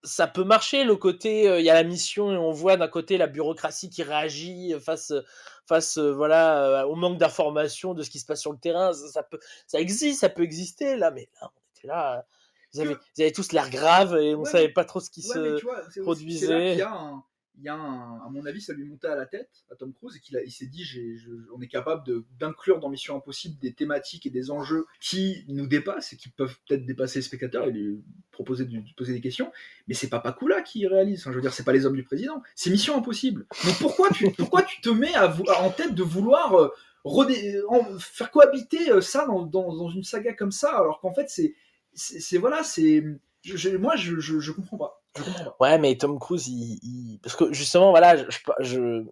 ça peut marcher le côté. Il y a la mission et on voit d'un côté la bureaucratie qui réagit face, voilà, au manque d'informations de ce qui se passe sur le terrain. Ça existe, ça peut exister là, mais là, on était là. Que, Ils avaient tous l'air graves et on ouais, savait pas trop ce qui Ouais, mais se tu vois, c'est là qu'il y produisait. a à mon avis, ça lui montait à la tête, à Tom Cruise, et il s'est dit, on est capable d'inclure dans Mission Impossible des thématiques et des enjeux qui nous dépassent et qui peuvent peut-être dépasser les spectateurs et lui proposer de poser des questions. Mais c'est pas Pakula qui réalise. Enfin, je veux dire, c'est pas les hommes du président. C'est Mission Impossible. Donc pourquoi tu te mets en tête de vouloir faire cohabiter ça dans une saga comme ça, alors qu'en fait, voilà, moi, je comprends pas. Je comprends pas. Ouais, mais Tom Cruise, parce que justement, voilà, je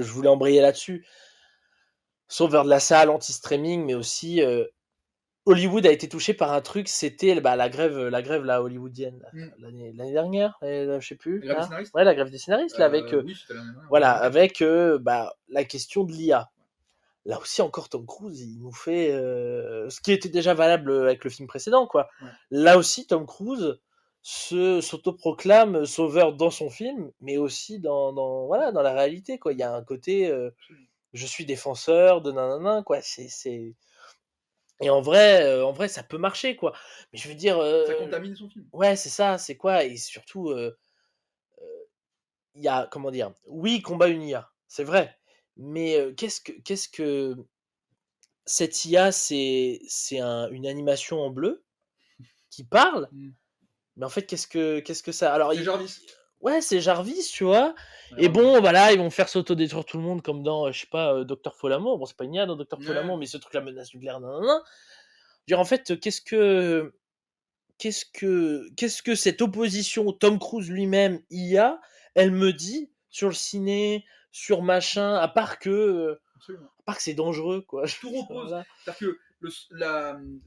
voulais embrayer là-dessus. Sauveur de la salle, anti-streaming, mais aussi Hollywood a été touché par un truc, c'était la grève là, hollywoodienne là, Mm. l'année dernière, je sais plus. La grève des Là. scénaristes. Ouais, la grève des scénaristes là, avec Oui, c'était l'année dernière. voilà, 2024. avec la question de l'IA. Là aussi encore Tom Cruise, il nous fait ce qui était déjà valable avec le film précédent, quoi. Ouais. Là aussi, Tom Cruise s'autoproclame sauveur dans son film, mais aussi voilà, dans la réalité, quoi. Il y a un côté je suis défenseur de nanana, quoi. Et en vrai, ça peut marcher, quoi. Mais je veux dire, Ça contamine son film. ouais, c'est ça, c'est quoi. Et surtout, il y a, comment dire, oui, combat une IA, c'est vrai, mais qu'est-ce que cette IA, c'est une animation en bleu qui parle, Mm. mais en fait, qu'est-ce que ça. Alors, C'est Jarvis. ouais, c'est Jarvis, tu vois. Et Ouais, bon, voilà, ils vont faire s'autodétruire tout le monde comme dans, je sais pas, Docteur Folamour. Bon, c'est pas une IA dans Docteur Ouais. Folamour, mais ce truc, la menace nucléaire, nanana. Je veux dire, en fait, qu'est-ce que cette opposition Tom Cruise lui-même IA, elle me dit sur le ciné, sur machin, Absolument. à part que c'est dangereux, quoi. Tout repose. Voilà. C'est-à-dire que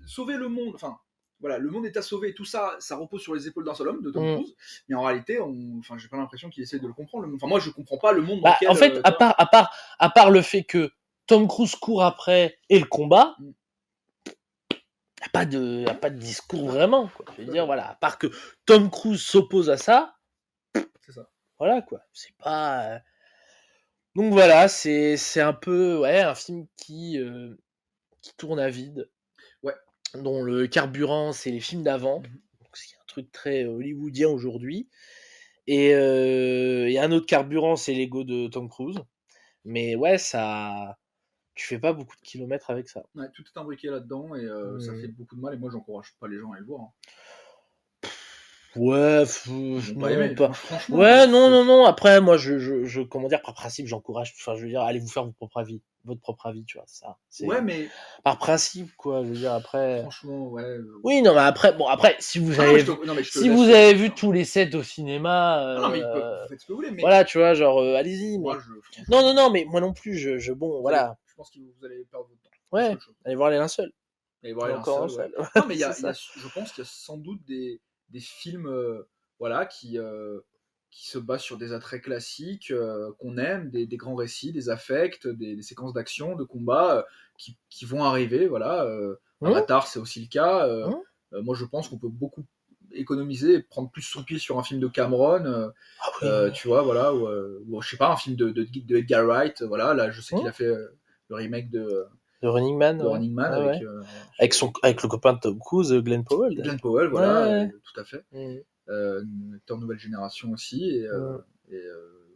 sauver le monde, enfin, voilà, le monde est à sauver, tout ça, ça repose sur les épaules d'un seul homme, de Tom Mm. Cruise. Mais en réalité, enfin, j'ai pas l'impression qu'il essaie de le comprendre. Enfin, moi, je comprends pas le monde dans Bah, lequel. en fait, à part le fait que Tom Cruise court après et le combat, Mm. y a pas de discours vraiment, quoi. Je veux dire, voilà, à part que Tom Cruise s'oppose à ça, C'est ça. voilà, quoi. C'est pas. Donc voilà, c'est un peu, ouais, un film qui tourne à vide, Ouais. dont le carburant, c'est les films d'avant. Mhm. Donc c'est un truc très hollywoodien aujourd'hui. Et un autre carburant, c'est l'ego de Tom Cruise. Mais ouais, ça. Tu fais pas beaucoup de kilomètres avec ça. Ouais, tout est imbriqué là-dedans et ça fait beaucoup de mal. Et moi, j'encourage pas les gens à aller le voir. Hein. Ouais, Ils vont non, pas aimer. pas. Franchement. Ouais, non. Après, moi, comment dire, par principe, j'encourage. Enfin, je veux dire, allez vous faire votre propre avis, tu vois. Ça. Ouais, mais Par principe, quoi. Je veux dire, après. franchement, ouais. Oui, non, mais après, si vous avez vu, Non, mais je te si laisse, vous avez vu tous les sets au cinéma, Ah non, mais vous faites ce que vous voulez. Mais voilà, tu vois, genre, allez-y. moi, Mais... franchement, Non, mais moi non plus, bon, voilà. je pense que vous allez perdre votre temps. Ouais, allez voir les linceuls. Allez voir les Encore un linceuls, seul. ouais. Non, mais C'est ça. je pense qu'il y a sans doute des films voilà, qui se basent sur des attraits classiques qu'on aime, des grands récits, des affects, des séquences d'action, de combat qui vont arriver. Voilà. Avatar, c'est aussi le cas. Moi, je pense qu'on peut beaucoup économiser et prendre plus son pied sur un film de Cameron, tu vois, voilà, ou je sais pas, un film de Edgar Wright, voilà, là, je sais qu'il a fait le remake de Running Man. Running Man Ouais, avec, avec le copain de Tom Cruise, Glenn Powell. Glenn Powell, voilà, Ouais. tout à fait. Acteur nouvelle génération aussi, et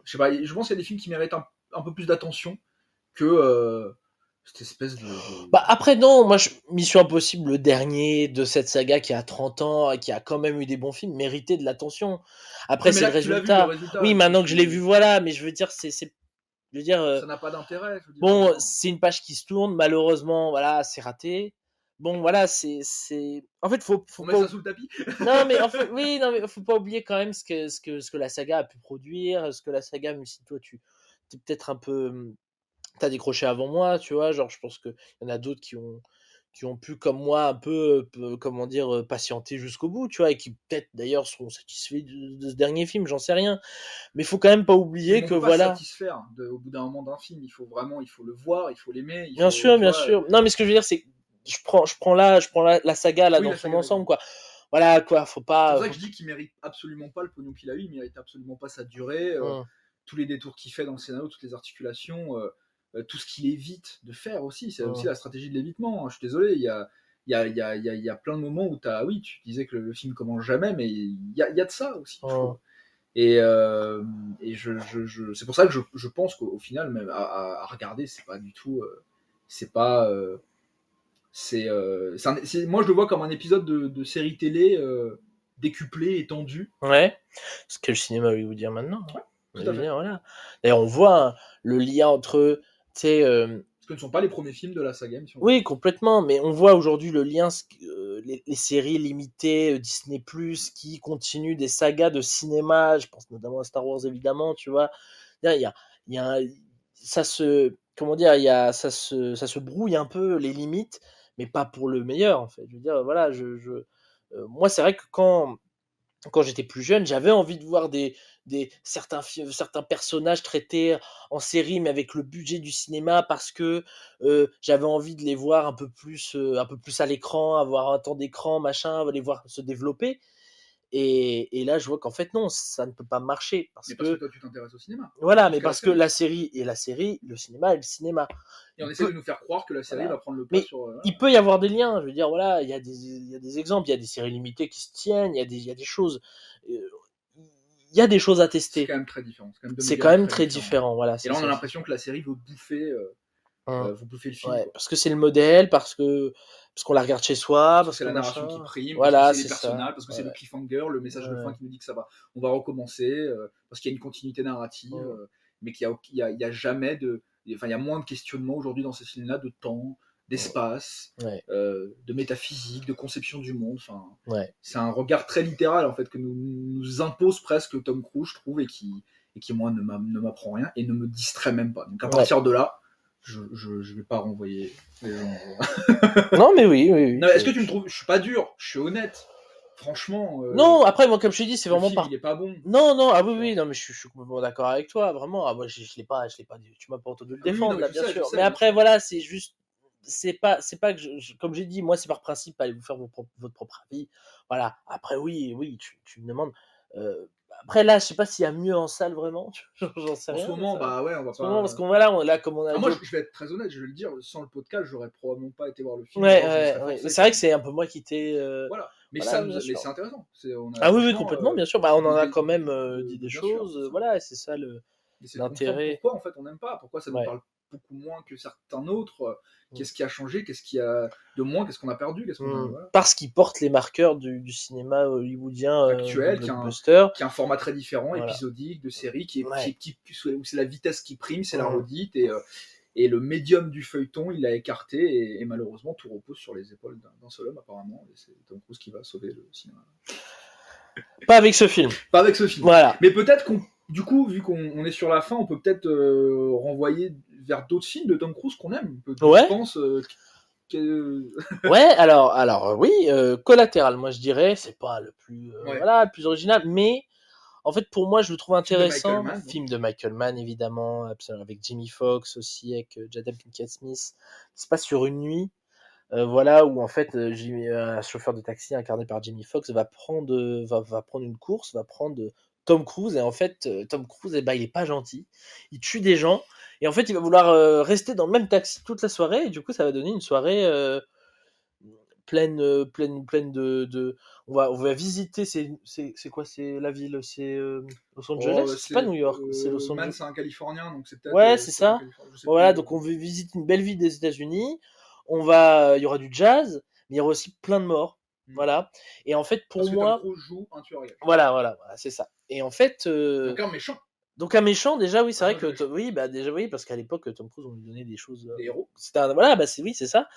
je sais pas, je pense qu'il y a des films qui méritent un peu plus d'attention que cette espèce de... Bah après non, moi Mission Impossible, le dernier de cette saga qui a 30 ans et qui a quand même eu des bons films, méritait de l'attention. Après Oui, mais c'est là, le tu l'as vu, résultat. le résultat. Oui, maintenant que je l'ai vu, voilà, mais je veux dire je veux dire ça n'a pas d'intérêt. Je veux dire, bon, c'est une page qui se tourne, malheureusement, voilà, c'est raté. Bon, voilà, c'est en fait faut on pas met ça sous le tapis. Non mais en fait, oui, non mais faut pas oublier quand même ce que la saga a pu produire, ce que la saga, même si toi t'es peut-être un peu t'as décroché avant moi, tu vois, genre je pense que y en a d'autres qui ont pu comme moi un peu comment dire patienter jusqu'au bout, tu vois, et qui peut-être d'ailleurs seront satisfaits de ce dernier film, j'en sais rien, mais faut quand même pas oublier Mais on que peut pas voilà. se satisfaire au bout d'un moment d'un film. Il faut le voir, il faut l'aimer. Bien sûr. Non mais ce que je veux dire c'est je prends la saga là Oui, dans la son saga, ensemble, quoi. Voilà, quoi, faut C'est pas. pour ça que je dis qu'il mérite absolument pas le pognon qu'il a eu, il mérite absolument pas sa durée, tous les détours qu'il fait dans le scénario, toutes les articulations, tout ce qu'il évite de faire aussi. C'est aussi la stratégie de l'évitement. Hein. Je suis désolé, il y a plein de moments où oui, tu disais que le film commence jamais, mais il y a de ça aussi. Je trouve. Et c'est pour ça que je pense qu'au final, même à regarder, c'est pas du tout, c'est pas. Moi, je le vois comme un épisode de série télé décuplé, étendu. Ouais. Ce que le cinéma hollywoodien maintenant. Ouais, tout à fait. Voilà. D'ailleurs, on voit le lien entre, tu sais. Parce que ne sont pas les premiers films de la saga. Oui, complètement. Mais on voit aujourd'hui le lien, les séries limitées Disney+ qui continuent des sagas de cinéma. Je pense notamment à Star Wars, évidemment. Tu vois. Il y a ça se, comment dire, ça se brouille un peu les limites, mais pas pour le meilleur en fait. Je veux dire, voilà, moi c'est vrai que quand j'étais plus jeune, j'avais envie de voir certains personnages traités en série, mais avec le budget du cinéma, parce que j'avais envie de les voir un peu plus à l'écran, avoir un temps d'écran, machin, les voir se développer. Et là, je vois qu'en fait, non, ça ne peut pas marcher. Mais parce que toi, tu t'intéresses au cinéma. Voilà, mais parce que la série est la série, le cinéma est le cinéma. Et on essaie de nous faire croire que la série va prendre le pas sur... Il peut y avoir des liens, je veux dire, voilà, il y a des exemples, il y a des séries limitées qui se tiennent, il y a des choses. il y a des choses à C'est tester. quand même très différent. C'est quand même très différent, voilà. Et c'est là, on a ça. l'impression que la série veut bouffer Hum. le film. Ouais, Quoi. parce que c'est le modèle, parce qu'on la regarde chez soi, Parce que parce c'est que la narration machin. qui prime, Voilà, parce que c'est les c'est ça. personnages, parce que c'est le cliffhanger, le message de fin qui nous dit que on va recommencer, parce qu'il y a une continuité narrative, mais qu'il y a jamais de, enfin il y a moins de questionnements aujourd'hui dans ces films-là, de temps, d'espace, de métaphysique, de conception du monde. Enfin, c'est un regard très littéral en fait que nous impose presque Tom Cruise, je trouve, et qui moi ne m'apprend rien et ne me distrait même pas. Donc à partir de là, je vais pas renvoyer les gens. Non, mais oui. Non, est-ce que tu me trouves? Je suis pas dur, je suis honnête. Franchement. Non, après, moi, comme je te dis, c'est vraiment film, il est pas bon. Non, ah oui, non, mais je suis complètement d'accord avec toi, vraiment. Ah, moi, je l'ai pas dit. Tu m'as pas entendu le défendre, oui, là, je bien sais, sûr. je sais, Mais bien après, sûr. voilà, c'est juste. C'est pas que comme j'ai dit, moi, c'est par principe, allez vous faire votre propre avis. Voilà. Après, oui, tu me demandes. Après, là, je sais pas s'il y a mieux en salle, vraiment. J'en sais rien. En ce moment, bah ouais, on va En ce pas. moment, parce qu'on voilà, là, comme on a moi, dit. je vais être très honnête, je vais le dire, sans le podcast, j'aurais probablement pas été voir le film. Ouais. Mais C'est vrai que c'est un peu moi qui t'ai. Voilà. Mais, voilà, mais c'est intéressant. Oui, complètement, bien sûr. Bah, on en a quand même dit des bien choses. sûr, voilà, c'est ça l'intérêt. Pourquoi en fait on n'aime pas? Pourquoi ça nous parle beaucoup moins que certains autres? Qu'est-ce qui a changé? Qu'est-ce qu'il y a de moins? Qu'est-ce qu'on a perdu? Voilà. Parce qu'il porte les marqueurs du cinéma hollywoodien actuel, blockbuster, qui a un format très différent, épisodique, de série, où c'est la vitesse qui prime, c'est la redite, et le médium du feuilleton, il l'a écarté, et malheureusement tout repose sur les épaules d'un seul homme apparemment, et c'est Tom Cruise qui va sauver le cinéma. Pas avec ce film. Voilà. Mais peut-être du coup, vu qu'on est sur la fin, on peut peut-être renvoyer vers d'autres films de Tom Cruise qu'on aime. Je pense. Ouais, alors oui, Collatéral, moi je dirais, c'est pas le plus, le plus original, mais en fait pour moi je le trouve intéressant. Film de Michael Mann évidemment, avec Jamie Foxx aussi, avec Jada Pinkett Smith, qui se passe sur une nuit. Voilà, où en fait un chauffeur de taxi incarné par Jamie Foxx va prendre une course, va prendre Tom Cruise, et en fait Tom Cruise, il est pas gentil, il tue des gens, et en fait il va vouloir rester dans le même taxi toute la soirée, et du coup ça va donner une soirée pleine de on va visiter, c'est quoi, c'est la ville, c'est Los Angeles, c'est pas New York, c'est Los Angeles. Mann, c'est un Californien, donc c'est peut-être c'est ça. Voilà, donc on veut visiter une belle ville des États-Unis. Il y aura du jazz, mais il y aura aussi plein de morts. Voilà. Et en fait, pour moi. Tom Cruise joue un tueur à gages. Voilà, c'est ça. Et en fait. Donc un méchant. Donc un méchant, déjà, oui, c'est vrai que. Oui, parce qu'à l'époque, Tom Cruise, on lui donnait des choses. Des héros. C'est ça.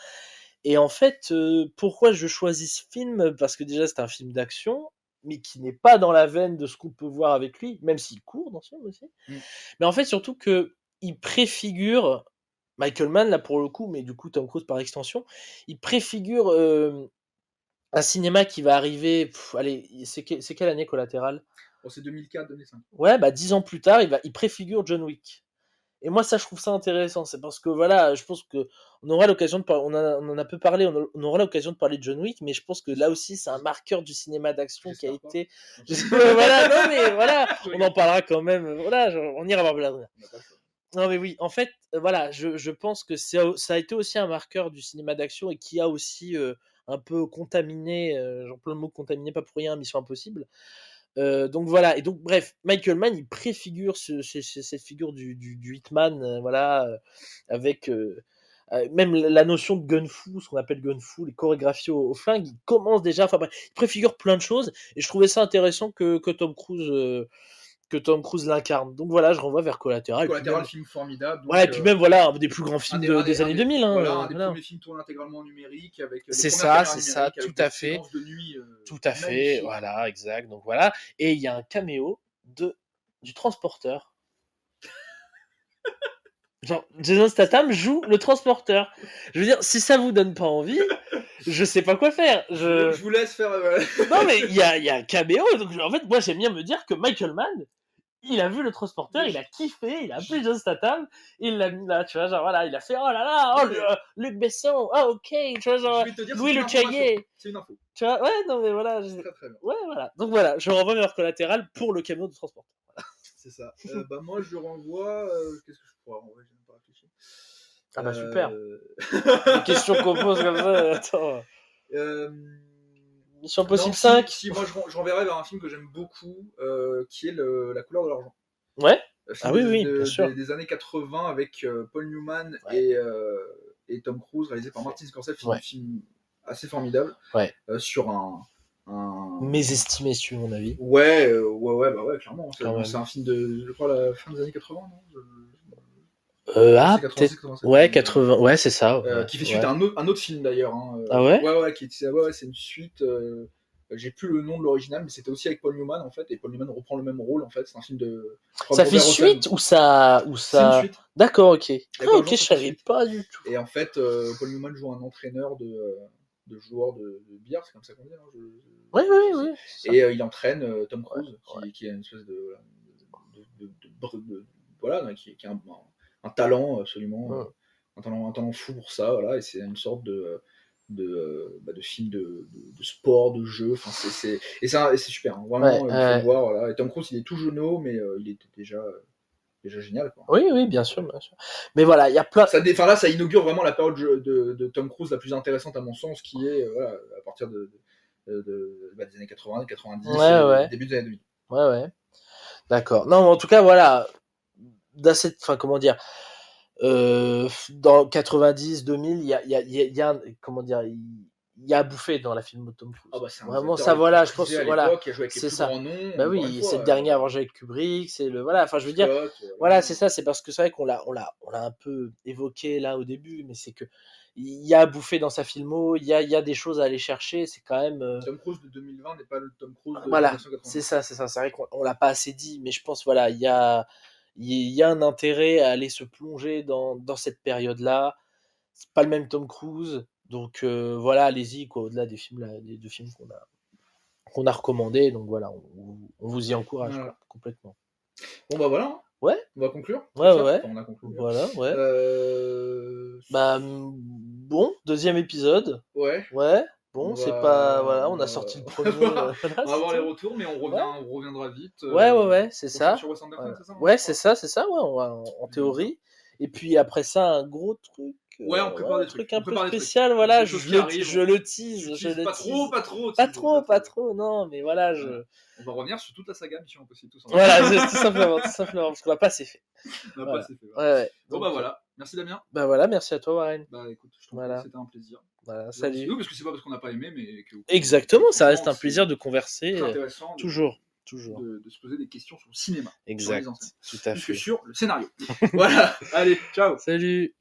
Et en fait, pourquoi je choisis ce film? Parce que déjà, c'est un film d'action, mais qui n'est pas dans la veine de ce qu'on peut voir avec lui, même s'il court dans ce film aussi. Mais en fait, surtout qu'il préfigure. Michael Mann, là, pour le coup, mais du coup, Tom Cruise par extension, il préfigure un cinéma qui va arriver. Allez, c'est quelle année Collatéral? C'est 2004-2005. Ouais, 10 ans plus tard, il préfigure John Wick. Et moi, ça, je trouve ça intéressant. C'est parce que, voilà, je pense qu'on aura l'occasion de parler. On en a peu parlé, on aura l'occasion de parler de John Wick, mais je pense que là aussi, c'est un marqueur du cinéma d'action qui a été. Voilà, non, mais voilà, on en parlera quand même. Voilà, on ira voir Blade Runner. Non mais oui, en fait, voilà, je pense que ça a été aussi un marqueur du cinéma d'action, et qui a aussi un peu contaminé, j'emploie le mot contaminé pas pour rien, Mission Impossible. Donc voilà, et donc bref, Michael Mann, il préfigure cette figure du hitman, voilà, avec même la notion de gun-fu, ce qu'on appelle gun-fu, les chorégraphies au flingue, il commence déjà, enfin bref, il préfigure plein de choses, et je trouvais ça intéressant que Tom Cruise l'incarne. Donc voilà, je renvoie vers Collatéral. Collatéral, film formidable. Donc, et puis même, voilà, un des plus grands films des années 2000. Voilà, un des premiers films tournés intégralement numérique. C'est ça, tout à fait. De nuit, tout à fait, voilà, exact. Donc voilà. Et il y a un caméo du transporteur. Genre, Jason Statham joue le transporteur. Je veux dire, si ça vous donne pas envie, je sais pas quoi faire. Je vous laisse faire. Non, mais il y a un caméo. Donc, en fait, moi, j'aime bien me dire que Michael Mann, il a vu le transporteur, il a kiffé, il a appelé Jason Statham, il l'a mis là, tu vois, genre voilà, il a fait oh là là, Luc Besson, ok, tu vois, genre Louis Leterrier. C'est une info. Tu vois, ouais, non, mais voilà. Très très bien. Ouais, voilà. Donc voilà, je renvoie vers Collatéral pour le caméo du transporteur. Voilà. C'est ça. Moi, je renvoie. Qu'est-ce que je pourrais renvoyer? Je n'ai pas réfléchi. Super. Les questions qu'on pose comme ça, attends. Mission Impossible Non, 5. Si, moi je renverrai vers un film que j'aime beaucoup, qui est La couleur de l'argent. Ouais. Film Oui, bien sûr. des années 80 avec Paul Newman Ouais. et Tom Cruise, réalisé par Martin Scorsese, Ouais. un film assez formidable, Ouais. sur un... Mésestimé, si tu veux, mon avis. Ouais, clairement. C'est un film je crois, la fin des années 80, non Ah, c'est 86, peut-être. 87. Ouais, 80. Ouais, c'est ça. Ouais. Qui fait suite Ouais. à un autre film d'ailleurs. Ah ouais? Ouais, c'est une suite. J'ai plus le nom de l'original, mais c'était aussi avec Paul Newman en fait, et Paul Newman reprend le même rôle en fait. C'est un film de. Ça fait suite ou ça. C'est une suite. D'accord, ok. D'accord, Ah, ok, non, je c'est savais suite. pas du tout. Et en fait, Paul Newman joue un entraîneur de joueurs de billard, c'est comme ça qu'on dit. Oui. Et il entraîne Tom Cruise, qui est une espèce voilà, qui a un talent absolument, un talent fou pour ça, voilà, et c'est une sorte de film de sport, de jeu, enfin c'est super, hein, vraiment, il faut le voir, voilà. Et Tom Cruise, il est tout jeuneau, mais il était déjà génial, quoi. Oui, bien sûr. Mais voilà, il y a plein. Là, ça inaugure vraiment la période de Tom Cruise la plus intéressante à mon sens, qui est voilà, à partir des années 80, 90, début des années 2000. Ouais. D'accord. Non, mais en tout cas, voilà. Enfin, comment dire. Dans 90, 2000, il y a comment dire, il y a à bouffer dans la film de Tom Cruise. Ah bah, c'est vraiment ça, voilà, je pense, voilà, c'est ça. Bah oui, c'est le dernier à avoir joué avec Kubrick, c'est le, voilà, enfin je veux dire, voilà, c'est ça, c'est parce que c'est vrai qu'on l'a un peu évoqué là au début, mais c'est que il y a à bouffer dans sa filmo, il y a des choses à aller chercher, c'est quand même. Tom Cruise de 2020 n'est pas le Tom Cruise de voilà, 1990. c'est ça, c'est vrai qu'on l'a pas assez dit, mais je pense, voilà, il y a un intérêt à aller se plonger dans cette période-là. C'est pas le même Tom Cruise, donc voilà, allez-y, quoi, au-delà des films, des deux films qu'on a recommandés, donc voilà, on vous y encourage, voilà. Quoi, complètement. Bon bah voilà. Ouais. On va conclure. Ouais. Enfin, on a conclu. Voilà, ouais. Bon, deuxième épisode. Ouais. Bon, c'est pas, voilà, on a sorti le premier. On va voir les retours, mais on reviendra vite. Ouais, c'est ça. Sur Wes Anderson, c'est ça. Ouais, c'est ça, ouais, en théorie. Et puis après ça, un gros truc. Ouais, on prépare des trucs un peu spécial, voilà, je le tease. Pas trop, non, mais voilà, on va revenir sur toute la saga Mission Impossible, tout ça. Voilà, tout simplement, parce qu'on n'a pas assez fait. Ouais. Bon, bah voilà, merci Damien. Bah voilà, merci à toi, Warren. Bah écoute, je t'en prie, c'était un plaisir. Voilà, salut. Nous, parce que c'est pas parce qu'on n'a pas aimé, mais que. Exactement, ça reste un plaisir de converser. Très intéressant. Toujours. De se poser des questions sur le cinéma. Exact, tout à fait. Sur le scénario. Voilà, allez, ciao. Salut.